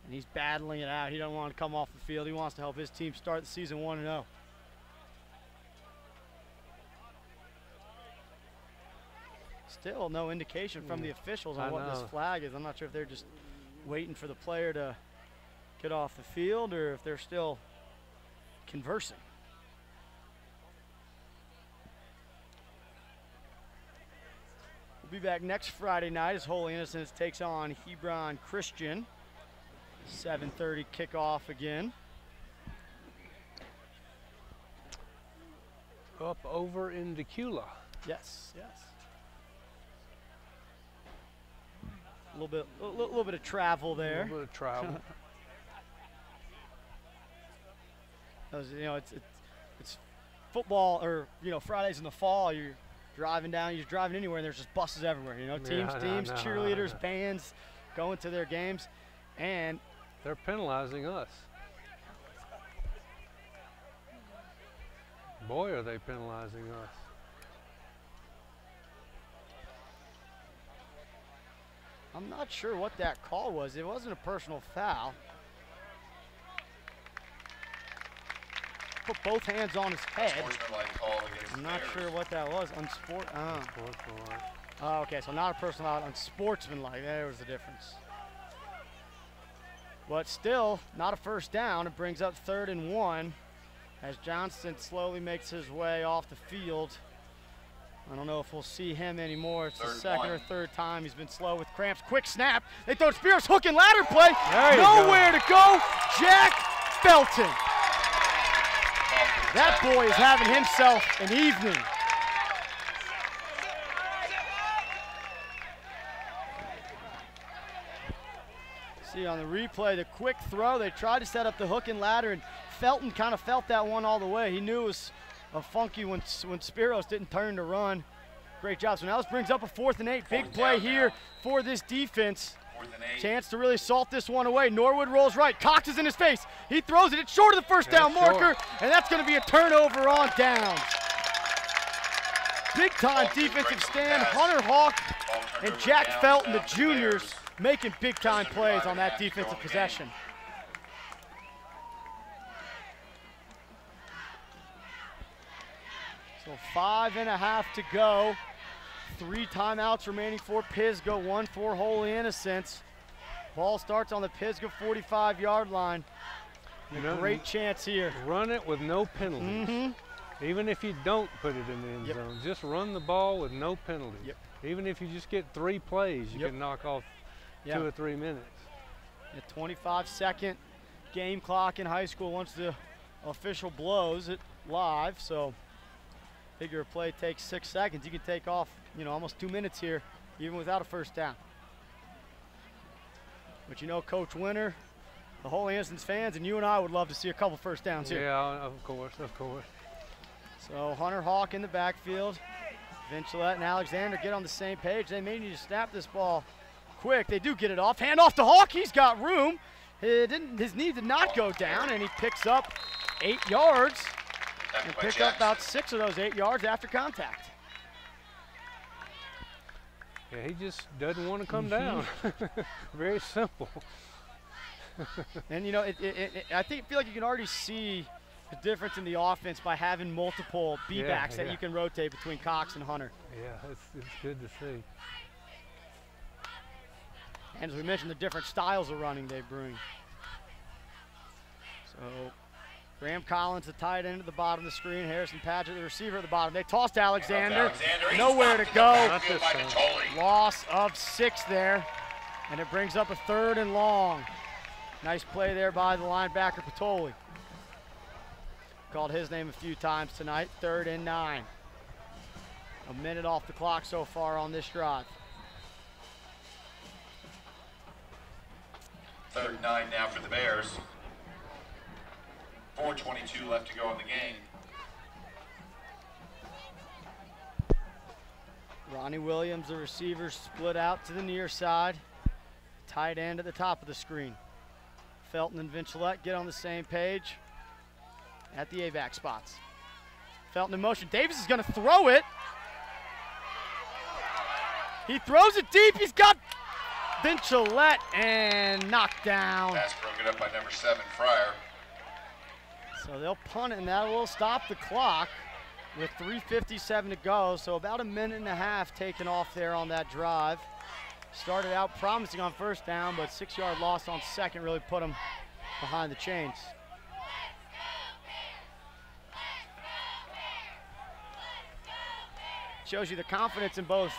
And he's battling it out. He doesn't want to come off the field. He wants to help his team start the season 1-0. Still no indication from the officials on what this flag is. I'm not sure if they're just waiting for the player to get off the field or if they're still conversing. We'll be back next Friday night as Holy Innocents takes on Hebron Christian. 7:30 kickoff again. Up over in Decula. Yes, yes. A little bit of travel there. A little bit of travel. It's football, or Fridays in the fall. You're driving down, you're driving anywhere, and there's just buses everywhere. Teams, cheerleaders, bands going to their games, and they're penalizing us. Boy, are they penalizing us. I'm not sure what that call was. It wasn't a personal foul. Put both hands on his head. I'm not sure what that was. Unsportsmanlike. Oh, okay, so not a personal foul, unsportsmanlike. There was the difference. But still, not a first down. It brings up 3rd and 1 as Johnston slowly makes his way off the field. I don't know if we'll see him anymore. It's the second or third time he's been slow with cramps. Quick snap. They throw Spears, hook and ladder play. Nowhere to go. Jack Felton. That boy is having himself an evening. See on the replay, the quick throw, they tried to set up the hook and ladder, and Felton kind of felt that one all the way. He knew it was a funky when Spiros didn't turn to run. Great job. So now this brings up a 4th and 8. Big play here for this defense. Chance to really salt this one away. Norwood rolls right. Cox is in his face. He throws it. It's short of the first down marker, and that's going to be a turnover on downs. Big time defensive stand. Hunter Hawk and Jack Felton, the juniors, making big time plays on that defensive possession. So 5.5 to go. 3 timeouts remaining for Pisgah, 1 for Holy Innocents. Ball starts on the Pisgah 45-yard line. Great chance here. Run it with no penalties. Even if you don't put it in the end zone, just run the ball with no penalties. Even if you just get 3 plays, you can knock off 2 or 3 minutes. A 25-second game clock in high school once the official blows it live. So figure a play takes 6 seconds. You can take off, almost 2 minutes here, even without a first down. But Coach Winter, the Holy Innocents fans, and you and I would love to see a couple first downs here. Yeah, of course. So Hunter Hawk in the backfield. Vincilette and Alexander get on the same page. They may need to snap this ball quick. They do get it off. Hand off to Hawk. He's got room. His knee did not go down, and he picks up 8 yards. And picked up about 6 of those 8 yards after contact. Yeah, he just doesn't want to come down. Very simple. And I feel like you can already see the difference in the offense by having multiple B-backs that you can rotate between Cox and Hunter. Yeah, it's good to see. And as we mentioned, the different styles of running they bring. So Graham Collins, the tight end at the bottom of the screen. Harrison Padgett, the receiver at the bottom. They tossed to Alexander. Nowhere to go. Loss of 6 there. And it brings up a 3rd and long. Nice play there by the linebacker, Patoli. Called his name a few times tonight. 3rd and 9. A minute off the clock so far on this drive. 3rd and 9 now for the Bears. 4:22 left to go in the game. Ronnie Williams, the receiver, split out to the near side. Tight end at the top of the screen. Felton and Vincilette get on the same page at the AVAC spots. Felton in motion. Davis is going to throw it. He throws it deep. He's got Vincilette and knocked down. Pass broken up by number 7, Fryer. So they'll punt it, and that will stop the clock with 3:57 to go. So about 1.5 minutes taken off there on that drive. Started out promising on first down, but 6-yard loss on second really put them behind the chains. Shows you the confidence in both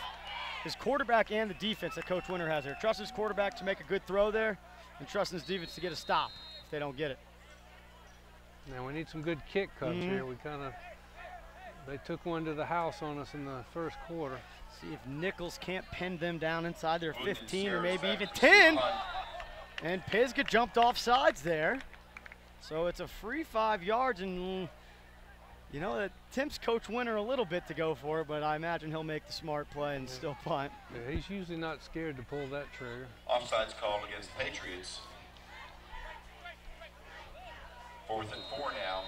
his quarterback and the defense that Coach Winter has there. Trusts his quarterback to make a good throw there, and trusts his defense to get a stop if they don't get it. Now we need some good kick cuts here. They took one to the house on us in the first quarter. See if Nichols can't pin them down inside their 15 or maybe even 10. And Pisgah jumped off sides there. So it's a free 5 yards, and that tempts Coach Winter a little bit to go for it, but I imagine he'll make the smart play and still punt. Yeah, he's usually not scared to pull that trigger. Offsides called against the Patriots. 4th and 4 now.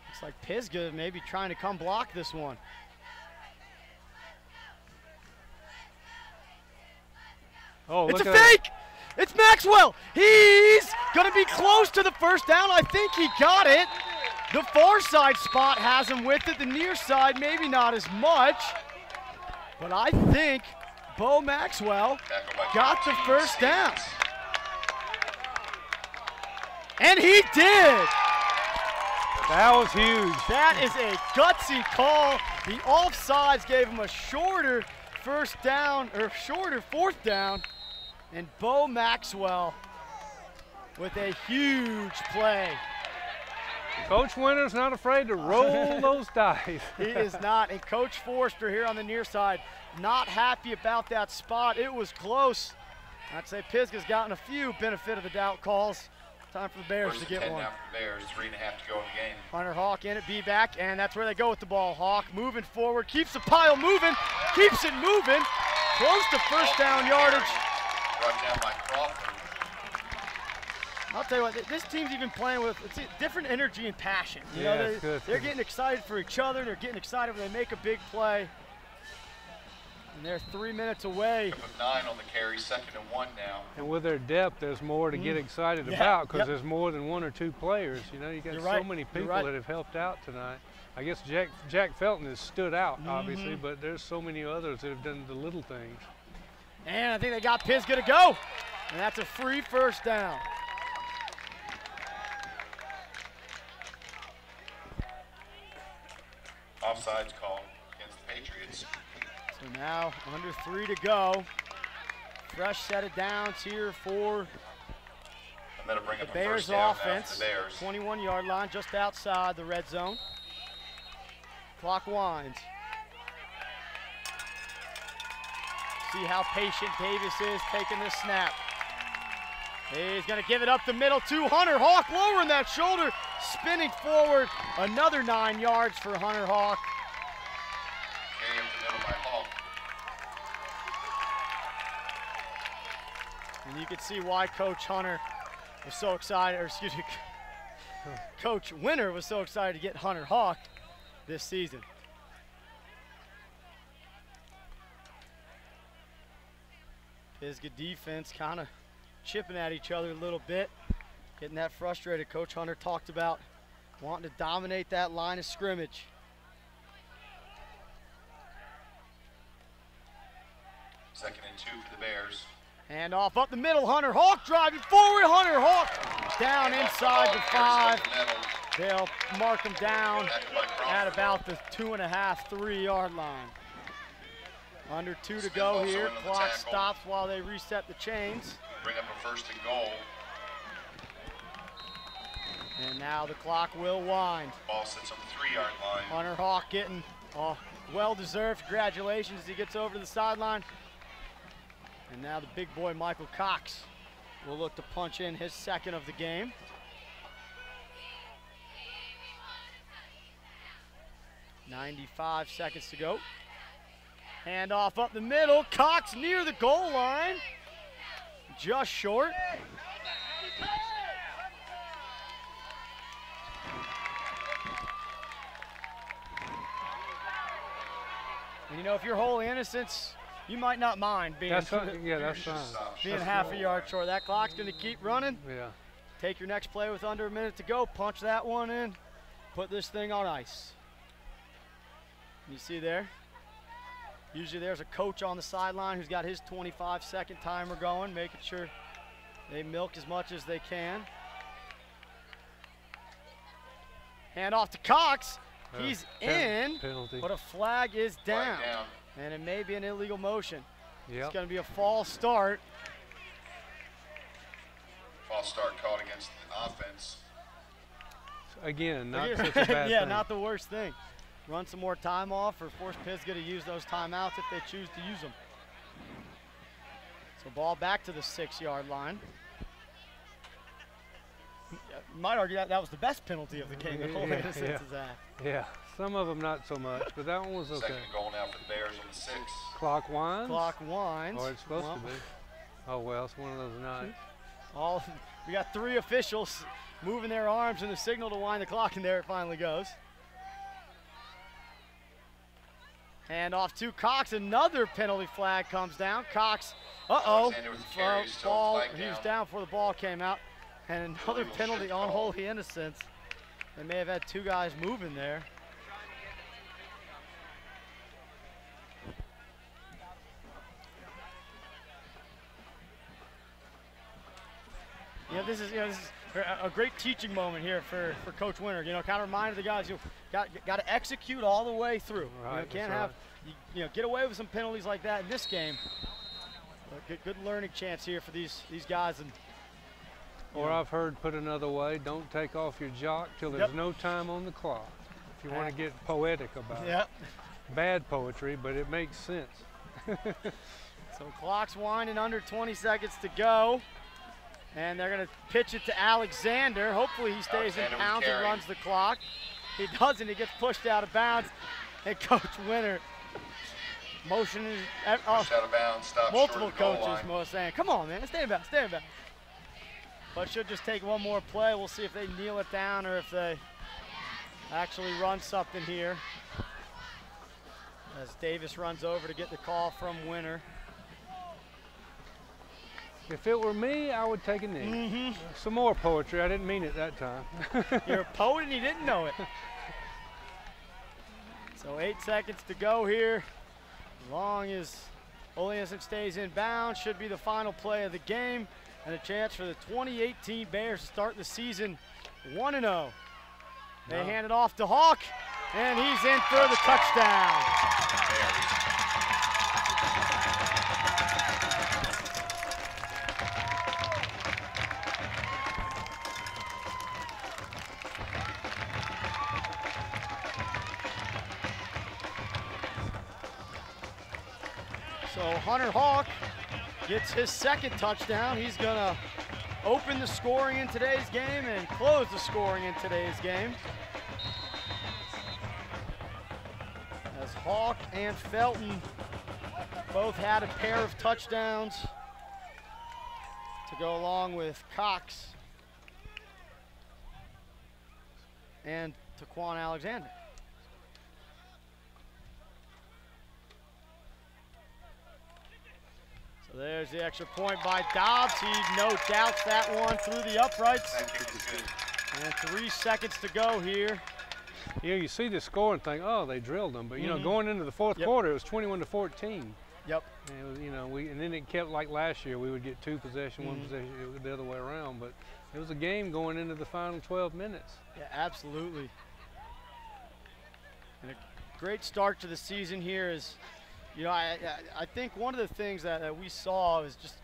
Looks like Pisgah maybe trying to come block this one. Oh, it's a fake! It's Maxwell! He's gonna be close to the first down. I think he got it. The far side spot has him with it. The near side, maybe not as much. But I think Bo Maxwell got the first down. And he did! That was huge. That is a gutsy call. The offsides gave him a shorter first down, or shorter 4th down. And Bo Maxwell with a huge play. Coach Winter's not afraid to roll those dice. He is not. And Coach Forster here on the near side, not happy about that spot. It was close. I'd say Pisgah's gotten a few benefit of the doubt calls. Time for the Bears to get one. Now for the Bears, 3.5 to go in the game. Hunter Hawk in it, be back, and that's where they go with the ball. Hawk moving forward, keeps the pile moving, keeps it moving, close to first down yardage. Brought down by Crawford. I'll tell you what, this team's even playing with different energy and passion. You know, they're getting excited for each other. They're getting excited when they make a big play. And they're 3 minutes away. 9 on the carry, 2nd and 1 now. And with their depth, there's more to get excited about because there's more than 1 or 2 players. You know, you got so many people that have helped out tonight. I guess Jack Felton has stood out, obviously, but there's so many others that have done the little things. And I think they got Pisgah to go. And that's a free first down. Offsides called against the Patriots. So now under 3 to go. Fresh set of downs here for the Bears offense. 21-yard line just outside the red zone. Clock winds. See how patient Davis is taking the snap. He's going to give it up the middle to Hunter Hawk, lowering that shoulder, spinning forward. Another 9 yards for Hunter Hawk. Carry up the middle by Hawk. And you can see why Coach Hunter was so excited, or excuse me, Coach Winter was so excited to get Hunter Hawk this season. Pisgah defense kind of chipping at each other a little bit, getting that frustrated. Coach Hunter talked about wanting to dominate that line of scrimmage. Second and 2 for the Bears. Hand off up the middle, Hunter Hawk driving forward, Hunter Hawk down inside the 5. They'll mark him down at about the 2.5, 3 yard line. Under 2 to go here, clock stops while they reset the chains. Bring up a 1st and goal. And now the clock will wind. Ball sits on the 3 yard line. Hunter Hawk getting well-deserved congratulations as he gets over to the sideline. And now the big boy Michael Cox will look to punch in his 2nd of the game. .95 seconds to go. Hand off up the middle. Cox near the goal line. Just short. And you know, if you're wholly innocent, you might not mind being, that's fine. being half a yard short. That clock's going to keep running. Yeah. Take your next play with under a minute to go. Punch that one in. Put this thing on ice. You see there? Usually there's a coach on the sideline who's got his 25-second timer going, making sure they milk as much as they can. Hand off to Cox. He's in, penalty. but a flag is down. And it may be an illegal motion. Yep. It's going to be a false start. False start called against the offense. Again, not such a bad yeah, thing. not the worst thing. Run some more time off or force Pisgah to use those timeouts if they choose to use them. So ball back to the 6 yard line. You might argue that was the best penalty of the game that Whole Innocence has had. Yeah, some of them not so much, but that one was okay. 2nd goal now for the Bears on the 6. Clock winds? Clock winds. Or it's supposed to be. Oh well, it's one of those nights. We got 3 officials moving their arms in the signal to wind the clock, and there it finally goes. Hand off to Cox. Another penalty flag comes down. Cox, ball. He was down before the ball came out. And another penalty on Holy Innocents. They may have had 2 guys moving there. This is a great teaching moment here for Coach Winter. Kind of reminded the guys, got to execute all the way through. Right, Can't have, get away with some penalties like that in this game. Good learning chance here for these guys. And Or I've heard put another way, don't take off your jock till there's no time on the clock. If you want to get poetic about it. Bad poetry, but it makes sense. So clock's winding, under 20 seconds to go. And they're going to pitch it to Alexander. Hopefully he stays in bounds and runs the clock. He doesn't, he gets pushed out of bounds. And Coach Winter motioning, Pushed out of bounds, stopped multiple short of the goal coaches line. saying, come on, man, stay in bounds, stay in bounds. But should just take one more play. We'll see if they kneel it down or if they actually run something here. As Davis runs over to get the call from Winter. If it were me, I would take a knee. Some more poetry. I didn't mean it that time. You're a poet and you didn't know it. So 8 seconds to go here. As long as Ole Miss stays in bounds, should be the final play of the game. And a chance for the 2018 Bears to start the season 1-0. They hand it off to Hawk, and he's in for the touchdown. So Hunter Hawk gets his second touchdown. He's gonna open the scoring in today's game and close the scoring in today's game. As Hawk and Felton both had a pair of touchdowns to go along with Cox and Taquan Alexander. So there's the extra point by Dobbs. He no doubts that one through the uprights. And 3 seconds to go here. Yeah, you see the score and think, oh, they drilled them. But, you know, going into the fourth quarter, it was 21-14. Yep. And it was, you know, and then it kept like last year. We would get 2 possession, 1 possession, it was the other way around. But it was a game going into the final 12 minutes. Yeah, absolutely. And a great start to the season here is, you know, I think one of the things that we saw is just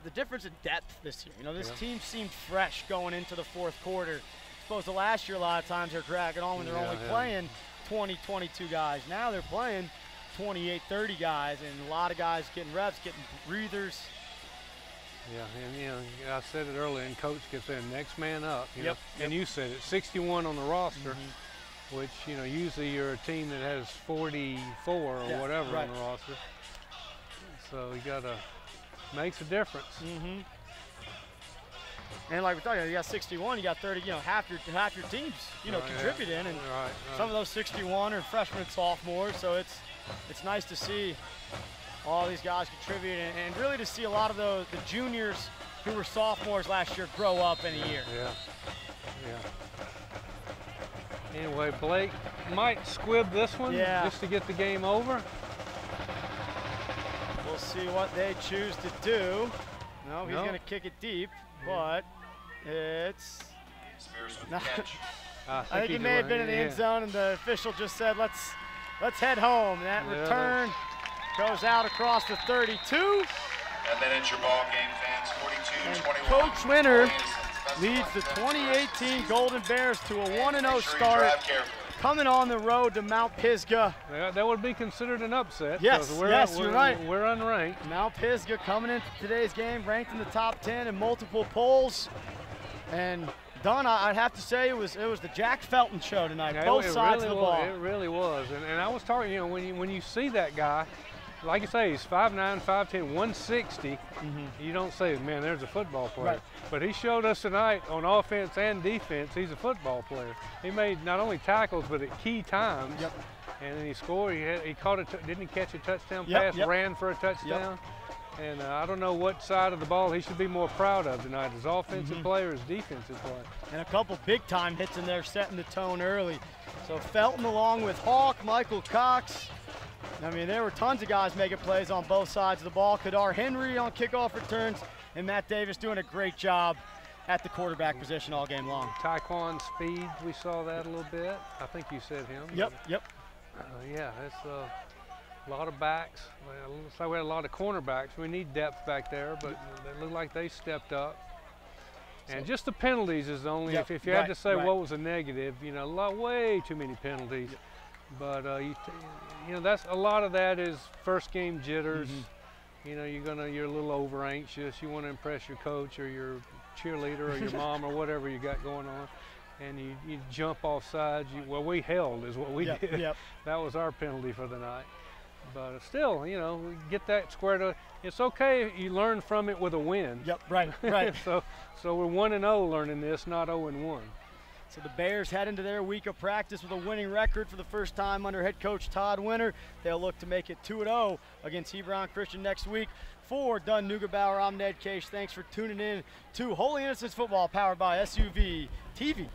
the difference in depth this year. You know, this team seemed fresh going into the fourth quarter. I suppose the last year a lot of times they're dragging on when they're only playing 20, 22 guys. Now they're playing 28, 30 guys, and a lot of guys getting reps, getting breathers. Yeah, and you know, I said it earlier, and Coach kept saying, next man up. You know? And you said it, 61 on the roster, which, you know, usually you're a team that has 44 or whatever on the roster. So you gotta, makes a difference. And like we're talking about, you got 61, you got 30, you know, half your teams, you know, contributing, and some of those 61 are freshmen and sophomores, so it's nice to see all these guys contribute, and really to see a lot of the juniors who were sophomores last year grow up in a year. Anyway, Blake might squib this one just to get the game over. We'll see what they choose to do. No, he's going to kick it deep, but it's I think he may have been in the end zone, and the official just said, let's head home. That return goes out across the 32. And then it's your ball game, fans, 42-21. Coach Winter leads the 2018 Golden Bears to a 1-0 start, coming on the road to Mount Pisgah. Yeah, that would be considered an upset. Yes, you're right. We're unranked. Mount Pisgah coming into today's game, ranked in the top 10 in multiple polls. And Don, I'd have to say it was the Jack Felton show tonight, both sides of the ball. It really was. And I was talking, you know, when you see that guy, like you say, he's 5'9", 5'10", 160. You don't say, man, there's a football player. Right. But he showed us tonight on offense and defense, he's a football player. He made not only tackles, but at key times. And then he scored. He caught didn't he catch a touchdown pass, ran for a touchdown? And I don't know what side of the ball he should be more proud of tonight, his offensive play or his defensive play. And a couple big-time hits in there setting the tone early. So Felton along with Hawk, Michael Cox. I mean, there were tons of guys making plays on both sides of the ball. Kadar Henry on kickoff returns, and Matt Davis doing a great job at the quarterback position all game long. Taquan speed, we saw that a little bit. I think you said him. Yeah, it's a lot of backs. Well, it looks like we had a lot of cornerbacks. We need depth back there, but it looked like they stepped up. And just the penalties is the only, Yep, if you had right, to say right. what was a negative, you know, way too many penalties. Yep. But you know, that's a lot of that is first game jitters. You know, you're a little over anxious. You want to impress your coach or your cheerleader or your mom or whatever you got going on, and you jump off sides. Well, we held is what we Yep, did. yep. That was our penalty for the night. But still, you know, we get that squared up. It's okay if you learn from it with a win. Yep, right, right. so we're 1-0 learning this, not 0-1. So the Bears head into their week of practice with a winning record for the first time under head coach Todd Winter. They'll look to make it 2-0 against Hebron Christian next week. For Dunn Neugebauer, I'm Ned Case. Thanks for tuning in to Holy Innocents Football, powered by SUV TV.